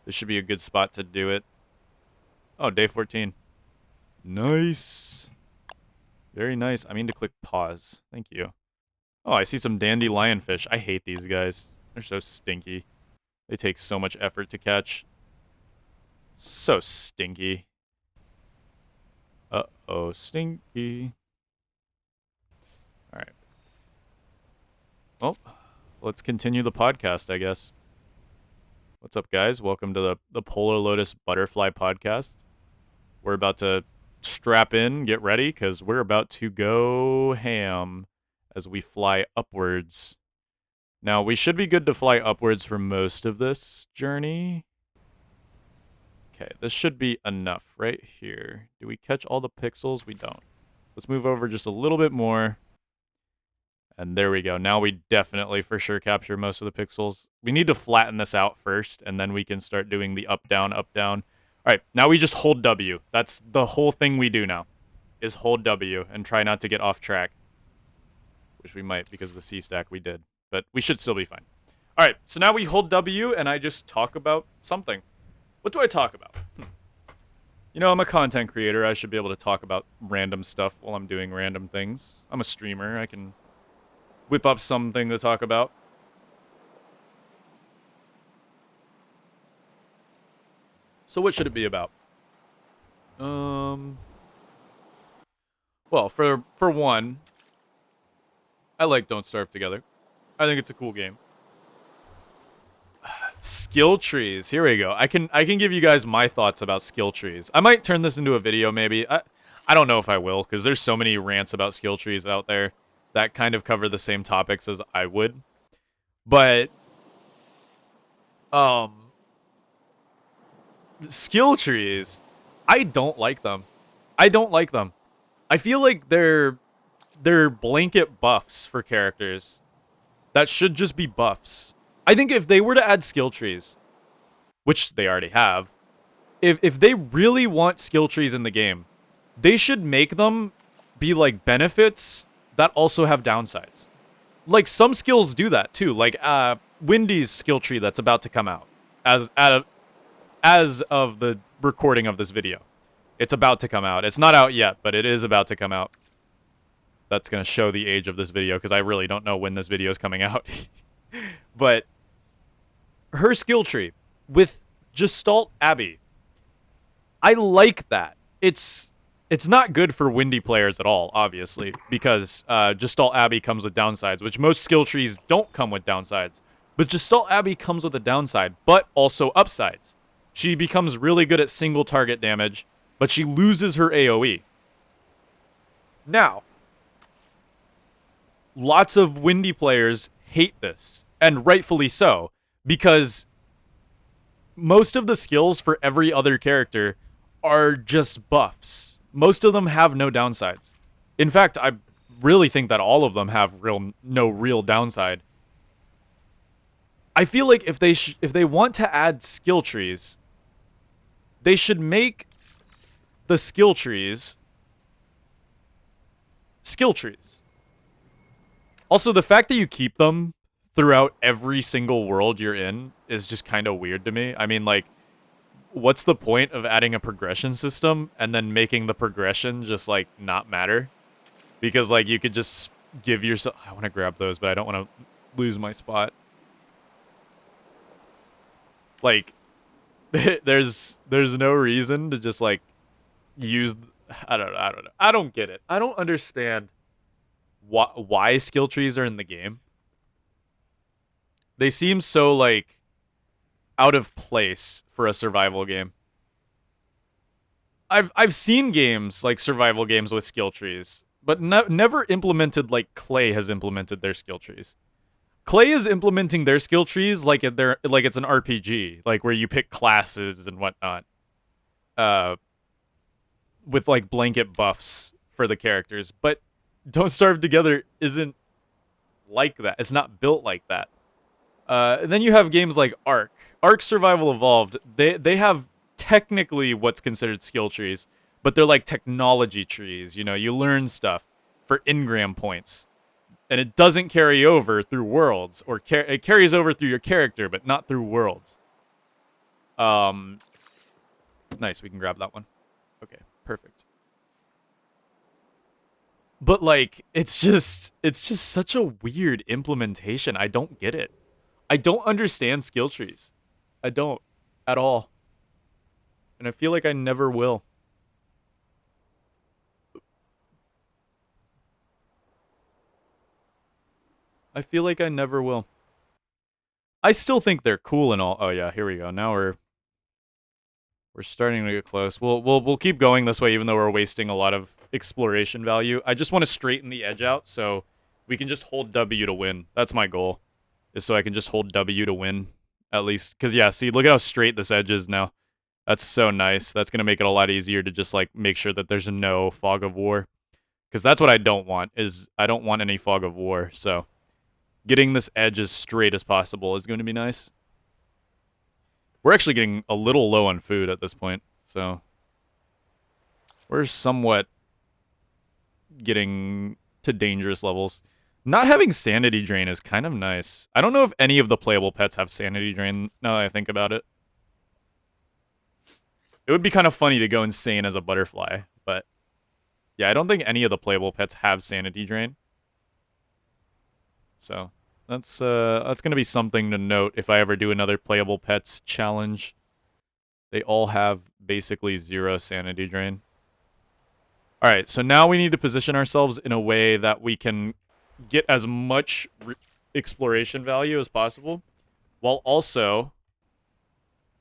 a good spot to do it. Oh, day 14. Nice. Very nice. I mean to click pause. Thank you. Oh, I see some dandy lionfish. I hate these guys. They're so stinky. They take so much effort to catch. So stinky. Uh-oh, stinky. Alright. Well, let's continue the podcast, I guess. What's up, guys? Welcome to the Polarlotus Butterfly Podcast. We're about to strap in, get ready, because we're about to go ham as we fly upwards. Now, we should be good to fly upwards for most of this journey. Okay, this should be enough right here. Do we catch all the pixels? We don't. Let's move over just a little bit more. And there we go. Now we definitely for sure capture most of the pixels. We need to flatten this out first, and then we can start doing the up, down, up, down. All right, now we just hold W. That's the whole thing we do now, is hold W and try not to get off track. Which we might because of the C stack we did, but we should still be fine. All right, so now we hold W and I just talk about something. What do I talk about? You know, I'm a content creator. I should be able to talk about random stuff while I'm doing random things. I'm a streamer. I can whip up something to talk about. So what should it be about? Well, for one, I like Don't Starve Together. I think it's a cool game. Skill trees. Here we go. I can give you guys my thoughts about skill trees. I might turn this into a video maybe. I don't know if I will, because there's so many rants about skill trees out there that kind of cover the same topics as I would. But skill trees, I don't like them. I don't like them. I feel like they're blanket buffs for characters that should just be buffs. I think if they were to add skill trees, which they already have, if they really want skill trees in the game, they should make them be like benefits that also have downsides. Like some skills do that too. Like Windy's skill tree that's about to come out as of the recording of this video. It's about to come out. It's not out yet, but it is about to come out. That's going to show the age of this video because I really don't know when this video is coming out. But her skill tree with Gestalt Abbey, I like that. It's not good for Windy players at all, obviously, because Gestalt Abbey comes with downsides, which most skill trees don't come with downsides. But Gestalt Abbey comes with a downside, but also upsides. She becomes really good at single target damage, but she loses her AoE. Now, lots of Windy players hate this, and rightfully so, because most of the skills for every other character are just buffs. Most of them have no downsides. In fact, I really think that all of them have no real downside. I feel like if they want to add skill trees, they should make the skill trees. Also, the fact that you keep them throughout every single world you're in is just kind of weird to me. I mean, like, what's the point of adding a progression system and then making the progression just, like, not matter? Because, like, you could just give yourself... I want to grab those, but I don't want to lose my spot. Like, there's no reason to just, like, use... I don't know. I don't get it. I don't understand why skill trees are in the game. They seem so, like, out of place for a survival game. I've seen games, like survival games with skill trees, but never implemented like Clay has implemented their skill trees. Clay is implementing their skill trees like it's an RPG, like where you pick classes and whatnot, uh, with like blanket buffs for the characters. But Don't Starve Together isn't like that. It's not built like that. And then you have games like Ark. Ark Survival Evolved. They have technically what's considered skill trees, but they're like technology trees. You know, you learn stuff for engram points, and it doesn't carry over through worlds, or it carries over through your character, but not through worlds. Nice. We can grab that one. Okay, perfect. But like, it's just such a weird implementation. I don't get it. I don't understand skill trees. I don't at all. And I feel like I never will. I feel like I never will. I still think they're cool and all. Oh yeah, here we go. Now we're starting to get close. We'll keep going this way even though we're wasting a lot of exploration value. I just want to straighten the edge out so we can just hold W to win. That's my goal. Is so I can just hold W to win at least. Cuz yeah, see, look at how straight this edge is now. That's so nice. That's going to make it a lot easier to just like make sure that there's no fog of war. Cuz that's what I don't want, is I don't want any fog of war. So getting this edge as straight as possible is going to be nice. We're actually getting a little low on food at this point, so we're somewhat getting to dangerous levels. Not having sanity drain is kind of nice. I don't know if any of the playable pets have sanity drain, now that I think about it. It would be kind of funny to go insane as a butterfly, but yeah, I don't think any of the playable pets have sanity drain. So that's gonna be something to note if I ever do another playable pets challenge. They all have basically 0 sanity drain. All right, so now we need to position ourselves in a way that we can get as much exploration value as possible, while also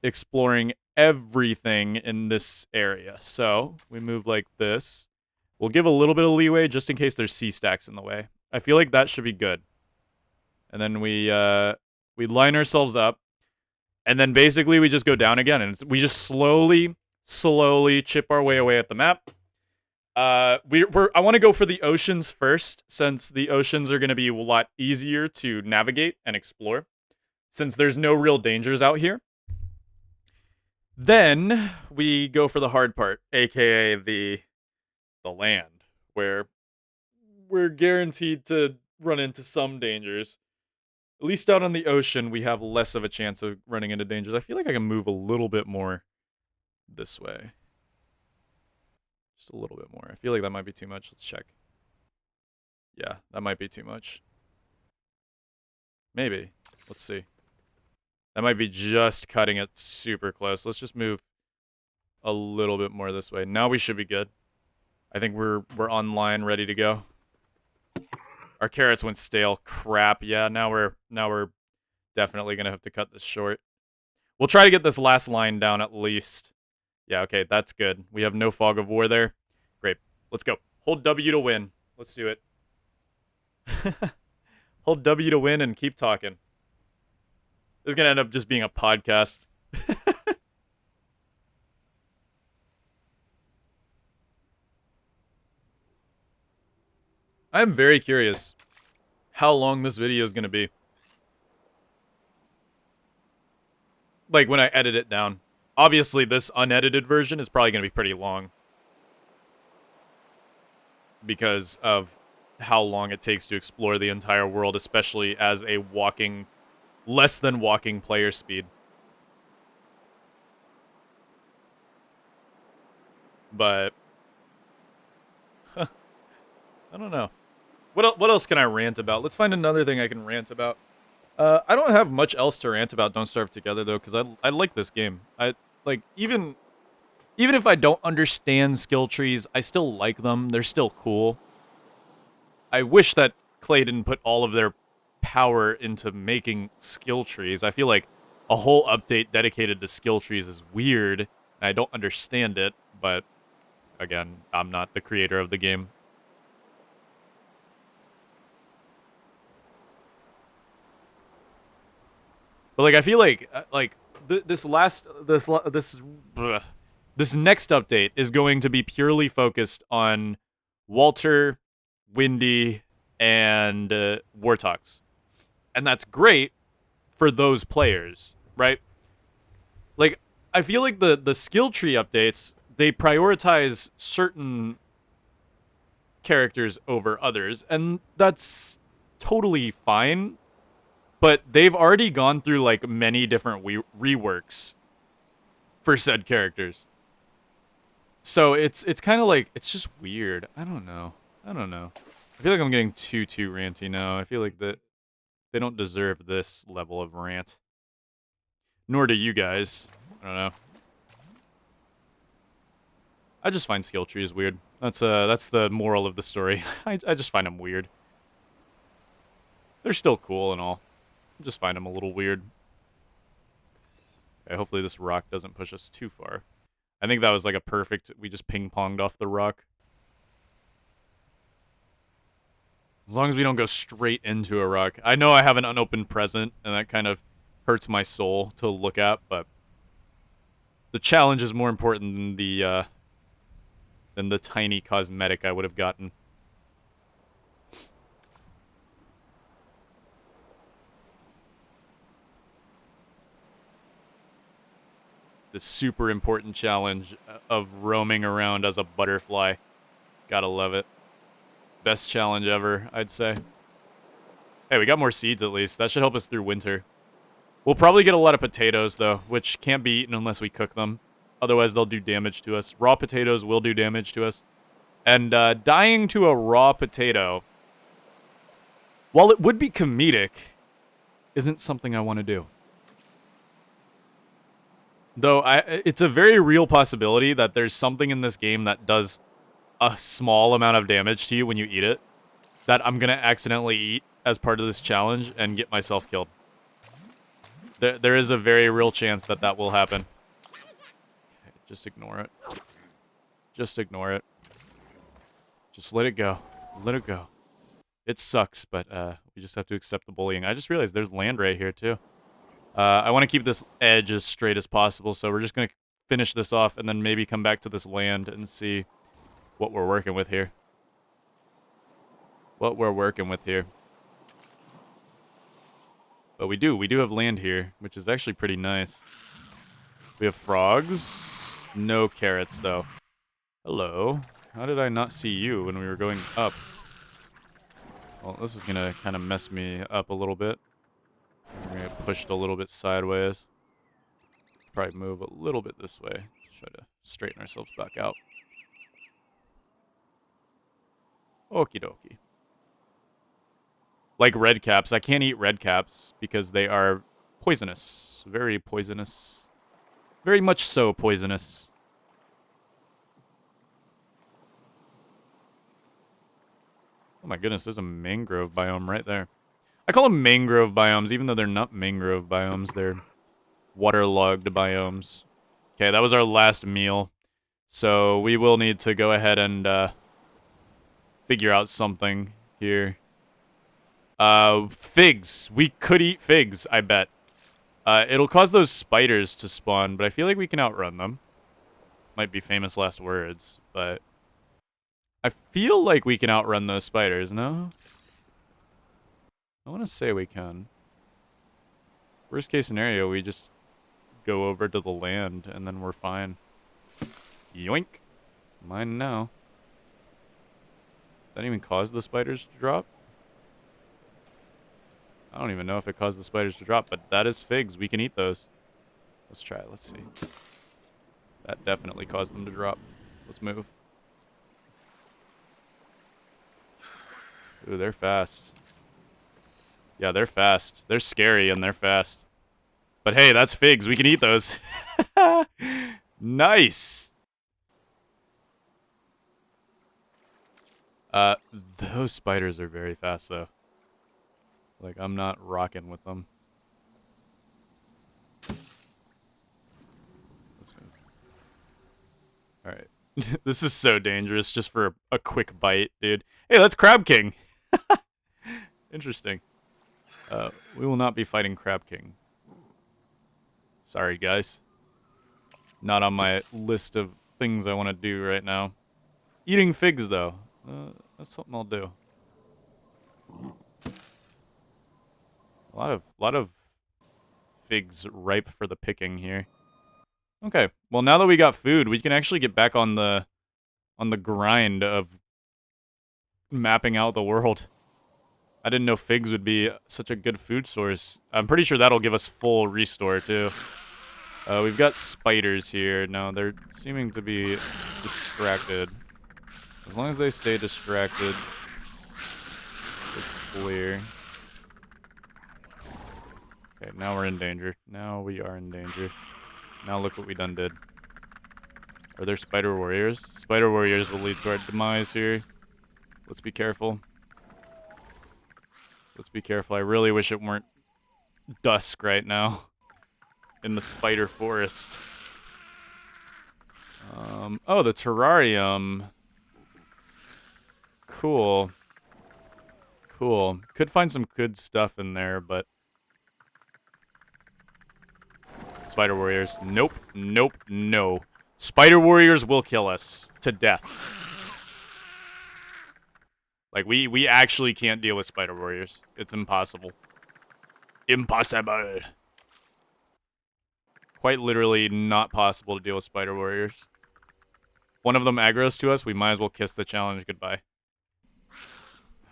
exploring everything in this area. So we move like this. We'll give a little bit of leeway just in case there's sea stacks in the way. I feel like that should be good. And then we line ourselves up, and then basically we just go down again, and we just slowly chip our way away at the map. I want to go for the oceans first, since the oceans are going to be a lot easier to navigate and explore, since there's no real dangers out here. Then we go for the hard part, aka the land, where we're guaranteed to run into some dangers. At least out on the ocean, we have less of a chance of running into dangers. I feel like I can move a little bit more this way. Just a little bit more. I feel like that might be too much. Let's check. Yeah, that might be too much. Maybe. Let's see. That might be just cutting it super close. Let's just move a little bit more this way. Now we should be good. I think we're online, ready to go. Our carrots went stale. Crap. Yeah, now we're definitely gonna have to cut this short. We'll try to get this last line down at least. Yeah, okay, that's good. We have no fog of war there. Great. Let's go. Hold W to win. Let's do it. Hold W to win and keep talking. This is gonna end up just being a podcast. I'm very curious how long this video is gonna be. Like, when I edit it down. Obviously, this unedited version is probably gonna be pretty long, because of how long it takes to explore the entire world, especially as a less than walking player speed. But I don't know. What else can I rant about? Let's find another thing I can rant about. I don't have much else to rant about Don't Starve Together, though, because I like this game. I like, even if I don't understand skill trees, I still like them. They're still cool. I wish that Clay didn't put all of their power into making skill trees. I feel like a whole update dedicated to skill trees is weird, and I don't understand it, but again, I'm not the creator of the game. But like I feel like this last this next update is going to be purely focused on Walter, Windy, and Wartox, and that's great for those players, right? Like I feel like the skill tree updates, they prioritize certain characters over others, and that's totally fine. But they've already gone through like many different reworks for said characters. So it's kind of like it's just weird. I don't know. I don't know. I feel like I'm getting too ranty now. I feel like that they don't deserve this level of rant. Nor do you guys. I don't know. I just find skill trees weird. That's the moral of the story. I just find them weird. They're still cool and all. I just find them a little weird. Okay, hopefully this rock doesn't push us too far. I think that was like a perfect, we just ping-ponged off the rock. As long as we don't go straight into a rock. I know I have an unopened present, and that kind of hurts my soul to look at, but the challenge is more important than the tiny cosmetic I would have gotten. The super important challenge of roaming around as a butterfly. Gotta love it. Best challenge ever, I'd say. Hey, we got more seeds at least. That should help us through winter. We'll probably get a lot of potatoes, though, which can't be eaten unless we cook them. Otherwise, they'll do damage to us. Raw potatoes will do damage to us. And dying to a raw potato, while it would be comedic, isn't something I want to do. Though it's a very real possibility that there's something in this game that does a small amount of damage to you when you eat it that I'm going to accidentally eat as part of this challenge and get myself killed. There is a very real chance that that will happen. Okay, just ignore it. Just ignore it. Just let it go. Let it go. It sucks, but we just have to accept the bullying. I just realized there's land right here, too. I want to keep this edge as straight as possible, so we're just going to finish this off and then maybe come back to this land and see what we're working with here. What we're working with here. But we do have land here, which is actually pretty nice. We have frogs. No carrots, though. Hello. How did I not see you when we were going up? Well, this is going to kind of mess me up a little bit. We're going to get pushed a little bit sideways. Probably move a little bit this way. Try to straighten ourselves back out. Okie dokie. Like red caps. I can't eat red caps because they are poisonous. Very poisonous. Very much so poisonous. Oh my goodness, there's a mangrove biome right there. I call them mangrove biomes, even though they're not mangrove biomes. They're waterlogged biomes. Okay, that was our last meal. So we will need to go ahead and figure out something here. Figs. We could eat figs, I bet. It'll cause those spiders to spawn, but I feel like we can outrun them. Might be famous last words, but I feel like we can outrun those spiders, no? I want to say we can. Worst case scenario, we just go over to the land, and then we're fine. Yoink. Mine now. That even cause the spiders to drop? I don't even know if it caused the spiders to drop, but that is figs. We can eat those. Let's try it. Let's see. That definitely caused them to drop. Let's move. Ooh, they're fast. Yeah, they're fast. They're scary and they're fast. But hey, that's figs. We can eat those. Nice. Those spiders are very fast, though. Like, I'm not rocking with them. Let's move. Alright. This is so dangerous just for a quick bite, dude. Hey, that's Crab King. Interesting. We will not be fighting Crab King. Sorry, guys. Not on my list of things I want to do right now. Eating figs, though. That's something I'll do. A lot of figs ripe for the picking here. Okay, well now that we got food, we can actually get back on the grind of mapping out the world. I didn't know figs would be such a good food source. I'm pretty sure that'll give us full restore too. We've got spiders here. No, they're seeming to be distracted. As long as they stay distracted, it's clear. Okay, now we're in danger. Now we are in danger. Now look what we done did. Are there spider warriors? Spider warriors will lead to our demise here. Let's be careful. Let's be careful. I really wish it weren't dusk right now in the spider forest. Oh, the terrarium. Cool. Cool. Could find some good stuff in there, but... Spider warriors. Nope. Nope. No. Spider warriors will kill us to death. Like, we actually can't deal with spider warriors. It's impossible. Impossible. Quite literally not possible to deal with spider warriors. One of them aggroes to us, we might as well kiss the challenge goodbye.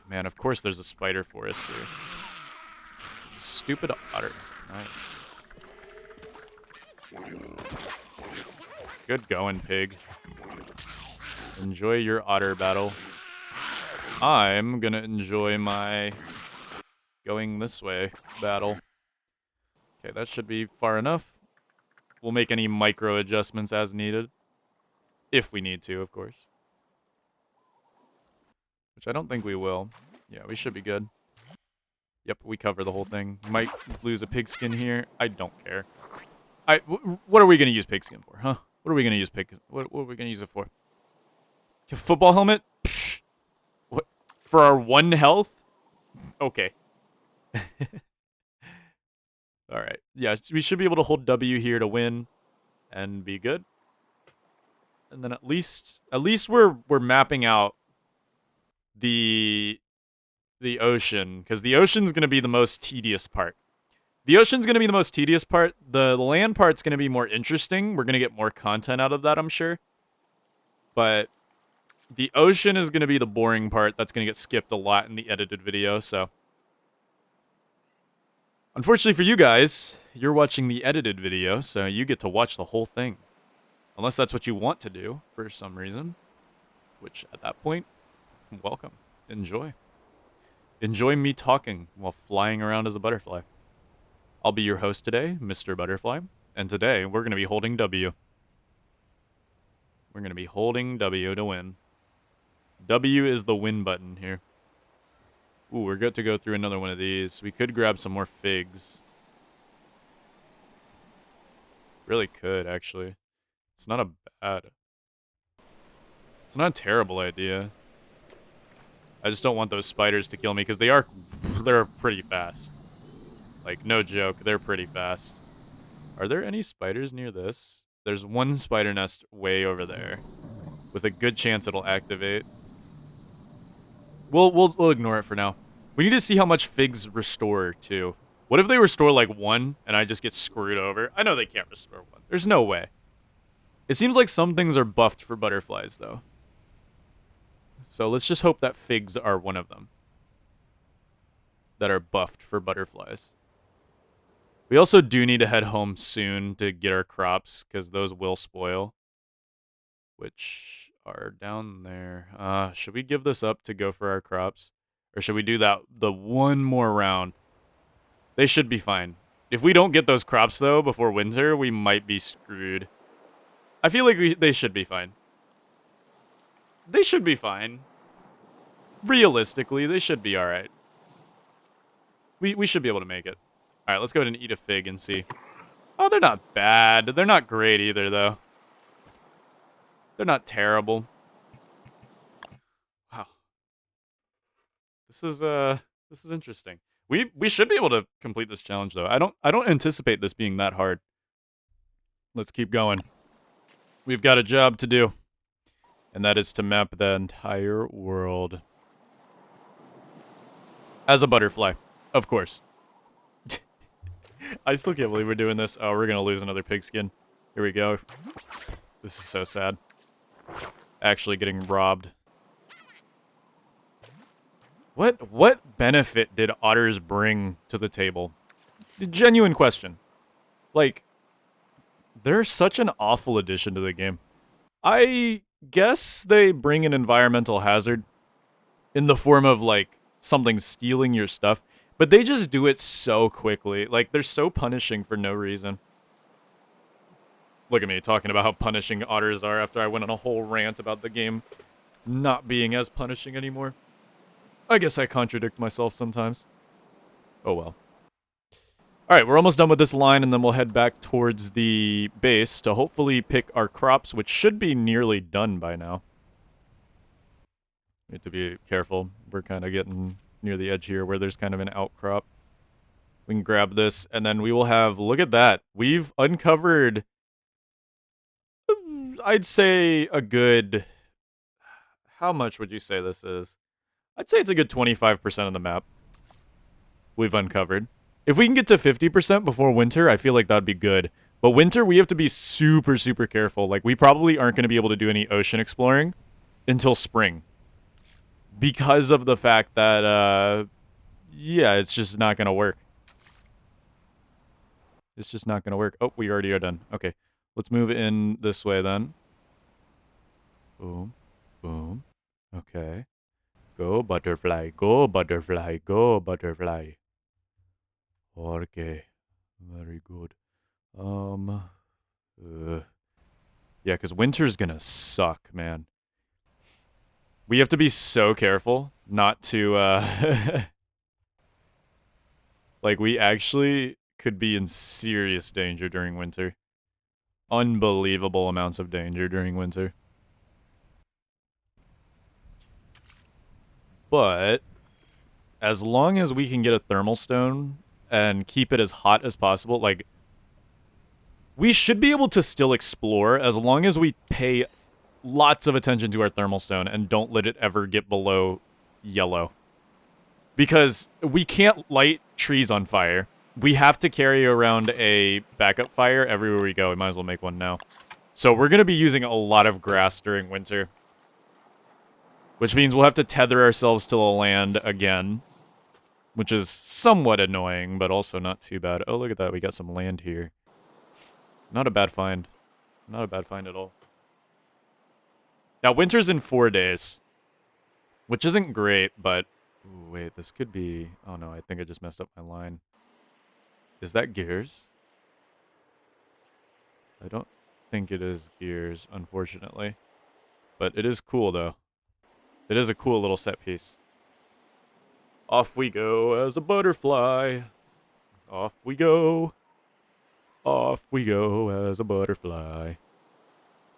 Man, of course there's a spider forest here. Stupid otter. Nice. Good going, pig. Enjoy your otter battle. I'm gonna enjoy my going this way battle. Okay, that should be far enough. We'll make any micro adjustments as needed. If we need to, of course. Which I don't think we will. Yeah, we should be good. Yep, we cover the whole thing. Might lose a pigskin here. I don't care. What are we gonna use pigskin for, huh? What are we gonna use what are we gonna use it for? A football helmet? Psh. What? For our 1 health? Okay. Alright. Yeah, we should be able to hold W here to win and be good. And then at least we're mapping out the ocean, because the ocean's gonna be the most tedious part. The ocean's gonna be the most tedious part. The land part's gonna be more interesting. We're gonna get more content out of that, I'm sure. But the ocean is gonna be the boring part. That's gonna get skipped a lot in the edited video, so. Unfortunately for you guys, you're watching the edited video, so you get to watch the whole thing. Unless that's what you want to do, for some reason. Which, at that point, welcome. Enjoy. Enjoy me talking while flying around as a butterfly. I'll be your host today, Mr. Butterfly, and today we're going to be holding W. We're going to be holding W to win. W is the win button here. Ooh, we're good to go through another one of these. We could grab some more figs. Really could, actually. It's not it's not a terrible idea. I just don't want those spiders to kill me, because they're pretty fast. Like, no joke, they're pretty fast. Are there any spiders near this? There's one spider nest way over there, with a good chance it'll activate. We'll ignore it for now. We need to see how much figs restore, too. What if they restore, like, 1, and I just get screwed over? I know they can't restore 1. There's no way. It seems like some things are buffed for butterflies, though. So let's just hope that figs are one of them that are buffed for butterflies. We also do need to head home soon to get our crops, because those will spoil. Which are down there. Should we give this up to go for our crops? Or should we do the one more round? They should be fine. If we don't get those crops, though, before winter, we might be screwed. I feel like they should be fine. They should be fine. Realistically, they should be alright. We should be able to make it. Alright, let's go ahead and eat a fig and see. Oh, they're not bad. They're not great either, though. They're not terrible. Wow. This is interesting. We should be able to complete this challenge, though. I don't anticipate this being that hard. Let's keep going. We've got a job to do. And that is to map the entire world. As a butterfly. Of course. I still can't believe we're doing this. Oh, we're gonna lose another pigskin. Here we go. This is so sad. Actually getting robbed. What benefit did otters bring to the table? Genuine question. Like, they're such an awful addition to the game. I guess they bring an environmental hazard in the form of, like, something stealing your stuff, but they just do it so quickly. Like, they're so punishing for no reason. Look at me talking about how punishing otters are after I went on a whole rant about the game not being as punishing anymore. I guess I contradict myself sometimes. Oh well. Alright, we're almost done with this line, and then we'll head back towards the base to hopefully pick our crops, which should be nearly done by now. We have to be careful. We're kind of getting near the edge here where there's kind of an outcrop. We can grab this, and then we will have... Look at that. We've uncovered... I'd say a good... How much would you say this is? I'd say it's a good 25% of the map we've uncovered. If we can get to 50% before winter, I feel like that'd be good. But winter, we have to be super, super careful. Like, we probably aren't going to be able to do any ocean exploring until spring. Because of the fact that, yeah, it's just not going to work. It's just not going to work. Oh, we already are done. Okay, let's move in this way then. Boom, boom. Okay. Go, butterfly, go, butterfly, go, butterfly. Okay. Very good. Yeah, because winter's gonna suck, man. We have to be so careful not to, like, we actually could be in serious danger during winter. Unbelievable amounts of danger during winter. But as long as we can get a thermal stone and keep it as hot as possible, like, we should be able to still explore as long as we pay lots of attention to our thermal stone and don't let it ever get below yellow. Because we can't light trees on fire. We have to carry around a backup fire everywhere we go. We might as well make one now. So we're going to be using a lot of grass during winter. Which means we'll have to tether ourselves to the land again. Which is somewhat annoying, but also not too bad. Oh, look at that. We got some land here. Not a bad find. Not a bad find at all. Now, winter's in 4 days. Which isn't great, but... Ooh, wait, this could be... Oh, no, I think I just messed up my line. Is that gears? I don't think it is gears, unfortunately. But it is cool, though. It is a cool little set piece. Off we go as a butterfly. Off we go. Off we go as a butterfly.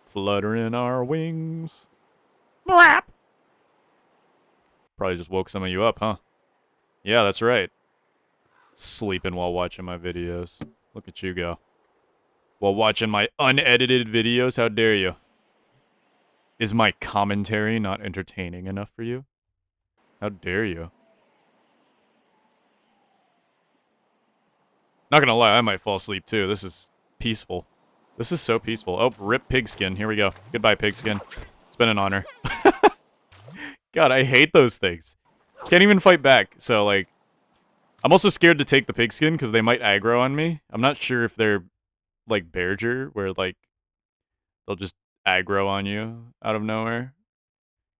Fluttering our wings. Brap! Probably just woke some of you up, huh? Yeah, that's right. Sleeping while watching my videos. Look at you go. While watching my unedited videos, how dare you? Is my commentary not entertaining enough for you? How dare you? Not gonna lie, I might fall asleep too. This is peaceful. This is so peaceful. Oh, rip pigskin. Here we go. Goodbye, pigskin. It's been an honor. God, I hate those things. Can't even fight back. So, like, I'm also scared to take the pigskin because they might aggro on me. I'm not sure if they're, like, Berger, where, like, they'll just aggro on you out of nowhere.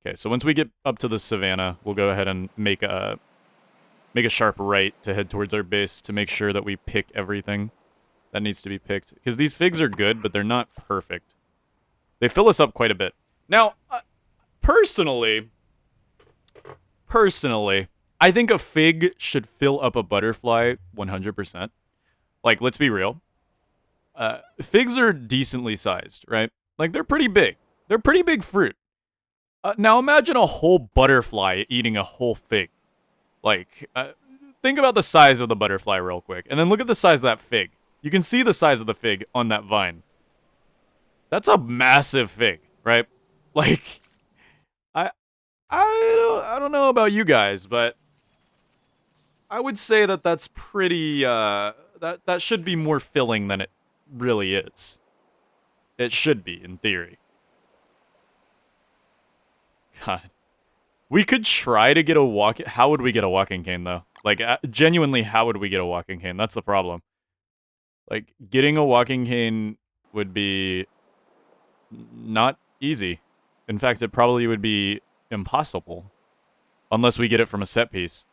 Okay, so once we get up to the savannah, we'll go ahead and make a sharp right to head towards our base to make sure that we pick everything that needs to be picked. Because these figs are good, but they're not perfect. They fill us up quite a bit. Now, personally, I think a fig should fill up a butterfly 100%. Like, let's be real. Figs are decently sized, right? Like, they're pretty big. They're pretty big fruit. Now, imagine a whole butterfly eating a whole fig. Like, think about the size of the butterfly real quick. And then look at the size of that fig. You can see the size of the fig on that vine. That's a massive fig, right? Like, I I don't know about you guys, but I would say that that's pretty that should be more filling than it really is. It should be in theory. God. We could try to get a walk. How would we get a walking cane though? Like genuinely, how would we get a walking cane? That's the problem. Like getting a walking cane would be not easy. In fact, it probably would be impossible unless we get it from a set piece.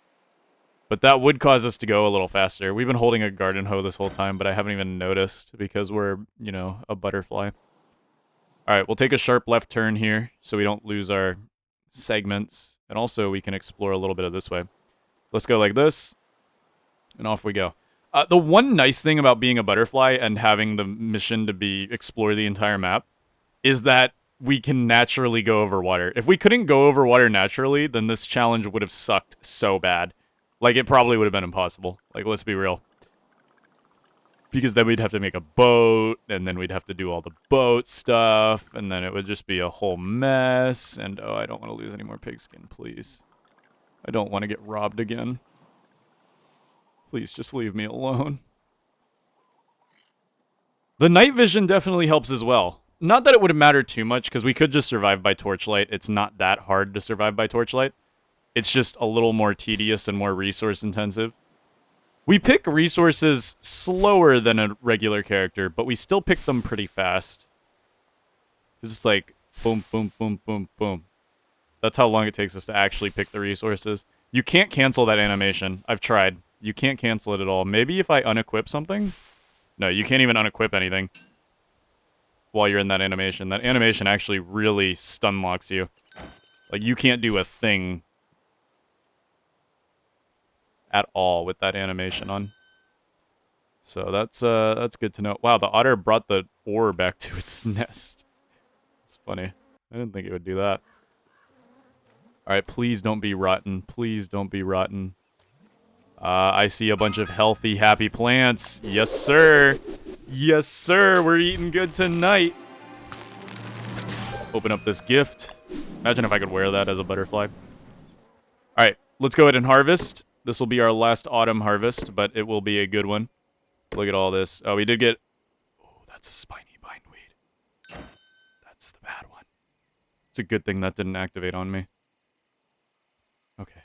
But that would cause us to go a little faster. We've been holding a garden hoe this whole time, but I haven't even noticed because we're, you know, a butterfly. All right, we'll take a sharp left turn here so we don't lose our segments. And also we can explore a little bit of this way. Let's go like this, and off we go. The one nice thing about being a butterfly and having the mission to be explore the entire map is that we can naturally go over water. If we couldn't go over water naturally, then this challenge would have sucked so bad. Like, it probably would have been impossible. Like, let's be real. Because then we'd have to make a boat, and then we'd have to do all the boat stuff, and then it would just be a whole mess. And, oh, I don't want to lose any more pigskin, please. I don't want to get robbed again. Please just leave me alone. The night vision definitely helps as well. Not that it would matter too much, because we could just survive by torchlight. It's not that hard to survive by torchlight. It's just a little more tedious and more resource intensive. We pick resources slower than a regular character, but we still pick them pretty fast. It's like boom, boom, boom, boom, boom. That's how long it takes us to actually pick the resources. You can't cancel that animation. I've tried. You can't cancel it at all. Maybe if I unequip something? No, you can't even unequip anything while you're in that animation. That animation actually really stun locks you. Like, you can't do a thing at all with that animation on. So that's good to know. Wow, the otter brought the ore back to its nest. It's funny. I didn't think it would do that. Alright, please don't be rotten. Please don't be rotten. I see a bunch of healthy, happy plants. Yes, sir. Yes, sir. We're eating good tonight. Open up this gift. Imagine if I could wear that as a butterfly. Alright, let's go ahead and harvest. This will be our last autumn harvest, but it will be a good one. Look at all this. Oh, we did get... Oh, that's a spiny bindweed. That's the bad one. It's a good thing that didn't activate on me. Okay.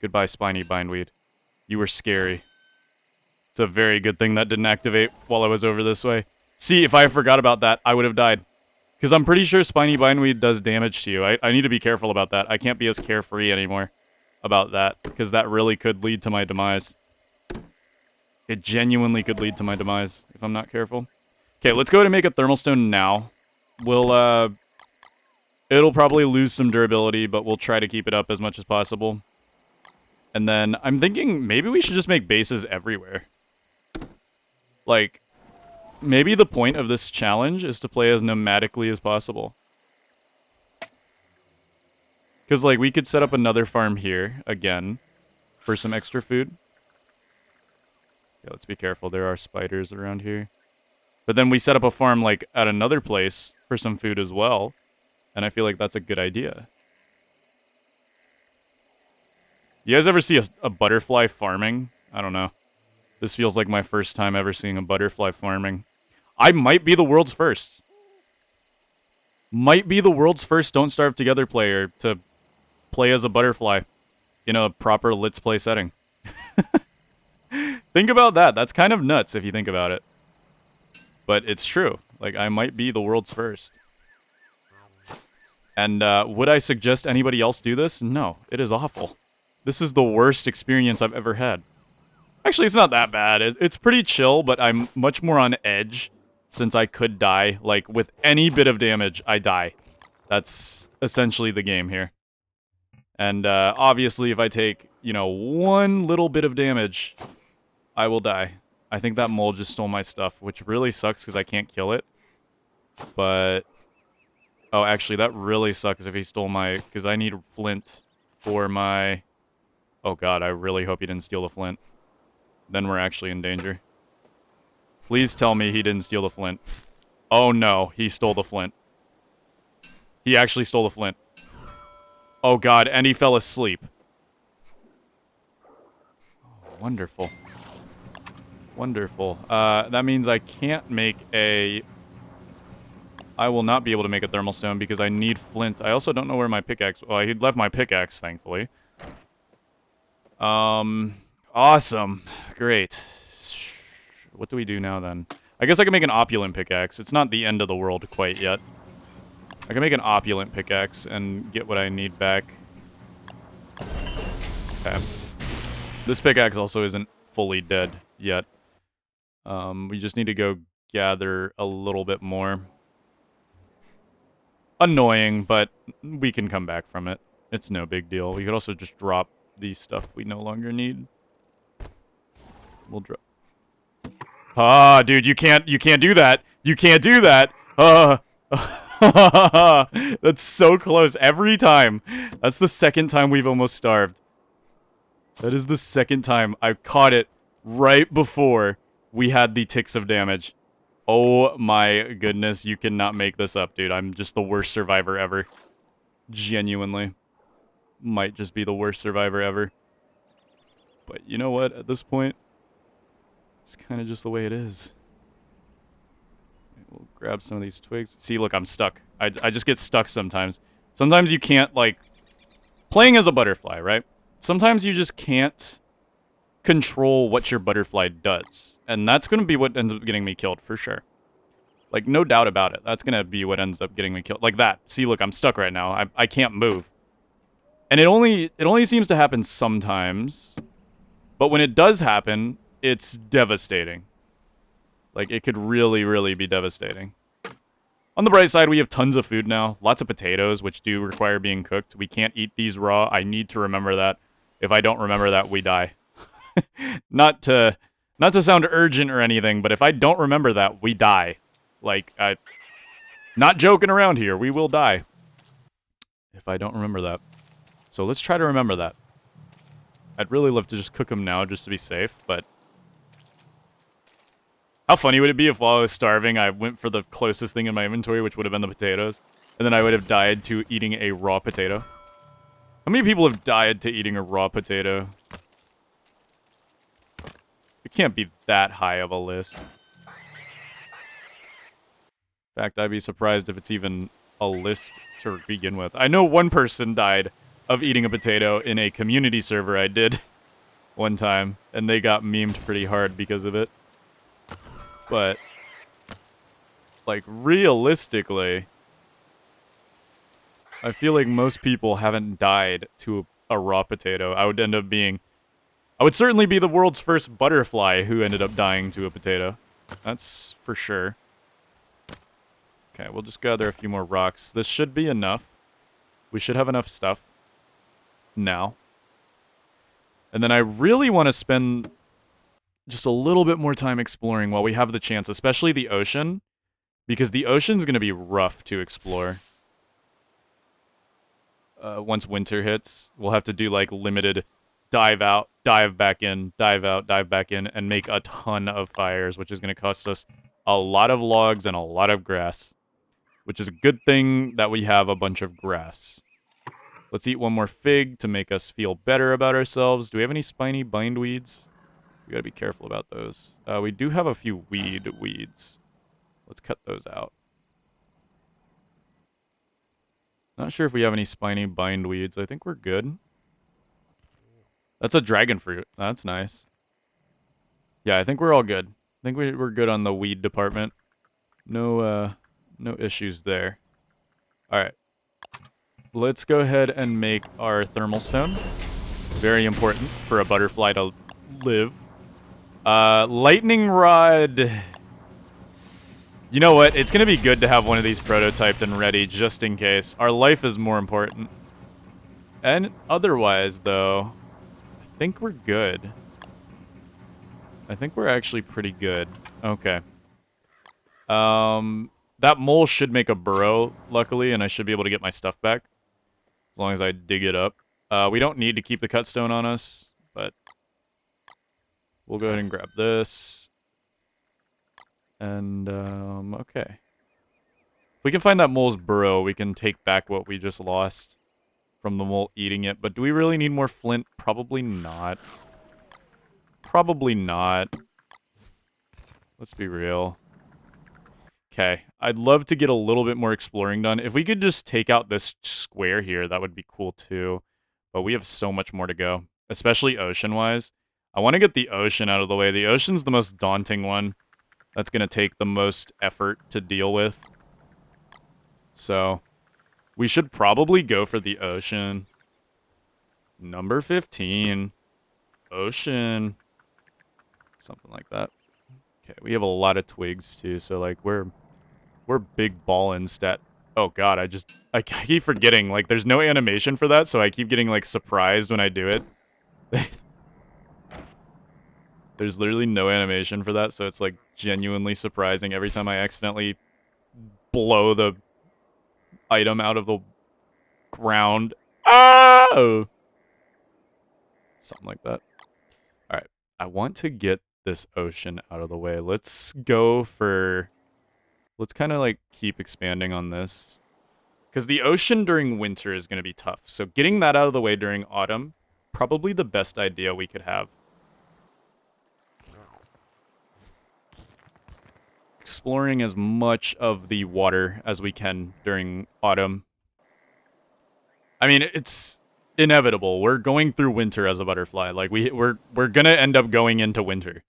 Goodbye, spiny bindweed. You were scary. It's a very good thing that didn't activate while I was over this way. See, if I forgot about that, I would have died. Because I'm pretty sure spiny bindweed does damage to you. I need to be careful about that. I can't be as carefree anymore about that, because that really could lead to my demise. It genuinely could lead to my demise if I'm not careful. Okay, let's go ahead and make a thermal stone now. We'll, it'll probably lose some durability, but we'll try to keep it up as much as possible. And then I'm thinking maybe we should just make bases everywhere. Like, maybe the point of this challenge is to play as nomadically as possible. Because, like, we could set up another farm here, again, for some extra food. Yeah, let's be careful. There are spiders around here. But then we set up a farm, like, at another place for some food as well. And I feel like that's a good idea. You guys ever see a butterfly farming? I don't know. This feels like my first time ever seeing a butterfly farming. I might be the world's first. Might be the world's first Don't Starve Together player to play as a butterfly in a proper Let's Play setting. Think about that. That's kind of nuts if you think about it. But it's true. Like, I might be the world's first. And would I suggest anybody else do this? No, it is awful. This is the worst experience I've ever had. Actually, it's not that bad. It's pretty chill, but I'm much more on edge since I could die. Like, with any bit of damage, I die. That's essentially the game here. And obviously, if I take, you know, one little bit of damage, I will die. I think that mole just stole my stuff, which really sucks because I can't kill it. But... oh, actually, that really sucks if he stole my... because I need flint for my... oh god, I really hope he didn't steal the flint. Then we're actually in danger. Please tell me he didn't steal the flint. Oh no, he stole the flint. He actually stole the flint. Oh god, and he fell asleep. Wonderful. Wonderful. That means I can't make a... I will not be able to make a thermal stone because I need flint. I also don't know where my pickaxe... Well, he left my pickaxe, thankfully. Awesome. Great. What do we do now, then? I guess I can make an opulent pickaxe. It's not the end of the world quite yet. I can make an opulent pickaxe and get what I need back. Okay. This pickaxe also isn't fully dead yet. We just need to go gather a little bit more. Annoying, but we can come back from it. It's no big deal. We could also just drop the stuff we no longer need. We'll drop. Ah, dude, you can't do that. You can't do that. That's so close every time. That's the second time we've almost starved. That is the second time I've caught it right before we had the ticks of damage. Oh my goodness, you cannot make this up, dude. I'm just the worst survivor ever. Genuinely. Might just be the worst survivor ever. But you know what? At this point, it's kind of just the way it is. We'll grab some of these twigs. See, look, I'm stuck. I just get stuck sometimes. Sometimes you can't, like... Playing as a butterfly, right? Sometimes you just can't control what your butterfly does. And that's going to be what ends up getting me killed, for sure. Like, no doubt about it. That's going to be what ends up getting me killed. Like that. See, look, I'm stuck right now. I can't move. And it only seems to happen sometimes. But when it does happen, it's devastating. Like, it could really, really be devastating. On the bright side, we have tons of food now. Lots of potatoes, which do require being cooked. We can't eat these raw. I need to remember that. If I don't remember that, we die. Not to sound urgent or anything, but if I don't remember that, we die. Like, not joking around here. We will die. If I don't remember that. So let's try to remember that. I'd really love to just cook them now just to be safe, but... How funny would it be if while I was starving, I went for the closest thing in my inventory, which would have been the potatoes, and then I would have died to eating a raw potato? How many people have died to eating a raw potato? It can't be that high of a list. In fact, I'd be surprised if it's even a list to begin with. I know one person died of eating a potato in a community server I did one time, and they got memed pretty hard because of it. But, like, realistically, I feel like most people haven't died to a raw potato. I would end up being... I would certainly be the world's first butterfly who ended up dying to a potato. That's for sure. Okay, we'll just gather a few more rocks. This should be enough. We should have enough stuff. Now. And then I really want to spend... just a little bit more time exploring while we have the chance, especially the ocean, because the ocean's going to be rough to explore. Once winter hits, we'll have to do, like, limited dive out, dive back in, dive out, dive back in, and make a ton of fires, which is going to cost us a lot of logs and a lot of grass, which is a good thing that we have a bunch of grass. Let's eat one more fig to make us feel better about ourselves. Do we have any spiny bindweeds? We gotta be careful about those. We do have a few weeds. Let's cut those out. Not sure if we have any spiny bindweeds. I think we're good. That's a dragon fruit. That's nice. Yeah, I think we're all good. I think we're good on the weed department. No issues there. Alright. Let's go ahead and make our thermal stone. Very important for a butterfly to live. Lightning rod. You know what? It's gonna be good to have one of these prototyped and ready just in case. Our life is more important. And otherwise, though, I think we're good. I think we're actually pretty good. Okay. That mole should make a burrow, luckily, and I should be able to get my stuff back. As long as I dig it up. We don't need to keep the cut stone on us, but... we'll go ahead and grab this. And, okay. If we can find that mole's burrow, we can take back what we just lost from the mole eating it. But do we really need more flint? Probably not. Probably not. Let's be real. Okay, I'd love to get a little bit more exploring done. If we could just take out this square here, that would be cool too. But we have so much more to go, especially ocean-wise. I want to get the ocean out of the way. The ocean's the most daunting one. That's going to take the most effort to deal with. So, we should probably go for the ocean. Number 15. Ocean. Something like that. Okay, we have a lot of twigs too, so like we're big ballin' stat. Oh god, I keep forgetting, like there's no animation for that, so I keep getting like surprised when I do it. There's literally no animation for that, so it's like genuinely surprising every time I accidentally blow the item out of the ground. Oh! Something like that. Alright, I want to get this ocean out of the way. Let's go for... Let's kind of like keep expanding on this. Because the ocean during winter is going to be tough. So getting that out of the way during autumn, probably the best idea we could have. Exploring as much of the water as we can during autumn. I mean, it's inevitable. We're going through winter as a butterfly. Like we're going to end up going into winter.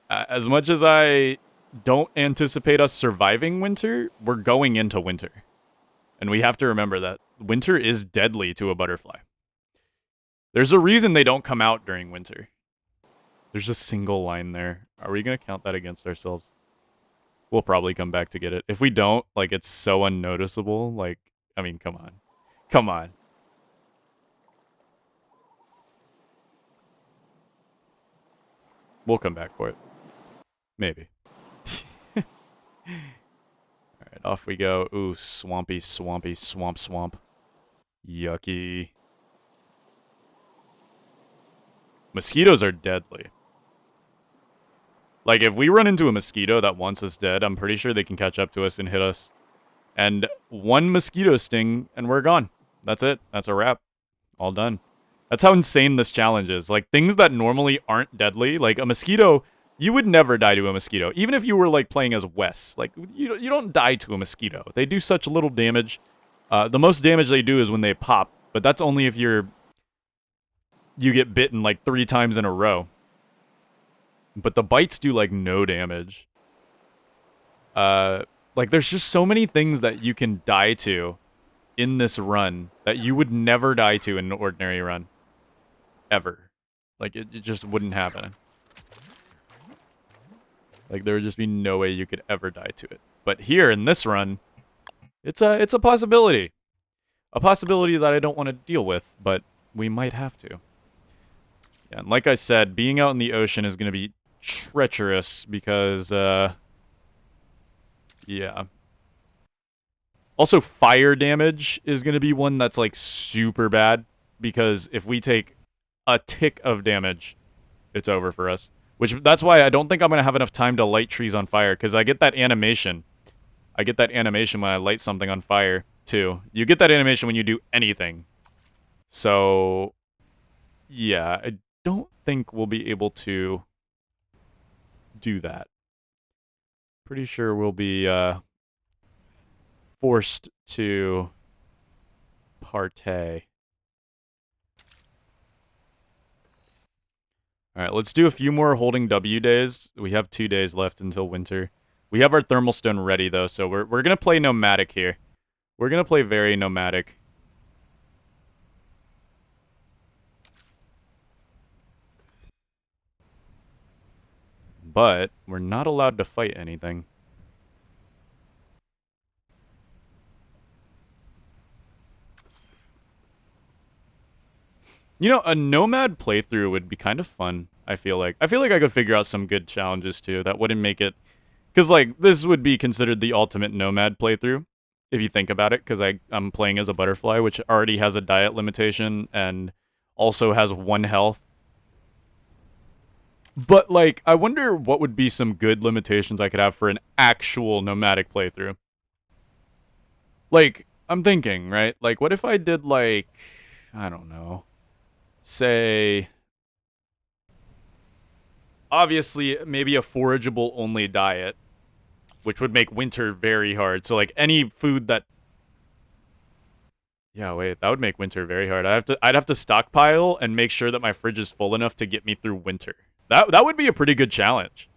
As much as I don't anticipate us surviving winter, we're going into winter. And we have to remember that winter is deadly to a butterfly. There's a reason they don't come out during winter. There's a single line there. Are we going to count that against ourselves? We'll probably come back to get it. If we don't, like, it's so unnoticeable. Like, I mean, come on. Come on. We'll come back for it. Maybe. Alright, off we go. Ooh, swampy, swampy, swamp. Yucky. Mosquitoes are deadly. Like, if we run into a mosquito that wants us dead, I'm pretty sure they can catch up to us and hit us. And one mosquito sting, and we're gone. That's it. That's a wrap. All done. That's how insane this challenge is. Like, things that normally aren't deadly, like a mosquito... You would never die to a mosquito, even if you were, like, playing as Wes. Like, you don't die to a mosquito. They do such little damage. The most damage they do is when they pop, but that's only if you get bitten, like, 3 times in a row. But the bites do, like, no damage. Like, there's just so many things that you can die to in this run that you would never die to in an ordinary run. Ever. Like, it just wouldn't happen. Like, there would just be no way you could ever die to it. But here, in this run, it's a possibility. A possibility that I don't want to deal with, but we might have to. Yeah, and like I said, being out in the ocean is going to be treacherous because, yeah. Also, fire damage is going to be one that's, like, super bad. Because if we take a tick of damage, it's over for us. That's why I don't think I'm going to have enough time to light trees on fire, because I get that animation. I get that animation when I light something on fire, too. You get that animation when you do anything. So, yeah, I don't think we'll be able to do that. Pretty sure we'll be forced to partay. Alright, let's do a few more holding W days. We have 2 days left until winter. We have our thermal stone ready, though, so we're going to play nomadic here. We're going to play very nomadic. But we're not allowed to fight anything. You know, a nomad playthrough would be kind of fun, I feel like. I feel like I could figure out some good challenges, too, that wouldn't make it... Because, like, this would be considered the ultimate nomad playthrough, if you think about it, because I'm playing as a butterfly, which already has a diet limitation, and also has 1 health. But, like, I wonder what would be some good limitations I could have for an actual nomadic playthrough. Like, I'm thinking, right? Like, what if I did, like, I don't know, say, obviously, maybe a forageable only diet, which would make winter very hard. So, like, any food that, yeah, wait, that would make winter very hard. I'd have to stockpile and make sure that my fridge is full enough to get me through winter. That would be a pretty good challenge.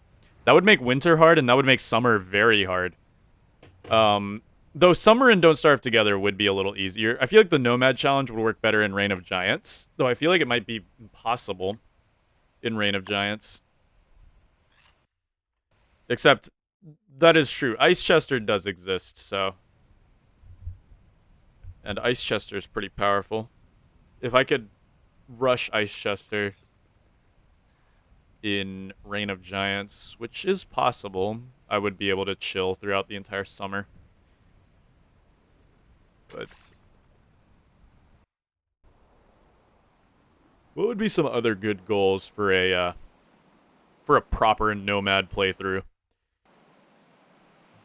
That would make winter hard, and that would make summer very hard. Though summer and Don't Starve together would be a little easier. I feel like the Nomad challenge would work better in Reign of Giants, though I feel like it might be impossible in Reign of Giants. Except, that is true. Ice Chester does exist, so. And Ice Chester is pretty powerful. If I could rush Ice Chester in Reign of Giants, which is possible, I would be able to chill throughout the entire summer. But what would be some other good goals for a proper Nomad playthrough?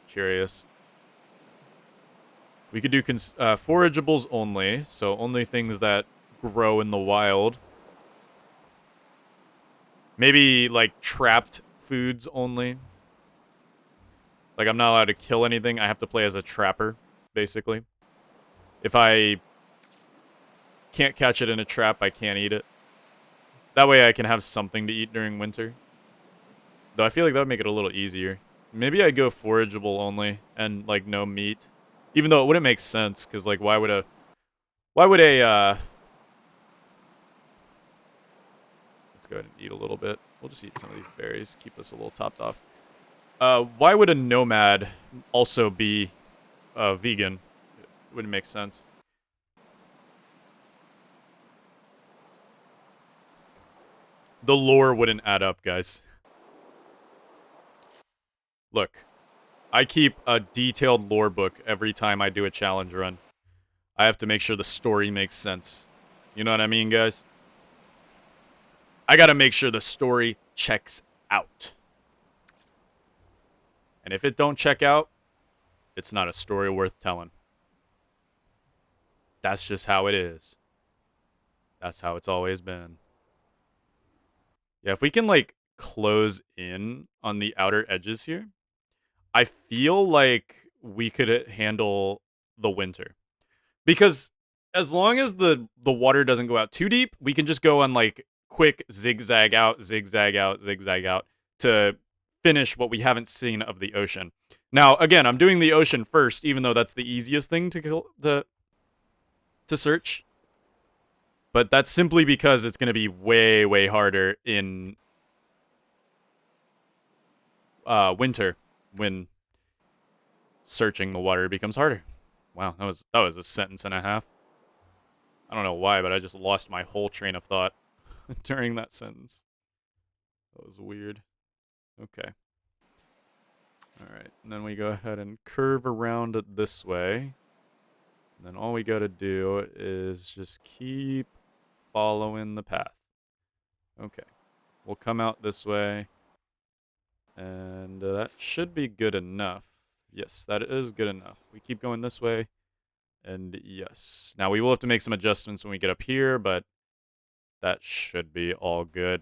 Curious. We could do forageables only, so only things that grow in the wild. Maybe, like, trapped foods only. Like, I'm not allowed to kill anything. I have to play as a trapper, basically. If I can't catch it in a trap, I can't eat it. That way I can have something to eat during winter. Though I feel like that would make it a little easier. Maybe I go forageable only and, like, no meat. Even though it wouldn't make sense, because, like, why would a, let's go ahead and eat a little bit. We'll just eat some of these berries, keep us a little topped off. Why would a nomad also be vegan? It wouldn't make sense. The lore wouldn't add up, guys. Look, I keep a detailed lore book every time I do a challenge run. I have to make sure the story makes sense. You know what I mean, guys? I gotta make sure the story checks out. And if it don't check out, it's not a story worth telling. That's just how it is. That's how it's always been. Yeah, if we can, like, close in on the outer edges here, I feel like we could handle the winter. Because as long as the water doesn't go out too deep, we can just go on, like, quick zigzag out, zigzag out, zigzag out to finish what we haven't seen of the ocean. Now, again, I'm doing the ocean first, even though that's the easiest thing to search. But that's simply because it's going to be way, way harder in winter when searching the water becomes harder. Wow, that was a sentence and a half. I don't know why, but I just lost my whole train of thought during that sentence. That was weird. Okay. Alright, and then we go ahead and curve around it this way. And then all we gotta do is just keep following the path. Okay. We'll come out this way. And that should be good enough. Yes, that is good enough. We keep going this way. And yes. Now we will have to make some adjustments when we get up here, but that should be all good.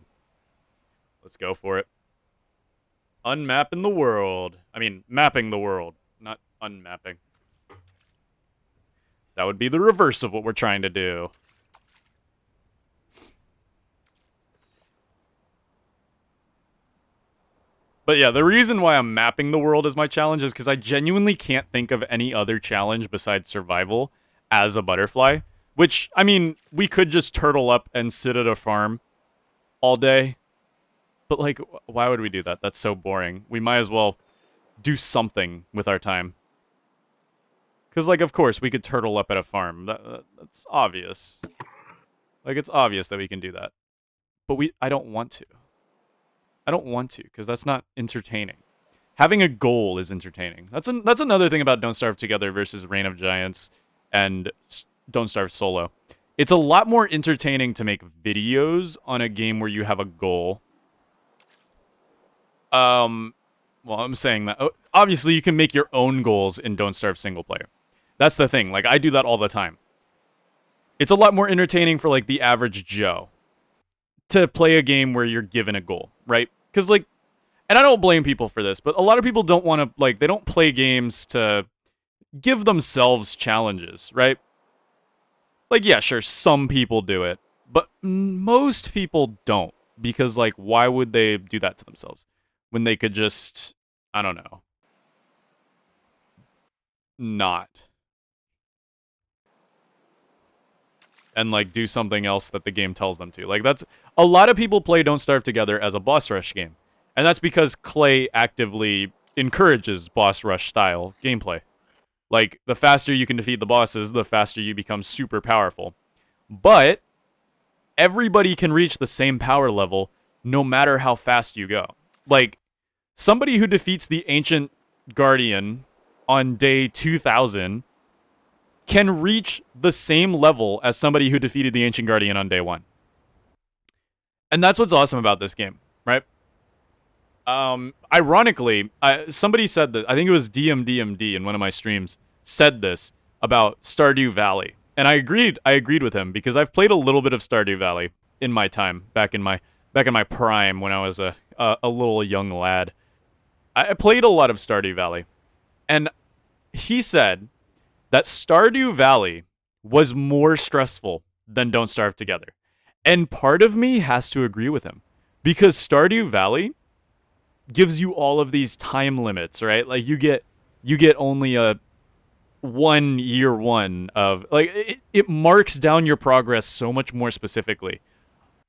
Let's go for it. Unmapping the world. I mean, mapping the world, not unmapping. That would be the reverse of what we're trying to do. But yeah, the reason why I'm mapping the world as my challenge is because I genuinely can't think of any other challenge besides survival as a butterfly. Which, I mean, we could just turtle up and sit at a farm all day. But, like, why would we do that? That's so boring. We might as well do something with our time. Because, like, of course, we could turtle up at a farm. That's obvious. Like, it's obvious that we can do that. But I don't want to. I don't want to, because that's not entertaining. Having a goal is entertaining. That's another thing about Don't Starve Together versus Reign of Giants and Don't Starve Solo. It's a lot more entertaining to make videos on a game where you have a goal. Well, I'm saying that. Obviously, you can make your own goals in Don't Starve single player. That's the thing. Like, I do that all the time. It's a lot more entertaining for, like, the average Joe to play a game where you're given a goal, right? Because, like, and I don't blame people for this, but a lot of people don't want to, like, they don't play games to give themselves challenges, right? Like, yeah, sure, some people do it, but most people don't. Because, like, why would they do that to themselves when they could just, I don't know, not. And, like, do something else that the game tells them to. Like, that's, a lot of people play Don't Starve Together as a boss rush game. And that's because Clay actively encourages boss rush style gameplay. Like, the faster you can defeat the bosses, the faster you become super powerful. But everybody can reach the same power level no matter how fast you go. Like, somebody who defeats the Ancient Guardian on day 2000 can reach the same level as somebody who defeated the Ancient Guardian on day 1. And that's what's awesome about this game, right? Ironically, somebody said that, I think it was DMDMD in one of my streams, said this about Stardew Valley. And I agreed with him, because I've played a little bit of Stardew Valley in my time, back in my prime when I was a little young lad. I played a lot of Stardew Valley. And he said that Stardew Valley was more stressful than Don't Starve Together. And part of me has to agree with him, because Stardew Valley gives you all of these time limits, right? Like, you get only a 1 year one of, like, it marks down your progress so much more specifically.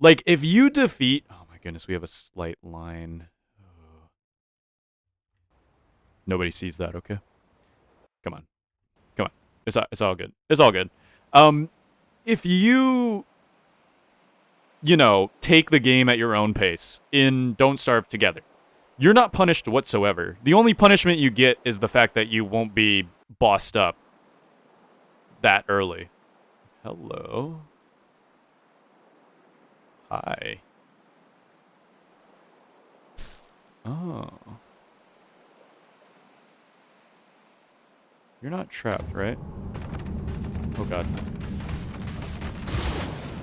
Like, if you defeat, oh my goodness, we have a slight line. Nobody sees that, okay? Come on. It's all good. It's all good. If you know, take the game at your own pace in Don't Starve Together, you're not punished whatsoever. The only punishment you get is the fact that you won't be bossed up that early. Hello. Hi. Oh. You're not trapped, right? Oh god.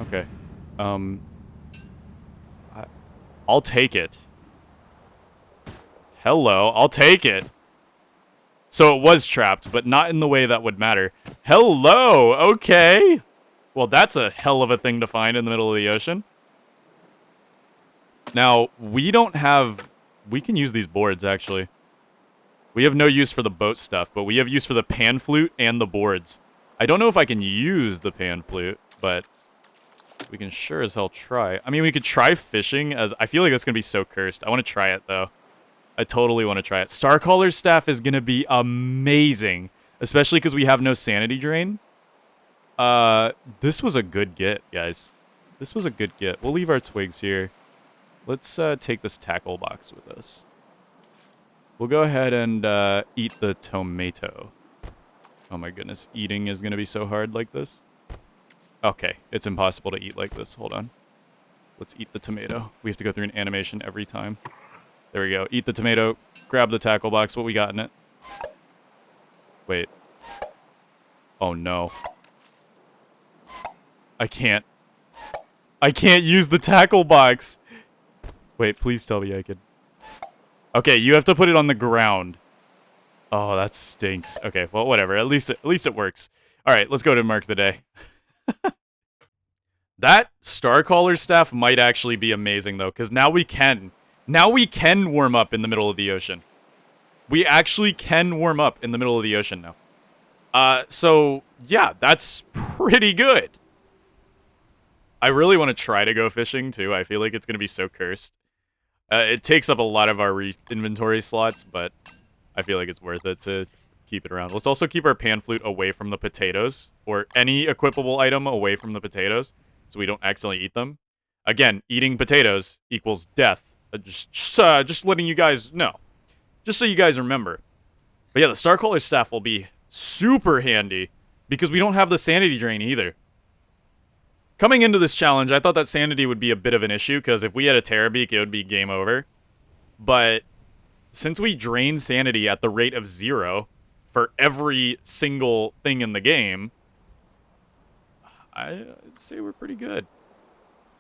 Okay. I'll take it. Hello, I'll take it. So it was trapped, but not in the way that would matter. Hello, okay. Well, that's a hell of a thing to find in the middle of the ocean. Now, we can use these boards, actually. We have no use for the boat stuff, but we have use for the pan flute and the boards. I don't know if I can use the pan flute, but we can sure as hell try. I mean, we could try fishing, as I feel like that's going to be so cursed. I want to try it, though. I totally want to try it. Starcaller's staff is going to be amazing, especially because we have no sanity drain. This was a good get, guys. This was a good get. We'll leave our twigs here. Let's take this tackle box with us. We'll go ahead and eat the tomato. Oh my goodness, eating is going to be so hard like this. Okay, it's impossible to eat like this. Hold on. Let's eat the tomato. We have to go through an animation every time. There we go. Eat the tomato. Grab the tackle box. What we got in it? Wait. Oh no. I can't use the tackle box. Wait, please tell me I can. Okay, you have to put it on the ground. Oh, that stinks. Okay, well, whatever. At least it works. All right, let's go to mark the day. That Starcaller staff might actually be amazing, though, because now we can warm up in the middle of the ocean. We actually can warm up in the middle of the ocean now. So, yeah, that's pretty good. I really want to try to go fishing, too. I feel like it's going to be so cursed. It takes up a lot of our inventory slots, but I feel like it's worth it to keep it around. Let's also keep our pan flute away from the potatoes, or any equipable item away from the potatoes, so we don't accidentally eat them. Again, eating potatoes equals death. Just letting you guys know. Just so you guys remember. But yeah, the Starcaller staff will be super handy, because we don't have the sanity drain either. Coming into this challenge, I thought that sanity would be a bit of an issue, because if we had a Terrorbeak, it would be game over. But since we drain sanity at the rate of 0 for every single thing in the game, I'd say we're pretty good.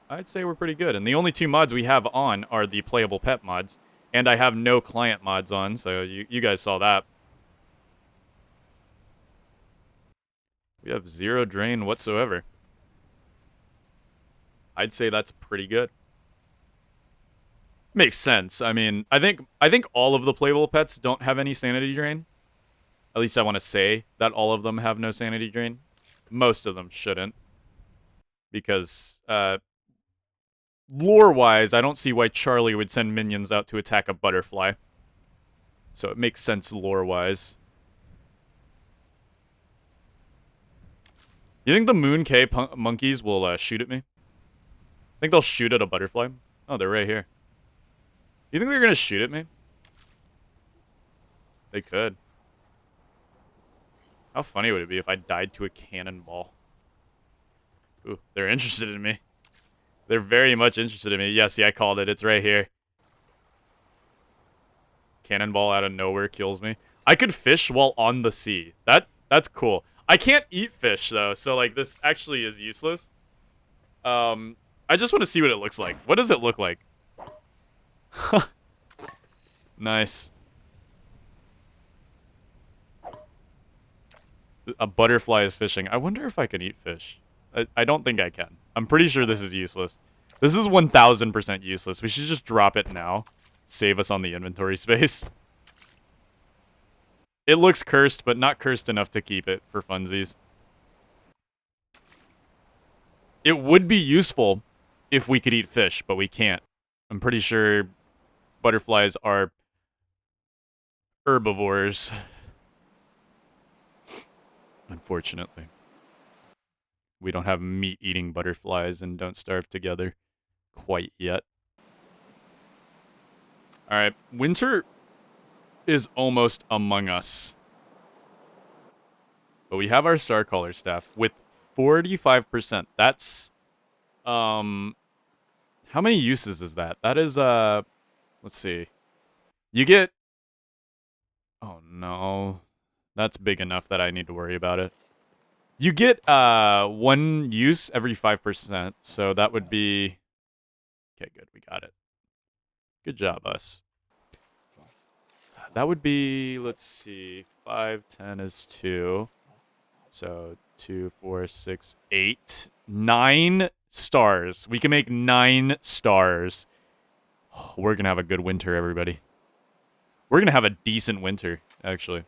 I'd say we're pretty good. And the only two mods we have on are the playable pet mods. And I have no client mods on, so you guys saw that. We have 0 drain whatsoever. I'd say that's pretty good. Makes sense. I mean, I think all of the playable pets don't have any sanity drain. At least I want to say that all of them have no sanity drain. Most of them shouldn't. Because, lore-wise, I don't see why Charlie would send minions out to attack a butterfly. So it makes sense lore-wise. You think the Moon K monkeys will shoot at me? Think they'll shoot at a butterfly? Oh, they're right here. You think they're gonna shoot at me? They could. How funny would it be if I died to a cannonball? Ooh, they're interested in me. They're very much interested in me. Yeah, see, I called it. It's right here. Cannonball out of nowhere kills me. I could fish while on the sea. That's cool. I can't eat fish, though, so, like, this actually is useless. I just want to see what it looks like. What does it look like? Nice. A butterfly is fishing. I wonder if I can eat fish. I don't think I can. I'm pretty sure this is useless. This is 1000% useless. We should just drop it now. Save us on the inventory space. It looks cursed, but not cursed enough to keep it for funsies. It would be useful if we could eat fish, but we can't. I'm pretty sure butterflies are herbivores. Unfortunately. We don't have meat-eating butterflies and don't starve together quite yet. Alright, winter is almost among us. But we have our Starcaller staff with 45%. That's, how many uses is that? That is, let's see. You get, oh no. That's big enough that I need to worry about it. You get, 1 use every 5%, so that would be, okay, good, we got it. Good job, us. That would be, let's see, 5, 10 is 2. So 2, 4, 6, 8, 9 stars. We can make 9 stars. Oh, we're gonna have a good winter, everybody. We're gonna have a decent winter, actually.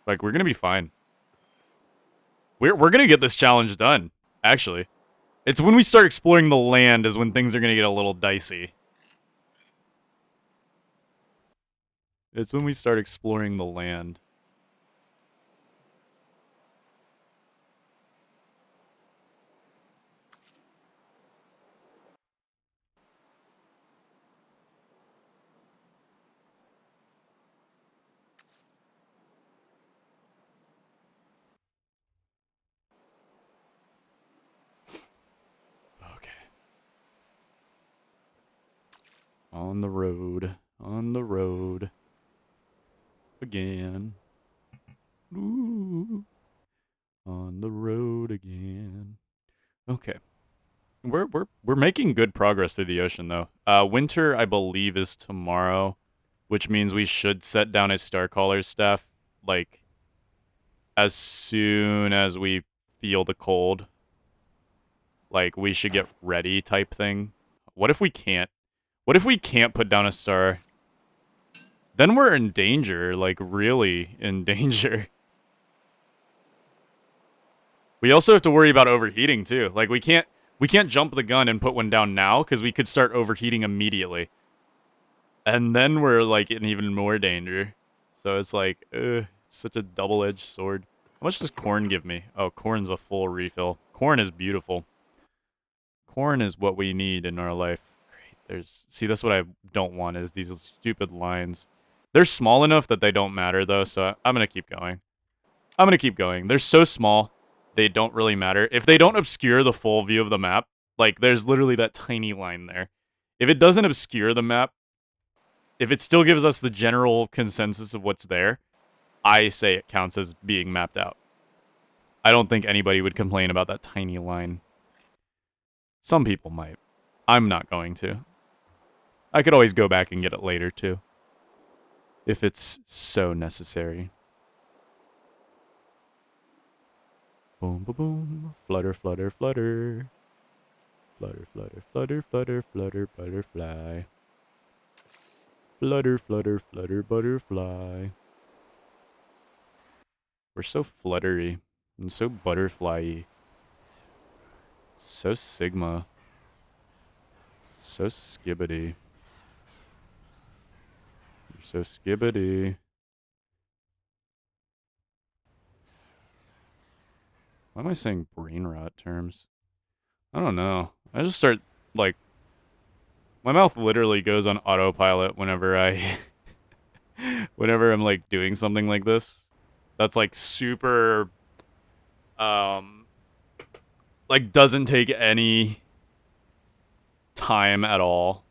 Like, we're gonna be fine. We're gonna get this challenge done, actually. It's when we start exploring the land is when things are gonna get a little dicey. It's when we start exploring the land. Okay. On the road. On the road. Again. Ooh. On the road again. Okay. We're making good progress through the ocean though. Winter I believe is tomorrow, which means we should set down a Starcaller staff like as soon as we feel the cold. Like we should get ready type thing. What if we can't? What if we can't put down a star? Then we're in danger, like really in danger. We also have to worry about overheating too. Like we can't jump the gun and put one down now because we could start overheating immediately. And then we're like in even more danger. So it's like, it's such a double-edged sword. How much does corn give me? Oh, corn's a full refill. Corn is beautiful. Corn is what we need in our life. Great. See, that's what I don't want is these stupid lines. They're small enough that they don't matter though, so I'm gonna keep going. I'm gonna keep going. They're so small, they don't really matter. If they don't obscure the full view of the map, like there's literally that tiny line there. If it doesn't obscure the map, if it still gives us the general consensus of what's there, I say it counts as being mapped out. I don't think anybody would complain about that tiny line. Some people might. I'm not going to. I could always go back and get it later, too. If it's so necessary. Boom, boom, boom. Flutter, flutter, flutter. Flutter, flutter, flutter, flutter, flutter, butterfly. Flutter, flutter, flutter, butterfly. We're so fluttery and so butterfly-y. So Sigma. So skibbity. You're so skibbity. Why am I saying brain rot terms? I don't know. I just start, like... My mouth literally goes on autopilot whenever I... whenever I'm, like, doing something like this. That's, like, super... like, doesn't take any time at all.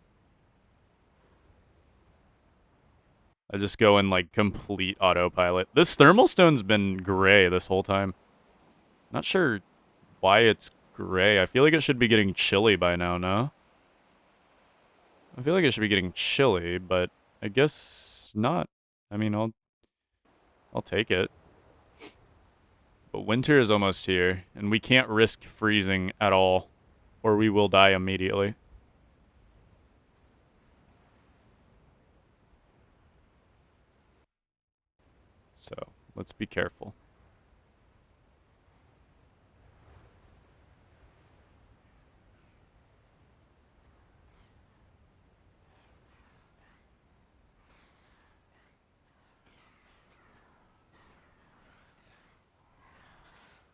I just go in, like, complete autopilot. This thermal stone's been gray this whole time. Not sure why it's gray. I feel like it should be getting chilly by now, no? I feel like it should be getting chilly, but I guess not. I mean, I'll take it. But winter is almost here, and we can't risk freezing at all, or we will die immediately. So, let's be careful.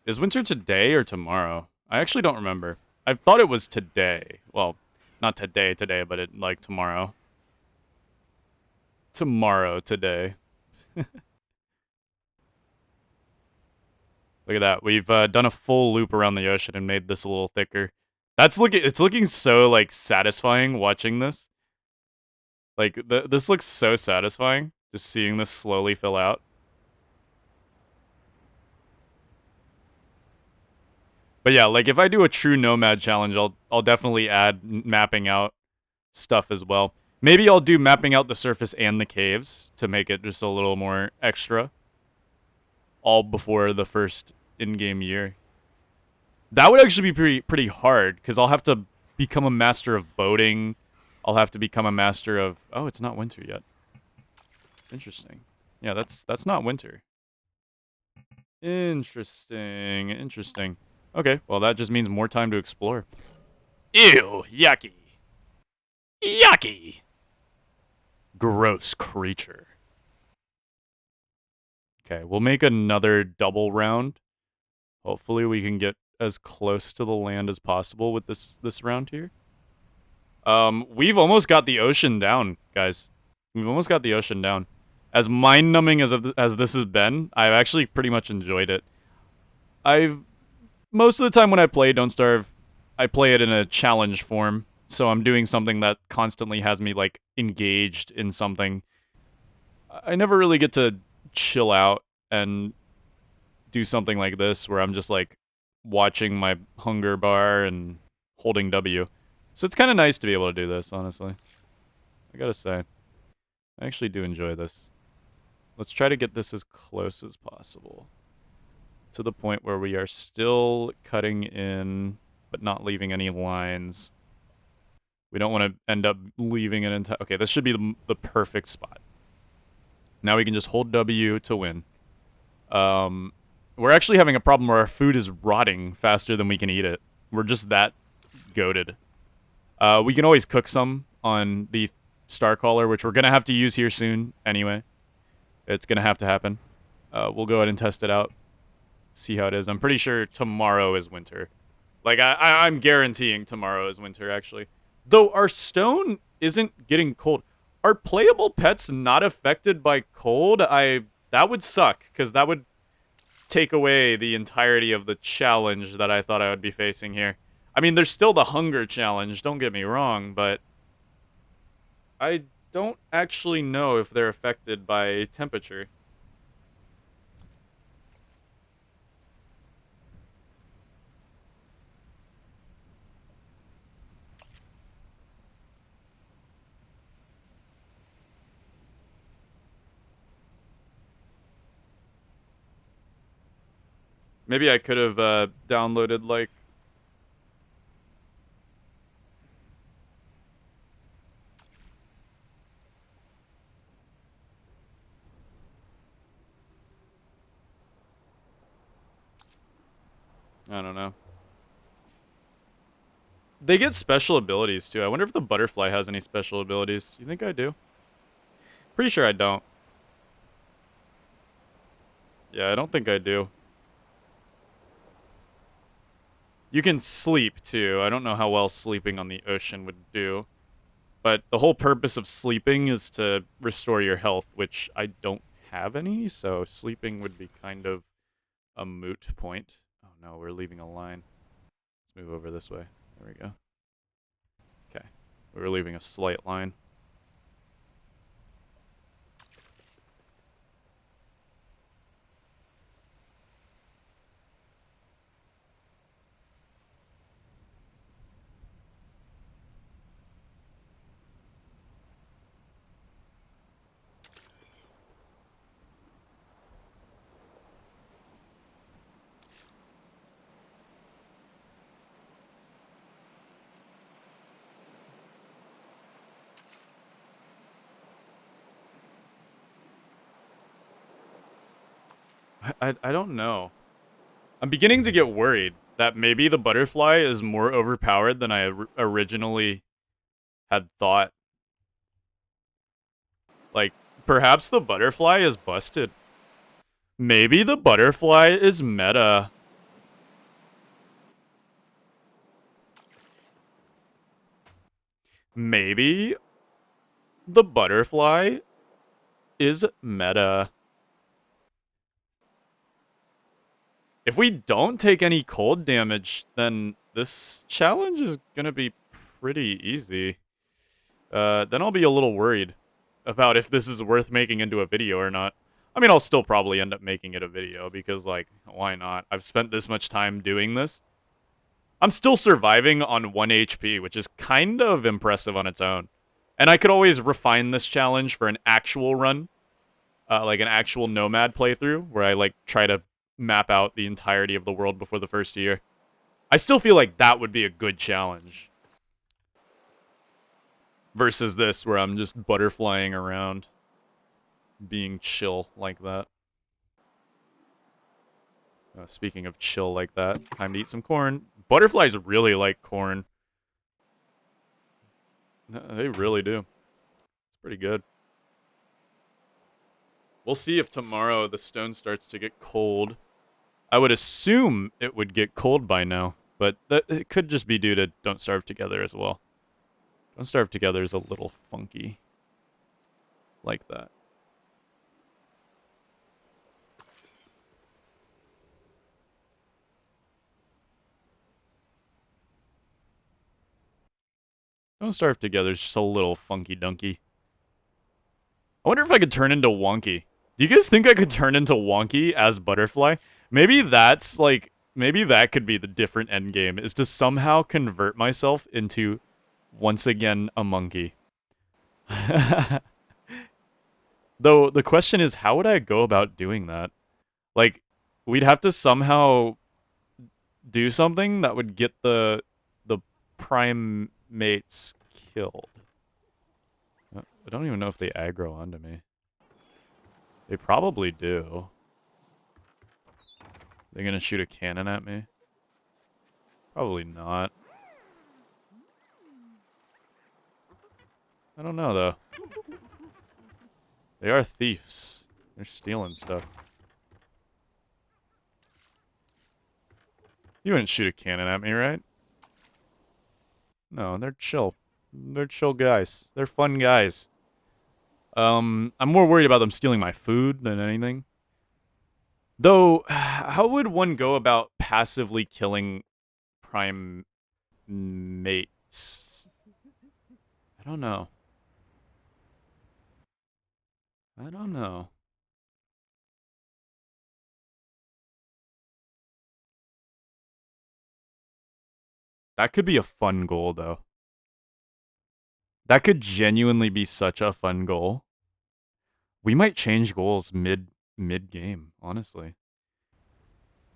Is winter today or tomorrow? I actually don't remember. I thought it was today. Well, not today, but it, like, tomorrow. Tomorrow, today. Look at that. We've done a full loop around the ocean and made this a little thicker. It's looking so, like, satisfying watching this. Like, this looks so satisfying, just seeing this slowly fill out. But yeah, like, if I do a true nomad challenge, I'll definitely add mapping out stuff as well. Maybe I'll do mapping out the surface and the caves to make it just a little more extra. All before the first in-game year. That would actually be pretty hard, because I'll have to become a master of boating. I'll have to become a master of... Oh, it's not winter yet. Interesting. Yeah, that's not winter. Interesting, interesting. Okay, well, that just means more time to explore. Ew, yucky. Yucky! Gross creature. Okay, we'll make another double round. Hopefully we can get as close to the land as possible with this round here. We've almost got the ocean down, guys. We've almost got the ocean down. As mind-numbing as this has been, I've actually pretty much enjoyed it. Most of the time when I play Don't Starve, I play it in a challenge form. So I'm doing something that constantly has me, like, engaged in something. I never really get to chill out and do something like this where I'm just, like, watching my hunger bar and holding W. So it's kind of nice to be able to do this, honestly. I gotta say. I actually do enjoy this. Let's try to get this as close as possible. To the point where we are still cutting in, but not leaving any lines. We don't want to end up leaving an entire... Okay, this should be the perfect spot. Now we can just hold W to win. We're actually having a problem where our food is rotting faster than we can eat it. We're just that goated. We can always cook some on the Starcaller, which we're going to have to use here soon anyway. It's going to have to happen. We'll go ahead and test it out. See how it is. I'm pretty sure tomorrow is winter. Like, I'm guaranteeing tomorrow is winter, actually. Though our stone isn't getting cold. Are playable pets not affected by cold? That would suck, because that would take away the entirety of the challenge that I thought I would be facing here. I mean, there's still the hunger challenge, don't get me wrong, but I don't actually know if they're affected by temperature. Maybe I could have downloaded like. I don't know. They get special abilities too. I wonder if the butterfly has any special abilities. You think I do? Pretty sure I don't. Yeah, I don't think I do. You can sleep too. I don't know how well sleeping on the ocean would do. But the whole purpose of sleeping is to restore your health, which I don't have any, so sleeping would be kind of a moot point. Oh no, we're leaving a line. Let's move over this way. There we go. Okay. We were leaving a slight line. I don't know. I'm beginning to get worried that maybe the butterfly is more overpowered than I originally had thought. Like, perhaps the butterfly is busted. Maybe the butterfly is meta. Maybe the butterfly is meta. If we don't take any cold damage, then this challenge is gonna be pretty easy. Then I'll be a little worried about if this is worth making into a video or not. I mean, I'll still probably end up making it a video because, like, why not? I've spent this much time doing this. I'm still surviving on 1 HP, which is kind of impressive on its own. And I could always refine this challenge for an actual run, like an actual Nomad playthrough, where I, like, try to map out the entirety of the world before the first year. I still feel like that would be a good challenge. Versus this, where I'm just butterflying around, being chill like that. Speaking of chill like that, time to eat some corn. Butterflies really like corn. They really do. It's pretty good. We'll see if tomorrow the stone starts to get cold. I would assume it would get cold by now, but it could just be due to Don't Starve Together as well. Don't Starve Together is a little funky. Like that. Don't Starve Together is just a little funky dunky. I wonder if I could turn into Wonky. Do you guys think I could turn into Wonky as Butterfly? Maybe that's like, maybe that could be the different endgame, is to somehow convert myself into, once again, a monkey. Though the question is, how would I go about doing that? Like, we'd have to somehow do something that would get the primates killed. I don't even know if they aggro onto me. They probably do. They're gonna shoot a cannon at me? Probably not. I don't know, though. They are thieves. They're stealing stuff. You wouldn't shoot a cannon at me, right? No, they're chill. They're chill guys. They're fun guys. I'm more worried about them stealing my food than anything. Though, how would one go about passively killing prime mates? I don't know. I don't know. That could be a fun goal, though. That could genuinely be such a fun goal. We might change goals mid game, honestly.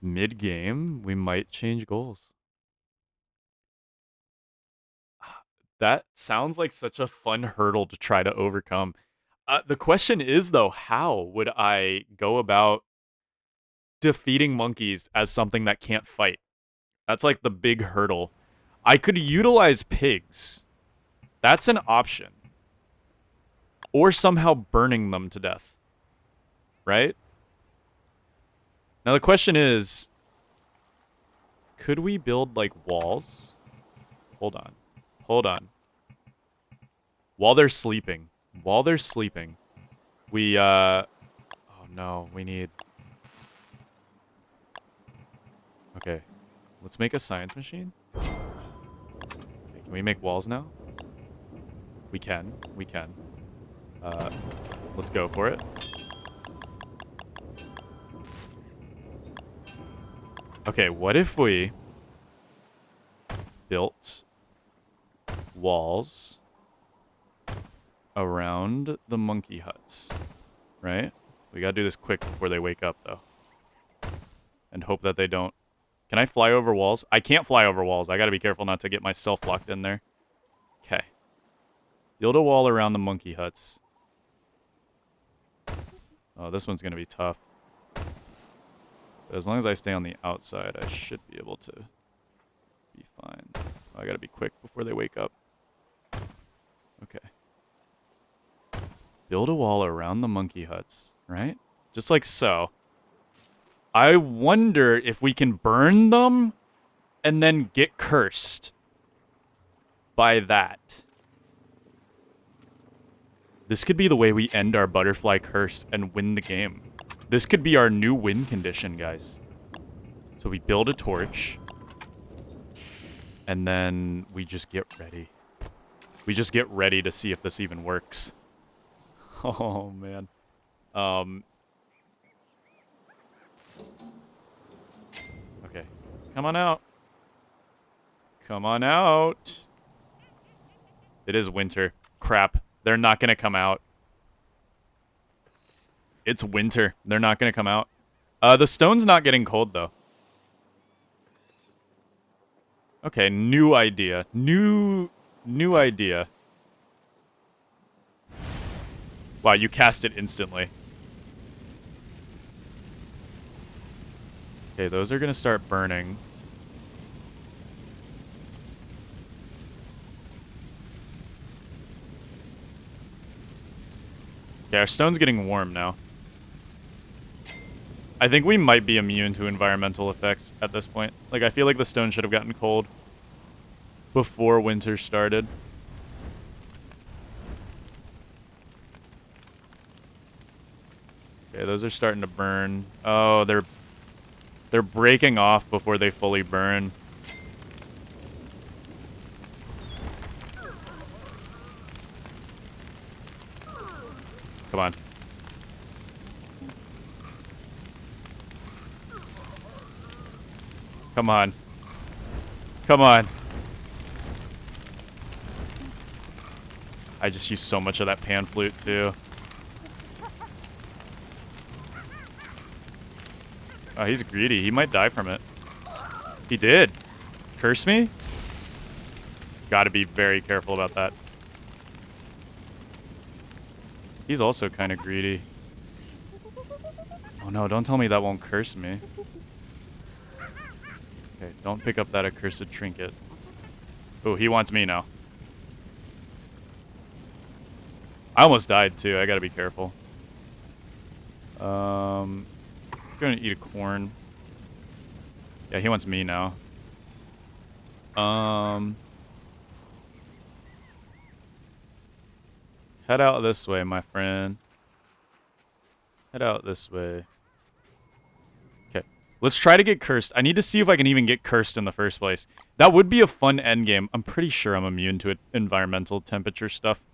Mid-game, we might change goals. That sounds like such a fun hurdle to try to overcome. The question is, though, how would I go about defeating monkeys as something that can't fight? That's like the big hurdle. I could utilize pigs. That's an option. Or somehow burning them to death. Right? Now the question is, could we build, like, walls? Hold on. Hold on. While they're sleeping. While they're sleeping. We, oh no, we need... Okay. Let's make a science machine. Okay, can we make walls now? We can. We can. Let's go for it. Okay, what if we built walls around the monkey huts, right? We gotta do this quick before they wake up, though. And hope that they don't... Can I fly over walls? I can't fly over walls. I gotta be careful not to get myself locked in there. Okay. Build a wall around the monkey huts. Oh, this one's gonna be tough. But as long as I stay on the outside, I should be able to be fine. Oh, I gotta be quick before they wake up. Okay. Build a wall around the monkey huts, right? Just like so. I wonder if we can burn them and then get cursed by that. This could be the way we end our butterfly curse and win the game. This could be our new win condition, guys. So we build a torch. And then we just get ready. We just get ready to see if this even works. Oh, man. Okay. Come on out. Come on out. It is winter. Crap. They're not going to come out. It's winter. They're not going to come out. The stone's not getting cold, though. Okay, new idea. New idea. Wow, you cast it instantly. Okay, those are going to start burning. Okay, our stone's getting warm now. I think we might be immune to environmental effects at this point. Like, I feel like the stone should have gotten cold before winter started. Okay, those are starting to burn. Oh, they're breaking off before they fully burn. Come on. Come on. Come on. I just used so much of that pan flute, too. Oh, he's greedy. He might die from it. He did. Curse me? Gotta be very careful about that. He's also kind of greedy. Oh no, don't tell me that won't curse me. Okay, don't pick up that accursed trinket. Oh, he wants me now. I almost died too. I gotta be careful. I'm gonna eat a corn. Yeah, he wants me now. Head out this way, my friend. Head out this way. Okay. Let's try to get cursed. I need to see if I can even get cursed in the first place. That would be a fun endgame. I'm pretty sure I'm immune to environmental temperature stuff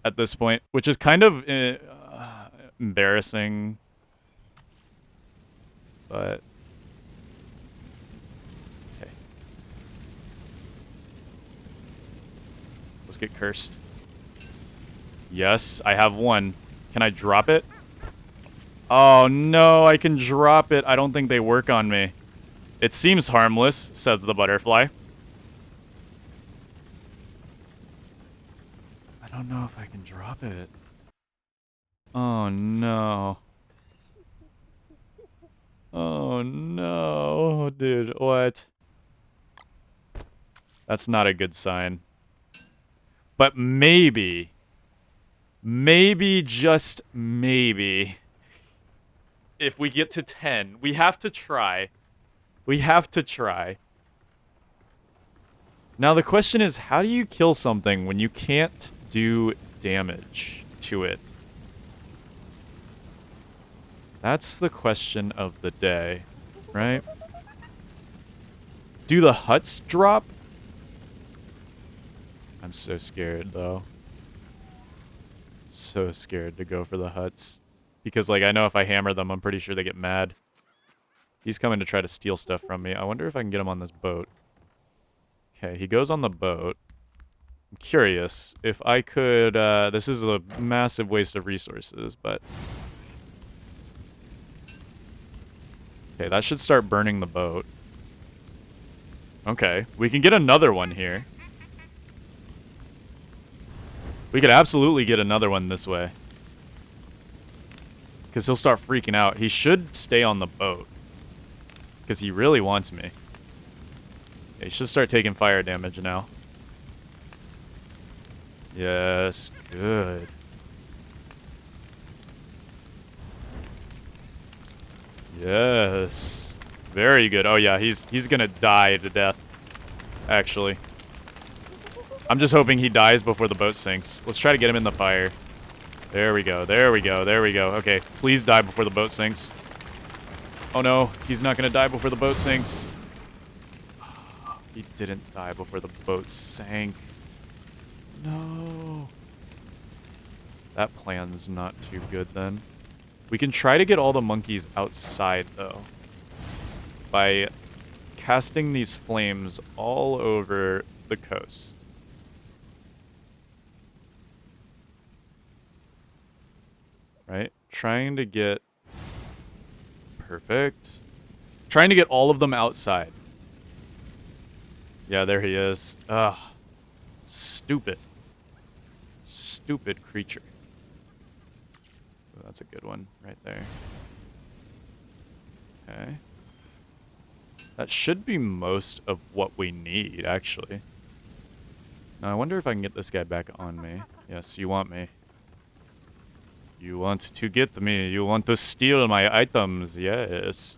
at this point, which is kind of embarrassing. But... okay. Let's get cursed. Yes, I have one. Can I drop it? Oh, no, I can drop it. I don't think they work on me. It seems harmless, says the butterfly. I don't know if I can drop it. Oh no. Oh no, dude, what? That's not a good sign. But maybe, just maybe, if we get to 10, we have to try. We have to try. Now the question is, how do you kill something when you can't do damage to it? That's the question of the day, right? Do the huts drop? I'm so scared, though. So scared to go for the huts. Because, like, I know if I hammer them, I'm pretty sure they get mad. He's coming to try to steal stuff from me. I wonder if I can get him on this boat. Okay, he goes on the boat. I'm curious if I could, this is a massive waste of resources, but... Okay, that should start burning the boat. Okay, we can get another one here. We could absolutely get another one this way. Because he'll start freaking out. He should stay on the boat. Because he really wants me. Yeah, he should start taking fire damage now. Yes, good. Yes. Very good. Oh yeah, he's gonna die to death. Actually. I'm just hoping he dies before the boat sinks. Let's try to get him in the fire. There we go, there we go, there we go. Okay, please die before the boat sinks. Oh no, he's not gonna die before the boat sinks. He didn't die before the boat sank. No. That plan's not too good then. We can try to get all the monkeys outside though. By casting these flames all over the coast. Right? Trying to get... Perfect. Trying to get all of them outside. Yeah, there he is. Ugh. Stupid. Stupid creature. Oh, that's a good one right there. Okay. That should be most of what we need, actually. Now, I wonder if I can get this guy back on me. Yes, you want me. You want to get me. You want to steal my items. Yes.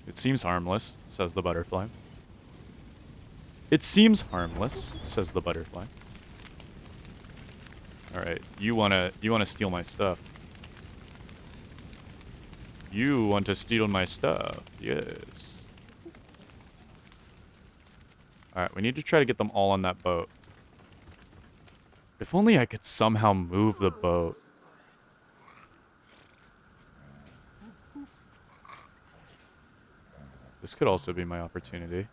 It seems harmless, says the butterfly. It seems harmless, says the butterfly. Alright, you wanna steal my stuff. You want to steal my stuff. Yes. Alright, we need to try to get them all on that boat. If only I could somehow move the boat. This could also be my opportunity.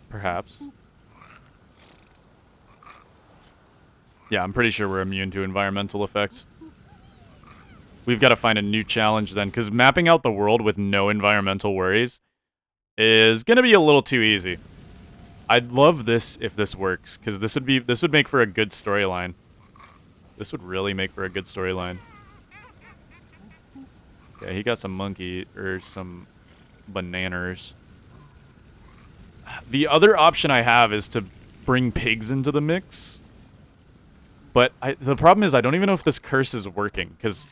Perhaps. Yeah, I'm pretty sure we're immune to environmental effects. We've got to find a new challenge then, because mapping out the world with no environmental worries is gonna be a little too easy. I'd love this if this works, because this would make for a good storyline. This would really make for a good storyline. Okay, he got some monkey or some bananas. The other option I have is to bring pigs into the mix. But the problem is I don't even know if this curse is working, because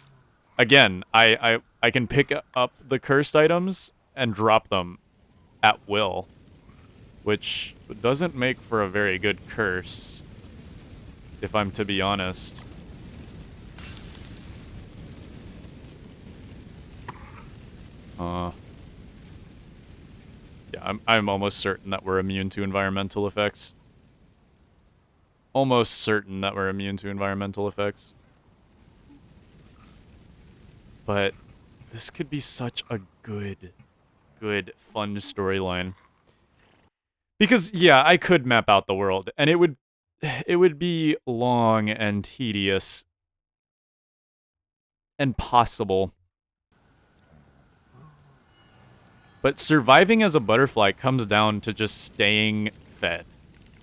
again, I can pick up the cursed items and drop them at will, which doesn't make for a very good curse, if I'm to be honest. Yeah, I'm almost certain that we're immune to environmental effects. Almost certain that we're immune to environmental effects. But this could be such a good, fun storyline. Because, yeah, I could map out the world, and it would be long and tedious and possible. But surviving as a butterfly comes down to just staying fed.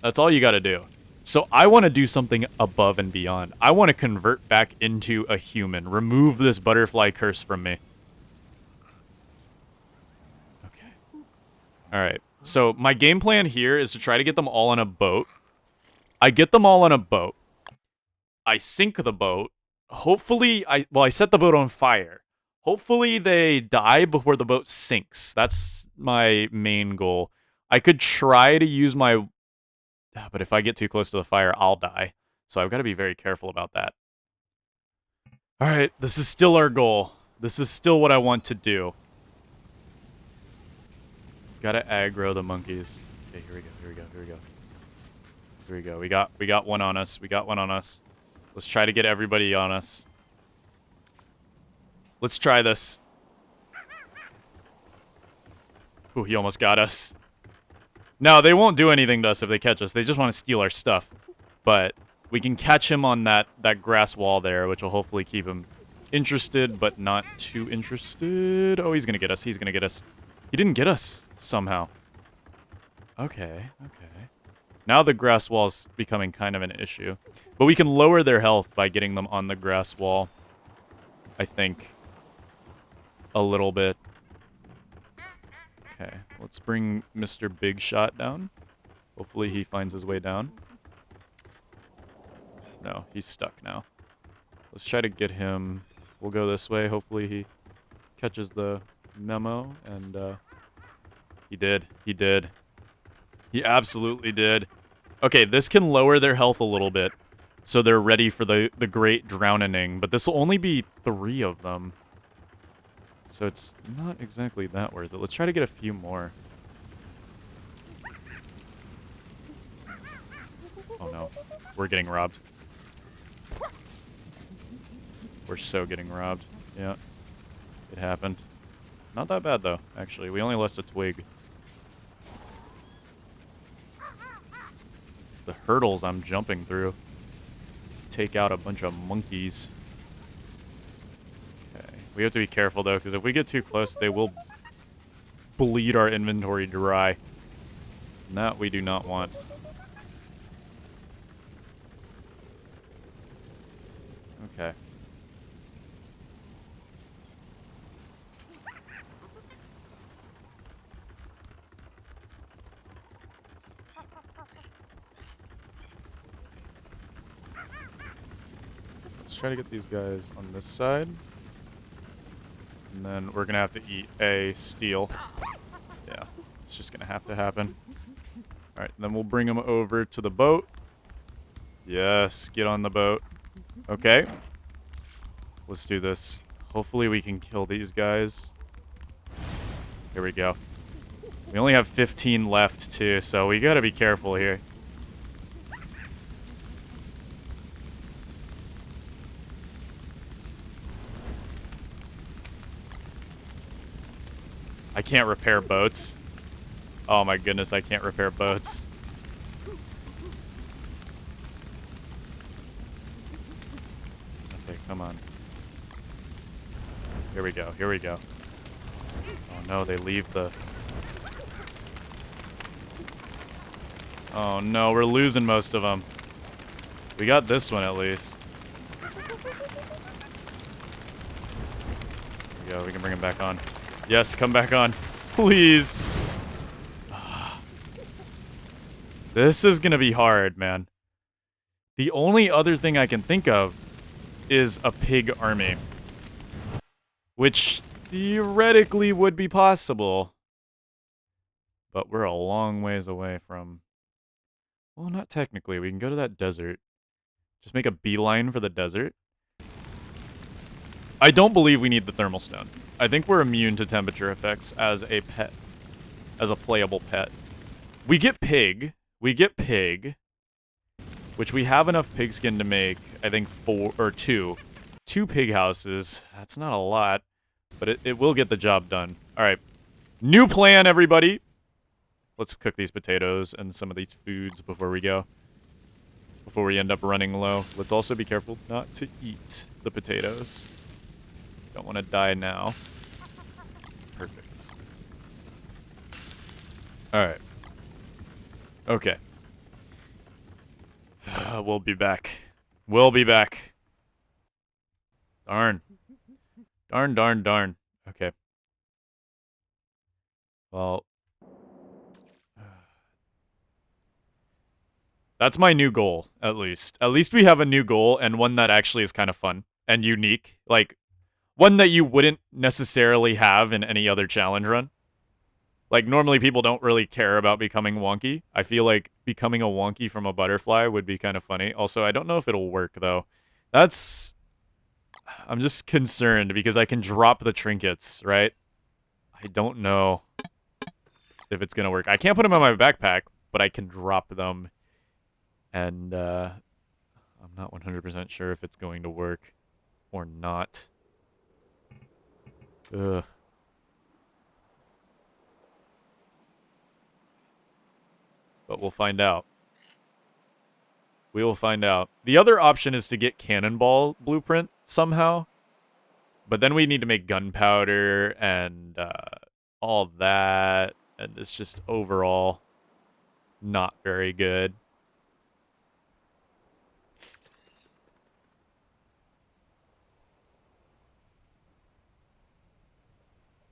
That's all you gotta do. So I want to do something above and beyond. I want to convert back into a human. Remove this butterfly curse from me. Okay. Alright. So my game plan here is to try to get them all on a boat. I get them all on a boat. I sink the boat. Hopefully, I set the boat on fire. Hopefully they die before the boat sinks. That's my main goal. I could try to use my... But if I get too close to the fire, I'll die. So I've got to be very careful about that. Alright, this is still our goal. This is still what I want to do. Gotta aggro the monkeys. Okay, here we go, here we go, here we go. Here we go. We got one on us. We got one on us. Let's try to get everybody on us. Let's try this. Ooh, he almost got us. No, they won't do anything to us if they catch us. They just want to steal our stuff. But we can catch him on that grass wall there, which will hopefully keep him interested, but not too interested. Oh, he's gonna get us. He's gonna get us. He didn't get us, somehow. Okay, okay. Now the grass wall's becoming kind of an issue. But we can lower their health by getting them on the grass wall. I think. A little bit. Okay, let's bring Mr. Big Shot down. Hopefully he finds his way down. No, he's stuck now. Let's try to get him. We'll go this way. Hopefully he catches the memo. And he did. He did. He absolutely did. Okay, this can lower their health a little bit. So they're ready for the great drowning. But this will only be 3 of them. So it's not exactly that worth it. Let's try to get a few more. Oh no. We're getting robbed. We're so getting robbed. Yeah. It happened. Not that bad though, actually. We only lost a twig. The hurdles I'm jumping through to take out a bunch of monkeys. We have to be careful, though, because if we get too close, they will bleed our inventory dry. And that we do not want. Okay. Let's try to get these guys on this side. And then we're going to have to eat a steel. Yeah, it's just going to have to happen. Alright, then we'll bring them over to the boat. Yes, get on the boat. Okay. Let's do this. Hopefully we can kill these guys. Here we go. We only have 15 left, too, so we got to be careful here. I can't repair boats. Oh my goodness, I can't repair boats. Okay, come on. Here we go, here we go. Oh no, they leave the... Oh no, we're losing most of them. We got this one at least. There we go, we can bring him back on. Yes, come back on. Please. This is gonna be hard, man. The only other thing I can think of is a pig army. Which theoretically would be possible. But we're a long ways away from... Well, not technically. We can go to that desert. Just make a beeline for the desert. I don't believe we need the thermal stone. I think we're immune to temperature effects as a pet. As a playable pet. We get pig. We get pig. Which we have enough pigskin to make, I think, 4 or 2. 2 pig houses. That's not a lot. But it will get the job done. Alright. New plan, everybody. Let's cook these potatoes and some of these foods before we go. Before we end up running low. Let's also be careful not to eat the potatoes. Don't want to die now. Perfect. Alright. Okay. We'll be back. We'll be back. Darn. Darn, darn, darn. Okay. Well. That's my new goal, at least. At least we have a new goal, and one that actually is kind of fun and unique. Like, one that you wouldn't necessarily have in any other challenge run. Like, normally people don't really care about becoming wonky. I feel like becoming a wonky from a butterfly would be kind of funny. Also, I don't know if it'll work, though. I'm just concerned because I can drop the trinkets, right? I don't know if it's going to work. I can't put them in my backpack, but I can drop them. And I'm not 100% sure if it's going to work or not. Ugh. But we'll find out. We will find out. The other option is to get cannonball blueprint somehow. But then we need to make gunpowder and all that. And it's just overall not very good.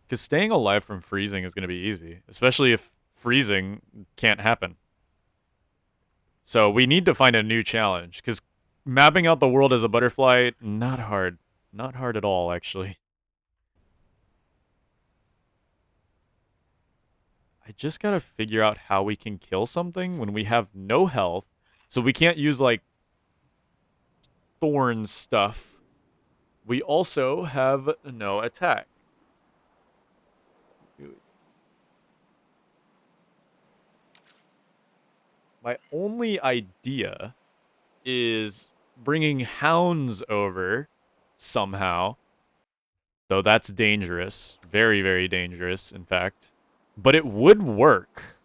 Because staying alive from freezing is going to be easy. Especially if freezing can't happen. So we need to find a new challenge. Because mapping out the world as a butterfly, not hard. Not hard at all, actually. I just gotta figure out how we can kill something when we have no health. So we can't use, like, thorn stuff. We also have no attack. My only idea is bringing hounds over somehow. Though that's dangerous. Very, very dangerous, in fact. But it would work.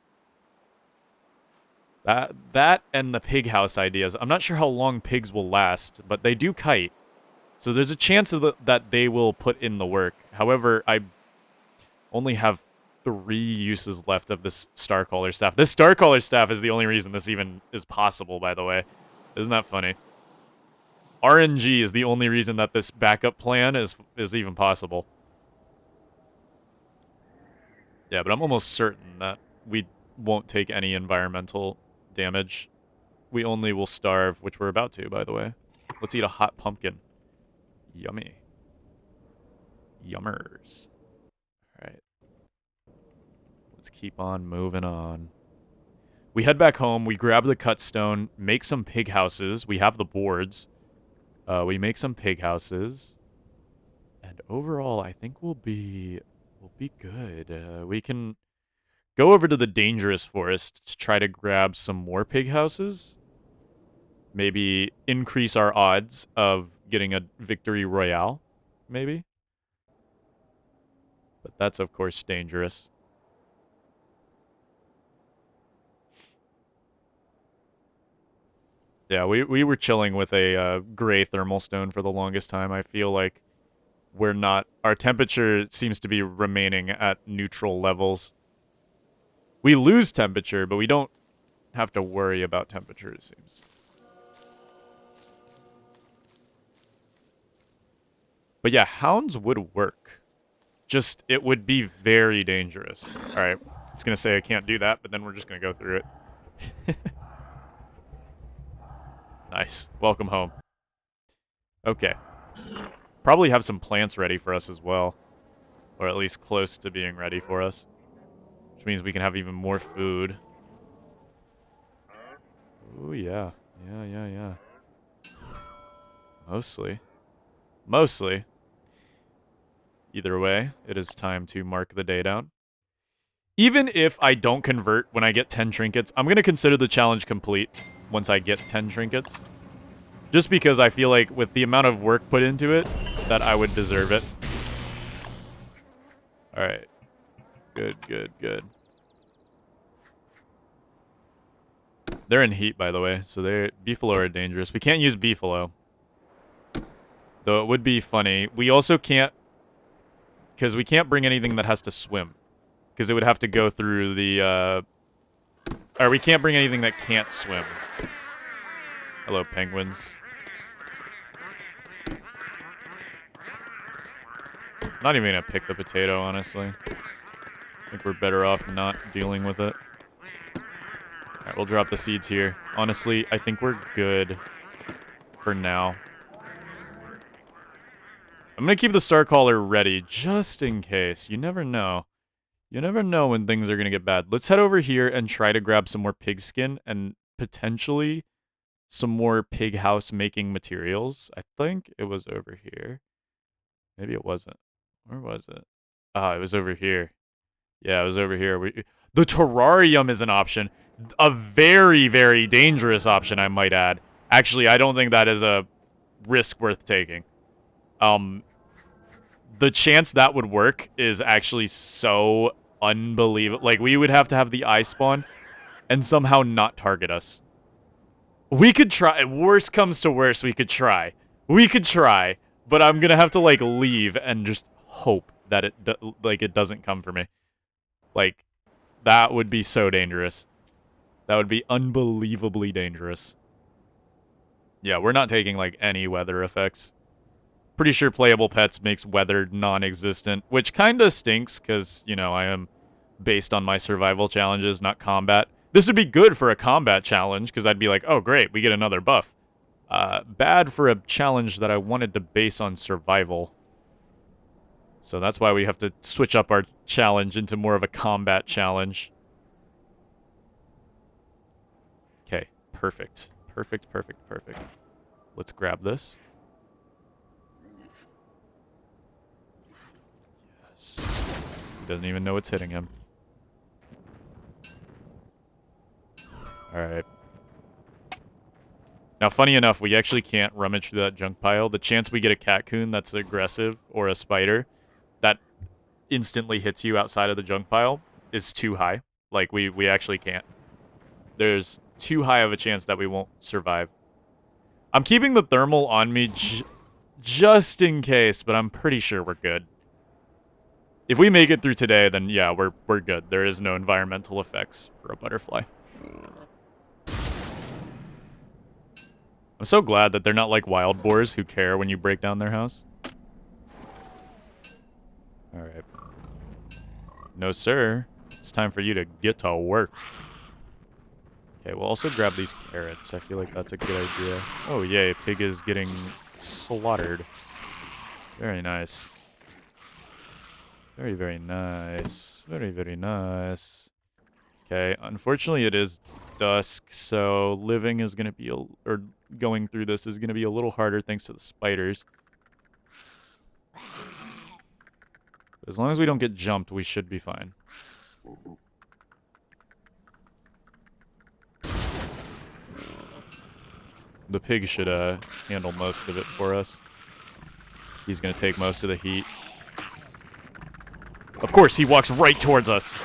That and the pig house ideas. I'm not sure how long pigs will last, but they do kite. So there's a chance that they will put in the work. However, I only have 3 uses left of this Starcaller staff. This Starcaller staff is the only reason this even is possible, by the way. Isn't that funny? RNG is the only reason that this backup plan is even possible. Yeah, but I'm almost certain that we won't take any environmental damage. We only will starve, which we're about to, by the way. Let's eat a hot pumpkin. Yummy. Yummers. Alright. Let's keep on moving on. We head back home, we grab the cut stone, make some pig houses. We have the boards. We make some pig houses. And overall, I think we'll be good. We can go over to the dangerous forest to try to grab some more pig houses. Maybe increase our odds of getting a victory royale, maybe. But that's, of course, dangerous. Yeah, we were chilling with a gray thermal stone for the longest time. I feel like our temperature seems to be remaining at neutral levels. We lose temperature, but we don't have to worry about temperature, it seems. But yeah, hounds would work. Just, it would be very dangerous. Alright, I was gonna say I can't do that, but then we're just gonna go through it. Nice. Welcome home. Okay. Probably have some plants ready for us as well. Or at least close to being ready for us. Which means we can have even more food. Ooh, yeah. Yeah. Mostly. Either way, it is time to mark the day down. Even if I don't convert when I get 10 trinkets, I'm going to consider the challenge complete once I get 10 trinkets. Just because I feel like with the amount of work put into it, that I would deserve it. Alright. Good. They're in heat, by the way, so beefalo are dangerous. We can't use beefalo. Though it would be funny. We also can't... Because we can't bring anything that has to swim. Because it would have to go through the, Or we can't bring anything that can't swim. Hello, penguins. I'm not even gonna pick the potato, honestly. I think we're better off not dealing with it. Alright, we'll drop the seeds here. Honestly, I think we're good for now. I'm gonna keep the star caller ready, just in case. You never know. You never know when things are gonna get bad. Let's head over here and try to grab some more pig skin and potentially some more pig house making materials. I think it was over here. Maybe it wasn't. Where was it? Ah, it was over here. Yeah, it was over here. The terrarium is an option. A very, very dangerous option, I might add. Actually, I don't think that is a risk worth taking. The chance that would work is actually so unbelievable. Like, we would have to have the eye spawn and somehow not target us. We could try. Worst comes to worst, we could try. We could try, but I'm gonna have to, like, leave and just hope that it doesn't come for me. Like, that would be so dangerous. That would be unbelievably dangerous. Yeah, we're not taking, like, any weather effects. Pretty sure Playable Pets makes weather non-existent, which kinda stinks, because, you know, I am based on my survival challenges, not combat. This would be good for a combat challenge, because I'd be like, oh, great, we get another buff. Bad for a challenge that I wanted to base on survival. So that's why we have to switch up our challenge into more of a combat challenge. Okay, perfect. Perfect, perfect, perfect. Let's grab this. Yes. He doesn't even know what's hitting him. Alright. Now, funny enough, we actually can't rummage through that junk pile. The chance we get a catcoon that's aggressive, or a spider, that instantly hits you outside of the junk pile is too high. Like, we actually can't. There's too high of a chance that we won't survive. I'm keeping the thermal on me just in case, but I'm pretty sure we're good. If we make it through today, then yeah, we're good. There is no environmental effects for a butterfly. I'm so glad that they're not like wild boars who care when you break down their house. Alright. No, sir. It's time for you to get to work. Okay, we'll also grab these carrots. I feel like that's a good idea. Oh, yay. Pig is getting slaughtered. Very nice. Very, very nice. Very, very nice. Okay, unfortunately it is dusk, so living is going to be, or going through this is going to be a little harder thanks to the spiders. But as long as we don't get jumped, we should be fine. The pig should handle most of it for us. He's going to take most of the heat. Of course, he walks right towards us.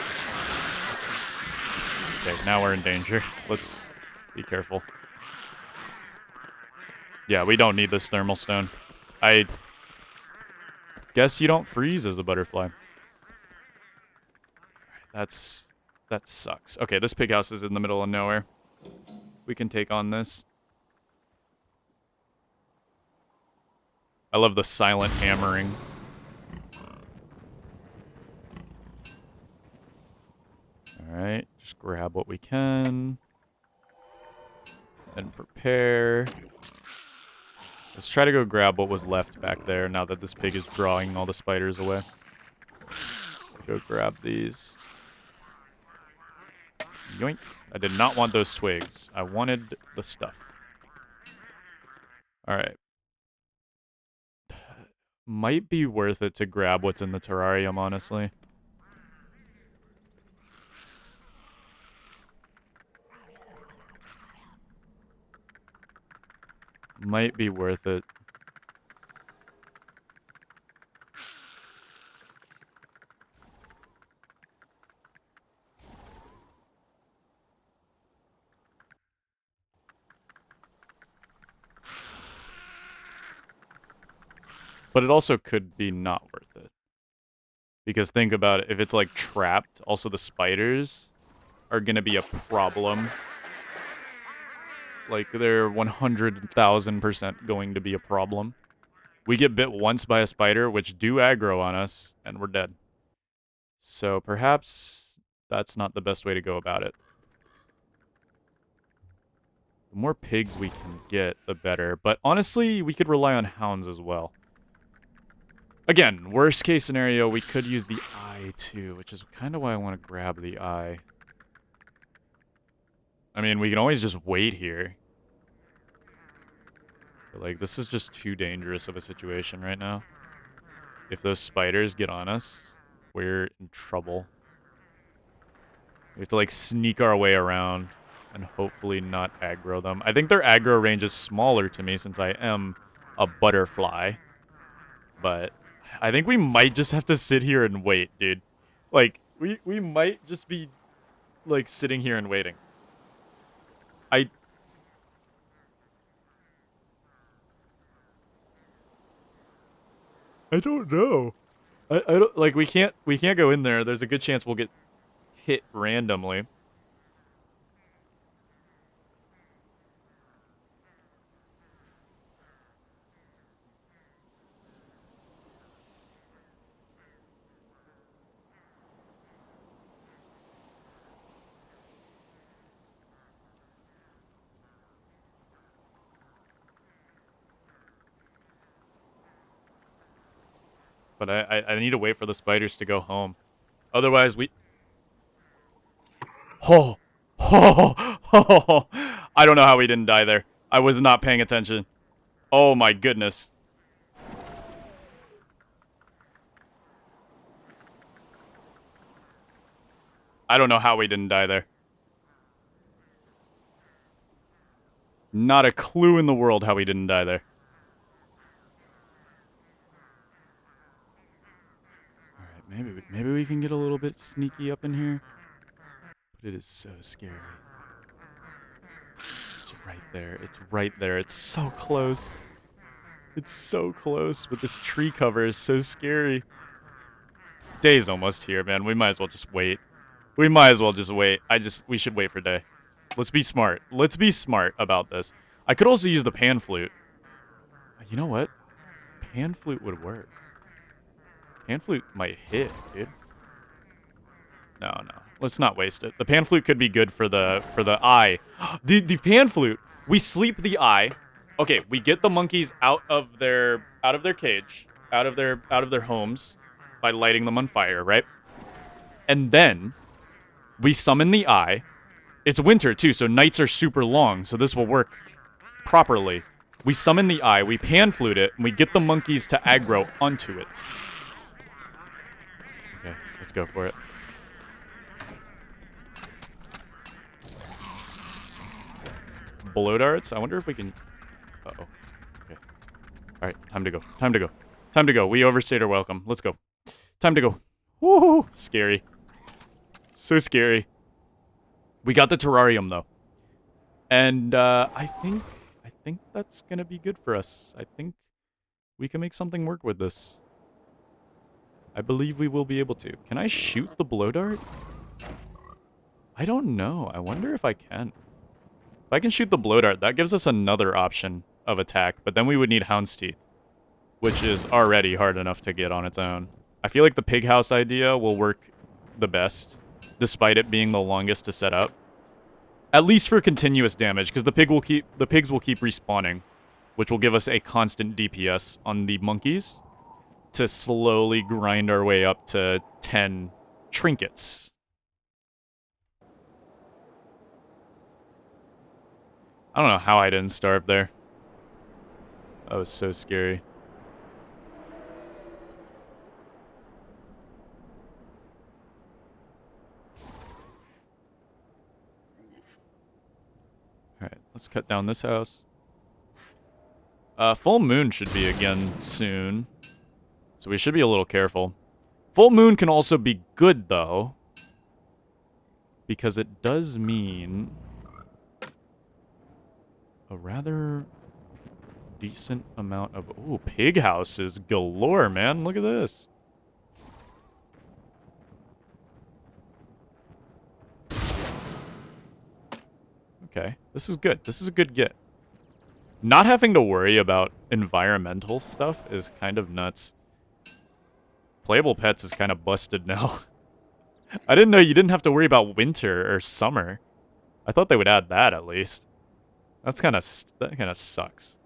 Okay, now we're in danger. Let's be careful. Yeah, we don't need this thermal stone. I guess you don't freeze as a butterfly. That sucks. Okay, this pig house is in the middle of nowhere. We can take on this. I love the silent hammering. Alright, just grab what we can. And prepare. Let's try to go grab what was left back there now that this pig is drawing all the spiders away. Go grab these. Yoink. I did not want those twigs. I wanted the stuff. Alright. Might be worth it to grab what's in the terrarium, honestly. Might be worth it. But it also could be not worth it. Because think about it, if it's like trapped, also the spiders are gonna be a problem. Like they're 100,000% going to be a problem. We get bit once by a spider, which do aggro on us, and we're dead. So perhaps that's not the best way to go about it. The more pigs we can get, the better. But honestly, we could rely on hounds as well. Again, worst case scenario, we could use the eye too, which is kind of why I want to grab the eye. I mean, we can always just wait here. But, like, this is just too dangerous of a situation right now. If those spiders get on us, we're in trouble. We have to, like, sneak our way around and hopefully not aggro them. I think their aggro range is smaller to me since I am a butterfly. But I think we might just have to sit here and wait, dude. Like, we might just be, like, sitting here and waiting. I don't know. I don't, like, we can't go in there. There's a good chance we'll get hit randomly. But I need to wait for the spiders to go home. Otherwise, we... Oh! Oh! Oh! I don't know how we didn't die there. I was not paying attention. Oh my goodness. I don't know how we didn't die there. Not a clue in the world how we didn't die there. Alright, maybe we can get a little bit sneaky up in here. But it is so scary. It's right there. It's right there. It's so close. It's so close, but this tree cover is so scary. Day's almost here, man. We might as well just wait. We might as well just wait. We should wait for day. Let's be smart. Let's be smart about this. I could also use the pan flute. You know what? Pan flute would work. Pan flute might hit, dude. No, no. Let's not waste it. The pan flute could be good for the eye. The pan flute. We sleep the eye. Okay, we get the monkeys out of their cage, out of their homes by lighting them on fire, right? And then we summon the eye. It's winter too, so nights are super long, so this will work properly. We summon the eye, we pan flute it, and we get the monkeys to aggro onto it. Okay, let's go for it. Blow darts? I wonder if we can... Uh-oh. Okay. Alright, time to go. Time to go. Time to go. We overstayed our welcome. Let's go. Time to go. Woohoo! Scary. So scary. We got the terrarium, though. And, I think that's gonna be good for us. I think we can make something work with this. I believe we will be able to. Can I shoot the blow dart? I don't know. I wonder if I can. If I can shoot the blow dart, that gives us another option of attack, but then we would need Hound's Teeth, which is already hard enough to get on its own. I feel like the pig house idea will work the best, despite it being the longest to set up. At least for continuous damage, because the pigs will keep respawning, which will give us a constant DPS on the monkeys to slowly grind our way up to 10 trinkets. I don't know how I didn't starve there. That was so scary. Alright, let's cut down this house. Full moon should be again soon. So we should be a little careful. Full moon can also be good, though. Because it does mean a rather decent amount of... Ooh, pig houses galore, man. Look at this. Okay, this is good. This is a good get. Not having to worry about environmental stuff is kind of nuts. Playable pets is kind of busted now. I didn't know you didn't have to worry about winter or summer. I thought they would add that at least. That kind of sucks.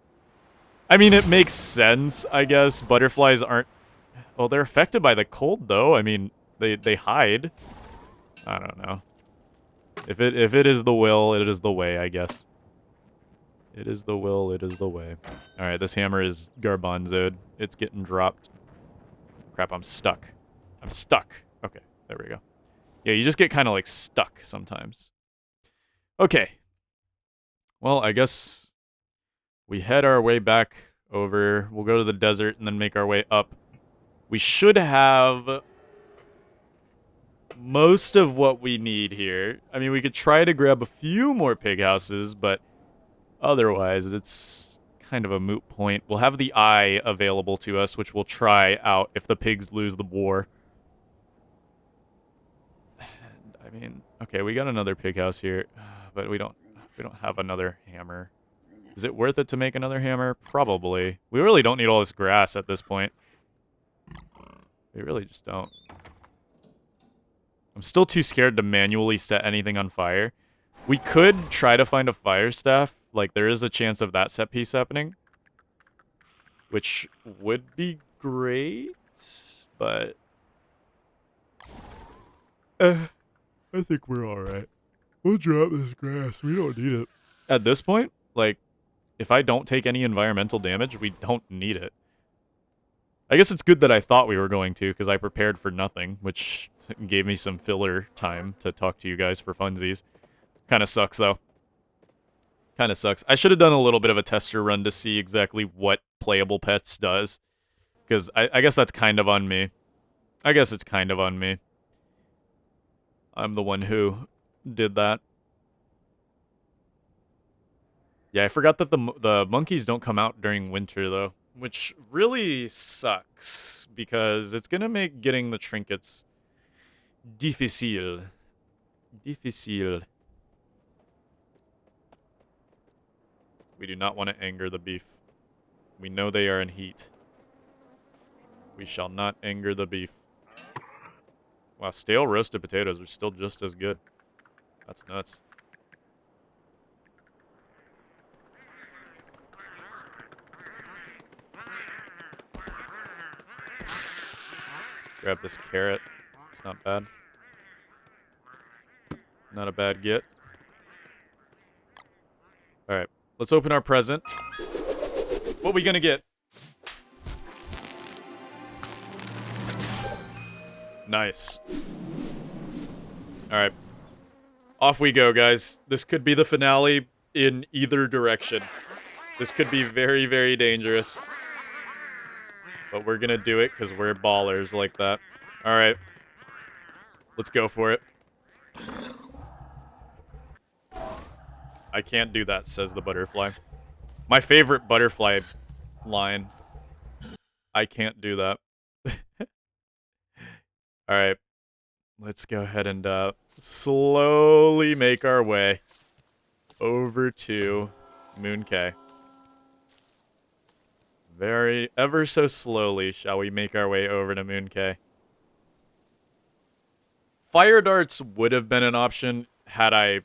I mean, it makes sense, I guess. Butterflies aren't... Well, they're affected by the cold, though. I mean, they hide. I don't know. If it is the will, it is the way, I guess. It is the will, it is the way. Alright, this hammer is garbanzoed. It's getting dropped. Crap, I'm stuck. I'm stuck. Okay, there we go. Yeah, you just get kind of, like, stuck sometimes. Okay. Well, I guess we head our way back over. We'll go to the desert and then make our way up. We should have most of what we need here. I mean, we could try to grab a few more pig houses, but otherwise, it's kind of a moot point. We'll have the eye available to us, which we'll try out if the pigs lose the war. And, I mean, okay, we got another pig house here, but we don't have another hammer. Is it worth it to make another hammer? Probably. We really don't need all this grass at this point. We really just don't. I'm still too scared to manually set anything on fire. We could try to find a fire staff. Like, there is a chance of that set piece happening. Which would be great, but... I think we're alright. We'll drop this grass. We don't need it. At this point, like, if I don't take any environmental damage, we don't need it. I guess it's good that I thought we were going to, because I prepared for nothing, which gave me some filler time to talk to you guys for funsies. Kind of sucks, though. Kind of sucks. I should have done a little bit of a tester run to see exactly what Playable Pets does, because I guess that's kind of on me. I guess it's kind of on me. I'm the one who did that. Yeah, I forgot that the monkeys don't come out during winter, though, which really sucks, because it's gonna make getting the trinkets difficile. Difficile. We do not want to anger the beef. We know they are in heat. We shall not anger the beef. Wow, stale roasted potatoes are still just as good. That's nuts. Grab this carrot. It's not bad. Not a bad get. Alright, let's open our present. What we gonna get? Nice. Alright. Off we go, guys. This could be the finale in either direction. This could be very, very dangerous. But we're gonna do it because we're ballers like that. Alright. Let's go for it. I can't do that, says the butterfly. My favorite butterfly line. I can't do that. Alright. Let's go ahead and slowly make our way over to Moon K. Ever so slowly shall we make our way over to Moon K. Fire darts would have been an option had I...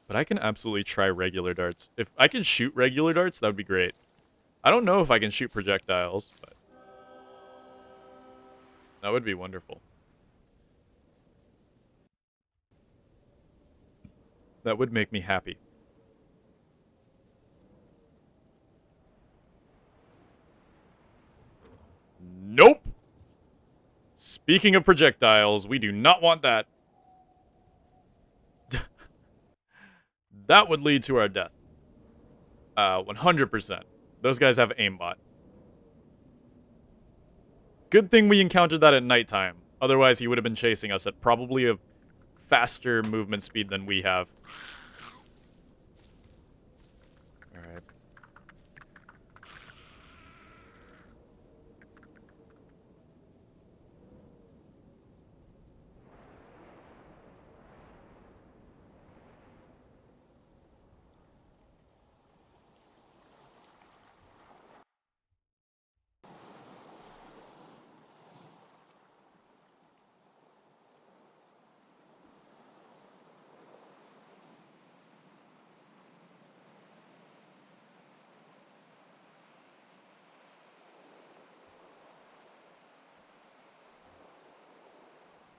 But I can absolutely try regular darts. If I can shoot regular darts, that would be great. I don't know if I can shoot projectiles, but... that would be wonderful. That would make me happy. Nope! Speaking of projectiles, we do not want that. That would lead to our death. 100%. Those guys have aimbot. Good thing we encountered that at nighttime. Otherwise, he would have been chasing us at probably a faster movement speed than we have. Alright.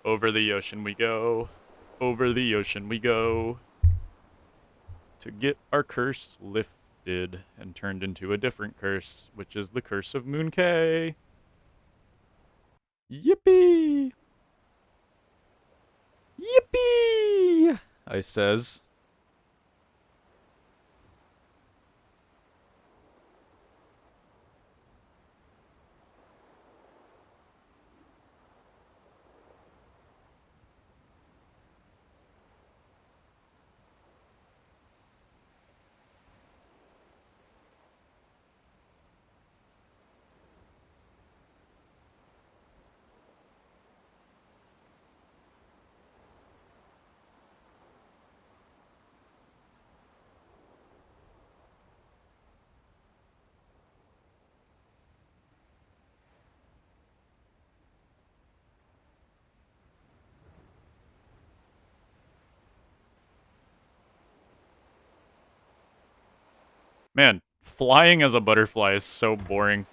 Over the ocean we go. Over the ocean we go. To get our curse lifted and turned into a different curse, which is the curse of Mooncay. Yippee! Yippee! I says. Man, flying as a butterfly is so boring.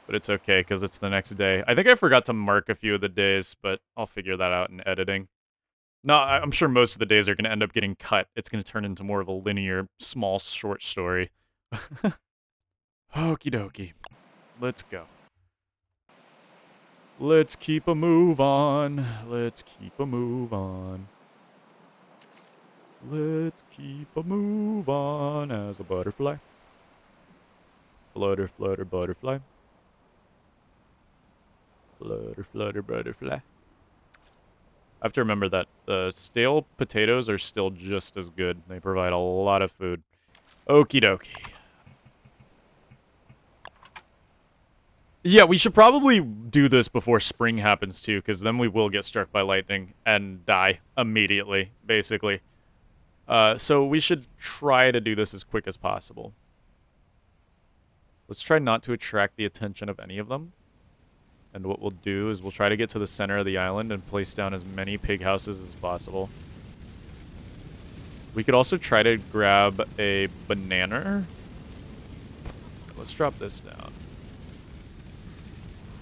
But it's okay, because it's the next day. I think I forgot to mark a few of the days, but I'll figure that out in editing. No, I'm sure most of the days are going to end up getting cut. It's going to turn into more of a linear, small, short story. Okie dokie. Let's go. Let's keep a move on. Let's keep a move on. Let's keep a move on as a butterfly. Flutter, flutter, butterfly. Flutter, flutter, butterfly. I have to remember that the stale potatoes are still just as good. They provide a lot of food. Okie dokie. Yeah, we should probably do this before spring happens too, because then we will get struck by lightning and die immediately, basically. So we should try to do this as quick as possible. Let's try not to attract the attention of any of them. And what we'll do is we'll try to get to the center of the island and place down as many pig houses as possible. We could also try to grab a banana. Let's drop this down.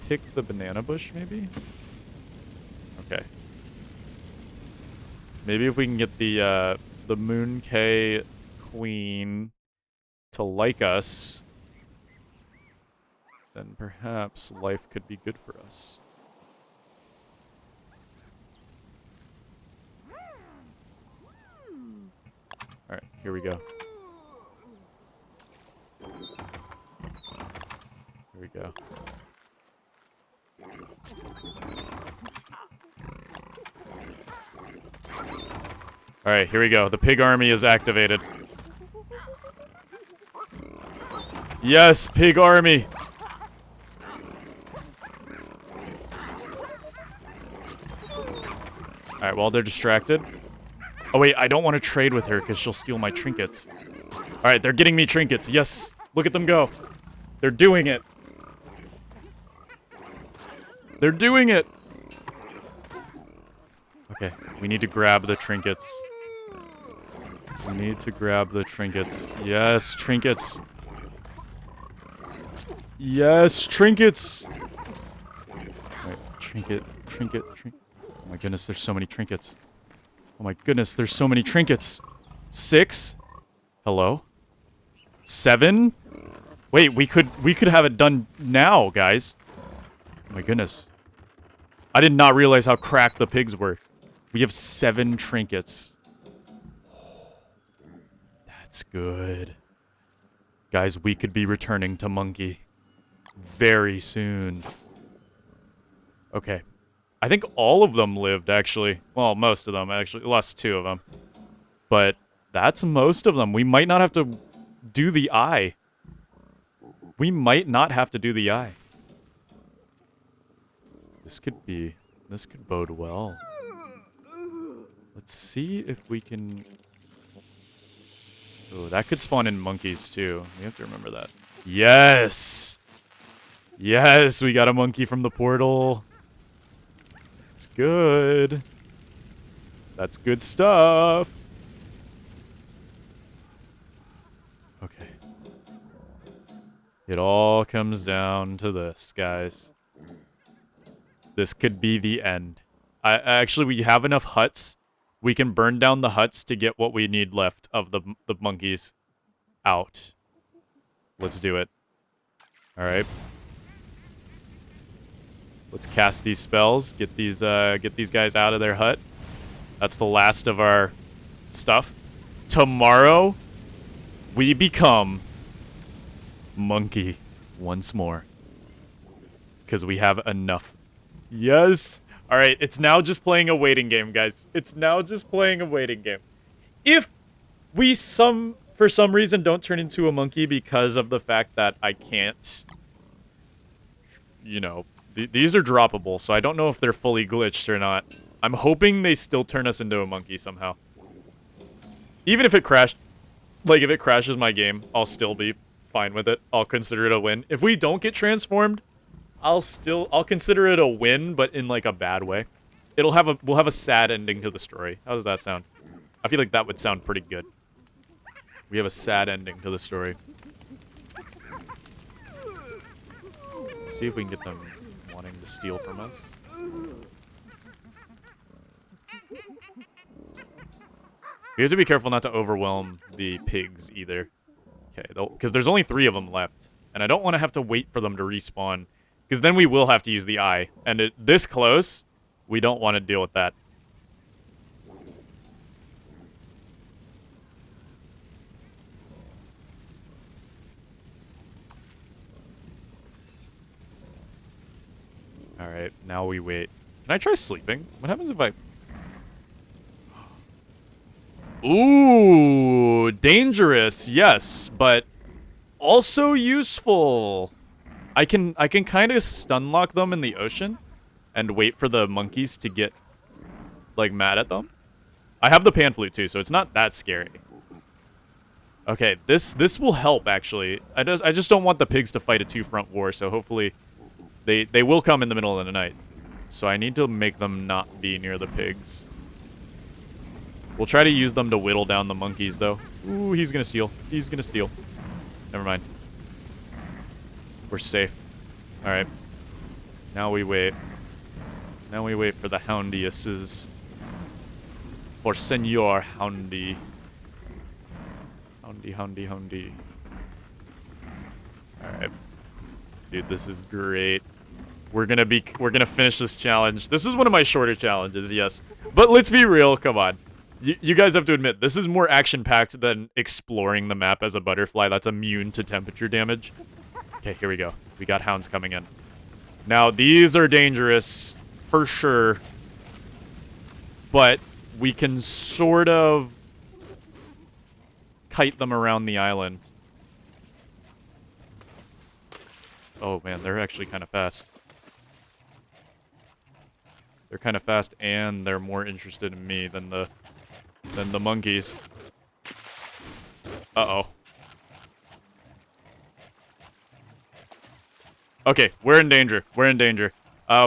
Pick the banana bush, maybe? Okay. Maybe if we can get the Mooncay Queen to like us, then perhaps life could be good for us. Alright, here we go. Here we go. Alright, here we go. The pig army is activated. Yes, pig army! Alright, while they're distracted. Oh wait, I don't want to trade with her because she'll steal my trinkets. Alright, they're getting me trinkets. Yes! Look at them go! They're doing it! They're doing it! Okay, we need to grab the trinkets. We need to grab the trinkets. Yes, trinkets! Yes, trinkets! Alright, trinket. Oh my goodness, there's so many trinkets. Oh my goodness, there's so many trinkets. 6? Hello? 7? Wait, we could have it done now, guys. Oh my goodness. I did not realize how cracked the pigs were. We have 7 trinkets. That's good. Guys, we could be returning to Monkey very soon. Okay. I think all of them lived, actually. Well, most of them, actually. Lost 2 of them. But that's most of them. We might not have to do the eye. We might not have to do the eye. This could bode well. Let's see if we can... Oh, that could spawn in monkeys, too. We have to remember that. Yes! Yes, we got a monkey from the portal. That's good. That's good stuff. Okay. It all comes down to this, guys. This could be the end. Actually, we have enough huts. We can burn down the huts to get what we need left of the monkeys out. Let's do it. All right. Let's cast these spells. Get these guys out of their hut. That's the last of our stuff. Tomorrow, we become monkey once more. Because we have enough. Yes. All right, it's now just playing a waiting game, guys. It's now just playing a waiting game. If we for some reason don't turn into a monkey because of the fact that I can't, you know, these are droppable, so I don't know if they're fully glitched or not. I'm hoping they still turn us into a monkey somehow. Even if it crashed, like if it crashes my game, I'll still be fine with it. I'll consider it a win. If we don't get transformed, I'll consider it a win, but in like a bad way. We'll have a sad ending to the story. How does that sound? I feel like that would sound pretty good. We have a sad ending to the story. See if we can get them wanting to steal from us. We have to be careful not to overwhelm the pigs either. Okay, because there's only 3 of them left. And I don't want to have to wait for them to respawn. Because then we will have to use the eye. And this close, we don't want to deal with that. Alright, now we wait. Can I try sleeping? What happens if I... Ooh, dangerous, yes, but also useful. I can kind of stun lock them in the ocean and wait for the monkeys to get like mad at them. I have the pan flute too, so it's not that scary. Okay, this will help actually. I just don't want the pigs to fight a 2-front war, so hopefully they will come in the middle of the night. So I need to make them not be near the pigs. We'll try to use them to whittle down the monkeys though. Ooh, he's gonna steal. He's gonna steal. Never mind. We're safe. Alright. Now we wait. Now we wait for the Houndiuses. For Senor Houndy. Houndy. Alright. Dude, this is great. We're gonna finish this challenge. This is one of my shorter challenges, yes. But let's be real, come on. You guys have to admit, this is more action-packed than exploring the map as a butterfly that's immune to temperature damage. Okay, here we go. We got hounds coming in. Now, these are dangerous, for sure. But we can sort of kite them around the island. Oh, man, they're actually kind of fast. They're kind of fast, and they're more interested in me than the monkeys. Uh-oh. Okay, we're in danger. We're in danger.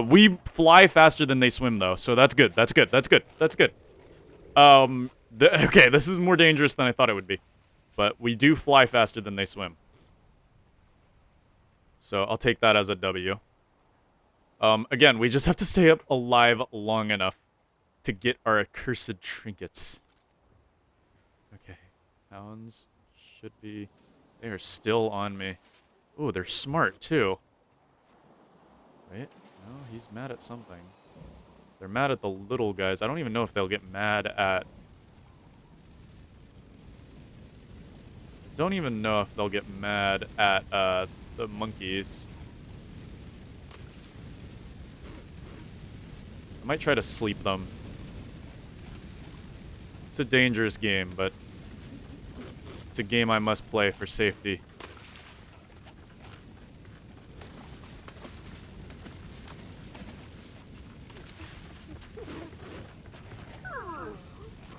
We fly faster than they swim, though, so that's good. That's good. That's good. That's good. Okay, this is more dangerous than I thought it would be. But we do fly faster than they swim. So I'll take that as a W. Again, we just have to stay up alive long enough to get our accursed trinkets. Okay, hounds should be... They are still on me. Ooh, they're smart, too. Wait, no, he's mad at something. They're mad at the little guys. I don't even know if they'll get mad at... Don't even know if they'll get mad at, the monkeys. I might try to sleep them. It's a dangerous game, but it's a game I must play for safety.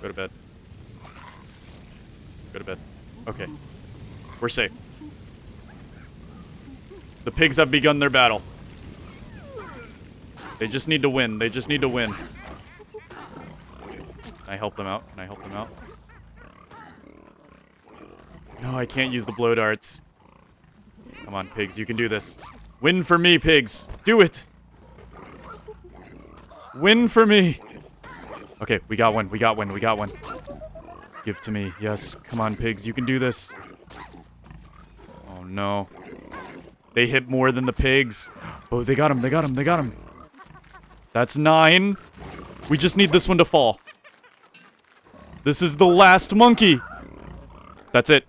Go to bed. Go to bed. Okay. We're safe. The pigs have begun their battle. They just need to win. They just need to win. Can I help them out? Can I help them out? No, I can't use the blow darts. Come on, pigs. You can do this. Win for me, pigs. Do it. Win for me. Okay, we got one. We got one. We got one. Give to me. Yes. Come on, pigs. You can do this. Oh, no. They hit more than the pigs. Oh, they got him. They got him. They got him. That's 9. We just need this one to fall. This is the last monkey. That's it.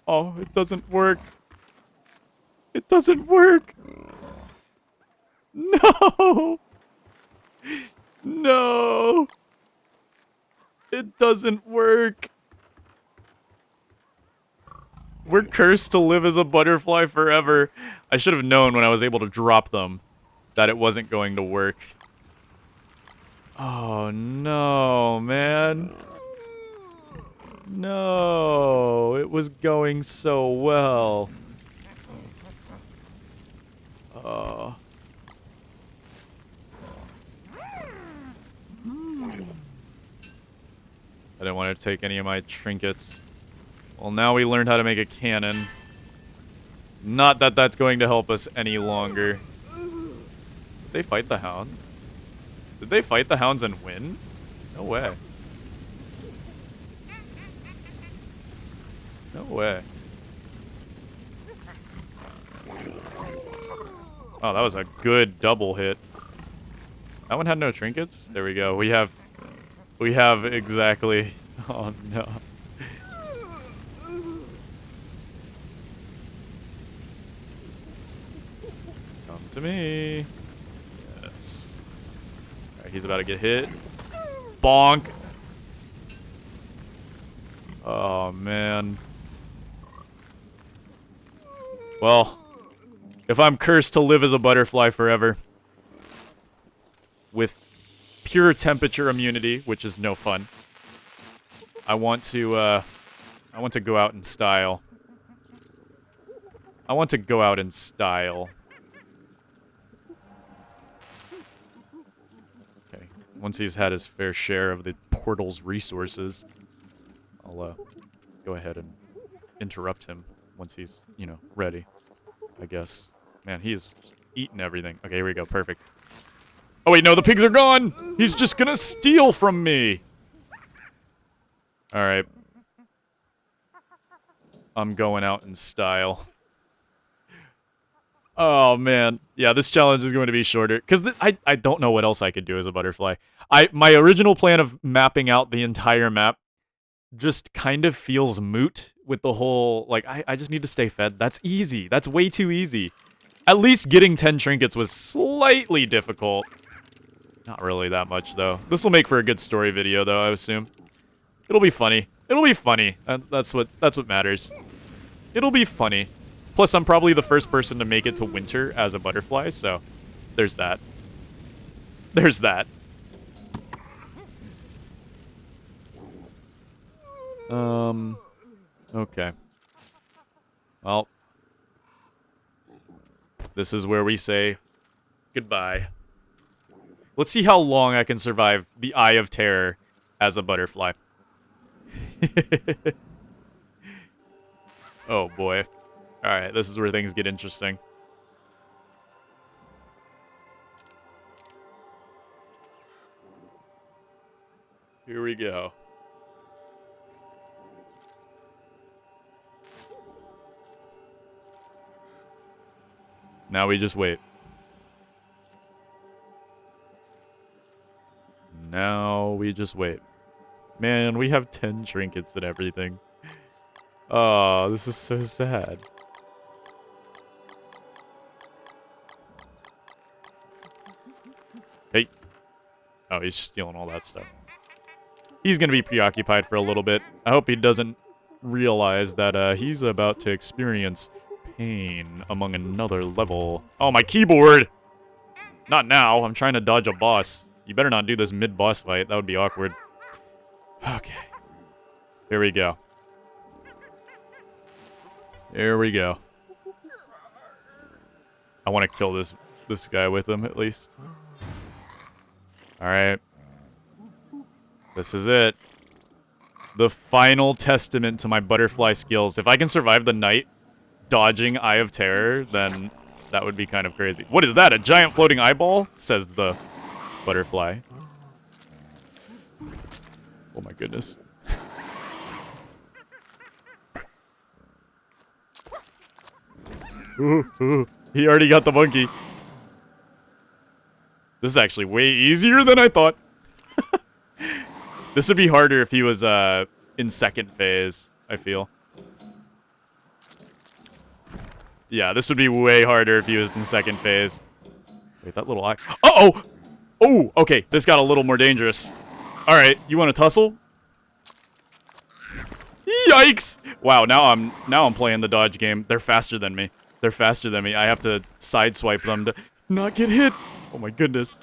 Oh, it doesn't work. It doesn't work. No. No. It doesn't work. We're cursed to live as a butterfly forever. I should have known when I was able to drop them that it wasn't going to work. Oh, no, man. No, it was going so well. Oh. I didn't want to take any of my trinkets. Well, now we learned how to make a cannon. Not that that's going to help us any longer. Did they fight the hounds? Did they fight the hounds and win? No way. No way. Oh, that was a good double hit. That one had no trinkets? There we go. We have exactly... Oh, no. Come to me. Yes. Alright, he's about to get hit. Bonk. Oh, man. Well, if I'm cursed to live as a butterfly forever, with pure temperature immunity, which is no fun, I want to go out in style. I want to go out in style. Okay, once he's had his fair share of the portal's resources, I'll go ahead and interrupt him once he's, you know, ready, I guess. Man, he's eating everything. Okay, here we go. Perfect. Oh, wait, no, the pigs are gone! He's just gonna steal from me! Alright. I'm going out in style. Oh, man. Yeah, this challenge is going to be shorter. Because I don't know what else I could do as a butterfly. My original plan of mapping out the entire map just kind of feels moot with the whole, like, I just need to stay fed. That's easy. That's way too easy. At least getting 10 trinkets was slightly difficult. Not really that much, though. This will make for a good story video, though, I assume. It'll be funny. It'll be funny. That's what matters. It'll be funny. Plus, I'm probably the first person to make it to winter as a butterfly, so there's that. There's that. Okay. Well, this is where we say goodbye. Let's see how long I can survive the Eye of Terror as a butterfly. Oh boy. Alright, this is where things get interesting. Here we go. Now we just wait. Now we just wait. Man, we have 10 trinkets and everything. Oh, this is so sad. Hey. Oh, he's stealing all that stuff. He's gonna be preoccupied for a little bit. I hope he doesn't realize that he's about to experience pain among another level. Oh, my keyboard! Not now. I'm trying to dodge a boss. You better not do this mid-boss fight. That would be awkward. Okay. Here we go. Here we go. I want to kill this guy with him, at least. Alright. This is it. The final testament to my butterfly skills. If I can survive the night dodging Eye of Terror, then That would be kind of crazy. What is that? A giant floating eyeball? Says the butterfly. Oh my goodness. Ooh, he already got the monkey. This is actually way easier than I thought. This would be harder if he was in second phase, I feel. Yeah, this would be way harder if he was in second phase. Wait, that little eye. Uh-oh! Oh, okay, this got a little more dangerous. All right, you want to tussle? Yikes! Wow, now I'm playing the dodge game. They're faster than me. They're faster than me. I have to sideswipe them to not get hit. Oh my goodness.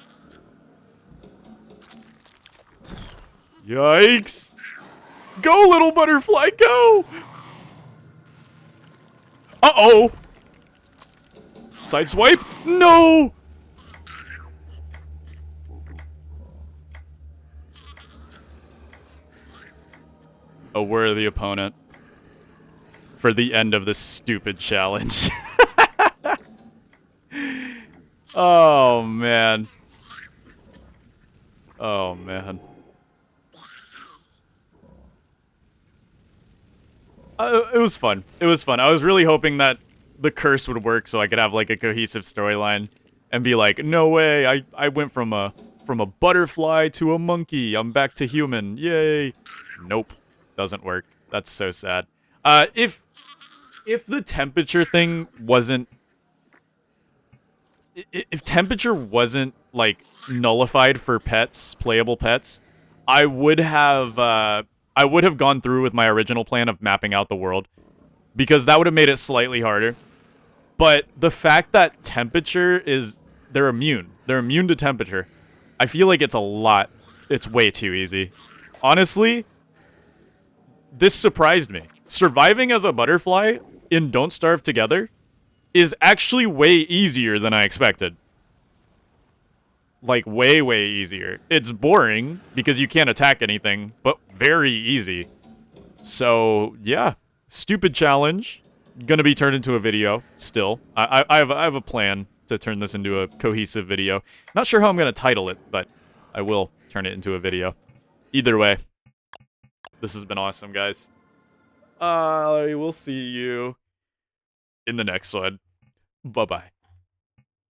Yikes! Go, little butterfly, go! Uh-oh! Sideswipe? No! A worthy opponent for the end of this stupid challenge. Oh, man. Oh, man. It was fun. It was fun. I was really hoping that the curse would work so I could have, like, a cohesive storyline and be like, no way, I went from a butterfly to a monkey. I'm back to human. Yay. Nope. Doesn't work. That's so sad. If the temperature thing wasn't... If temperature wasn't, like, nullified for pets, playable pets, I would have gone through with my original plan of mapping out the world, because that would have made it slightly harder. But the fact that temperature is... They're immune. They're immune to temperature. I feel like it's way too easy. Honestly, this surprised me. Surviving as a butterfly in Don't Starve Together is actually way easier than I expected. Like, way, way easier. It's boring, because you can't attack anything, but very easy. So, yeah. Stupid challenge. Gonna be turned into a video, still. I have a plan to turn this into a cohesive video. Not sure how I'm gonna title it, but I will turn it into a video. Either way, this has been awesome, guys. I will see you in the next one. Bye-bye.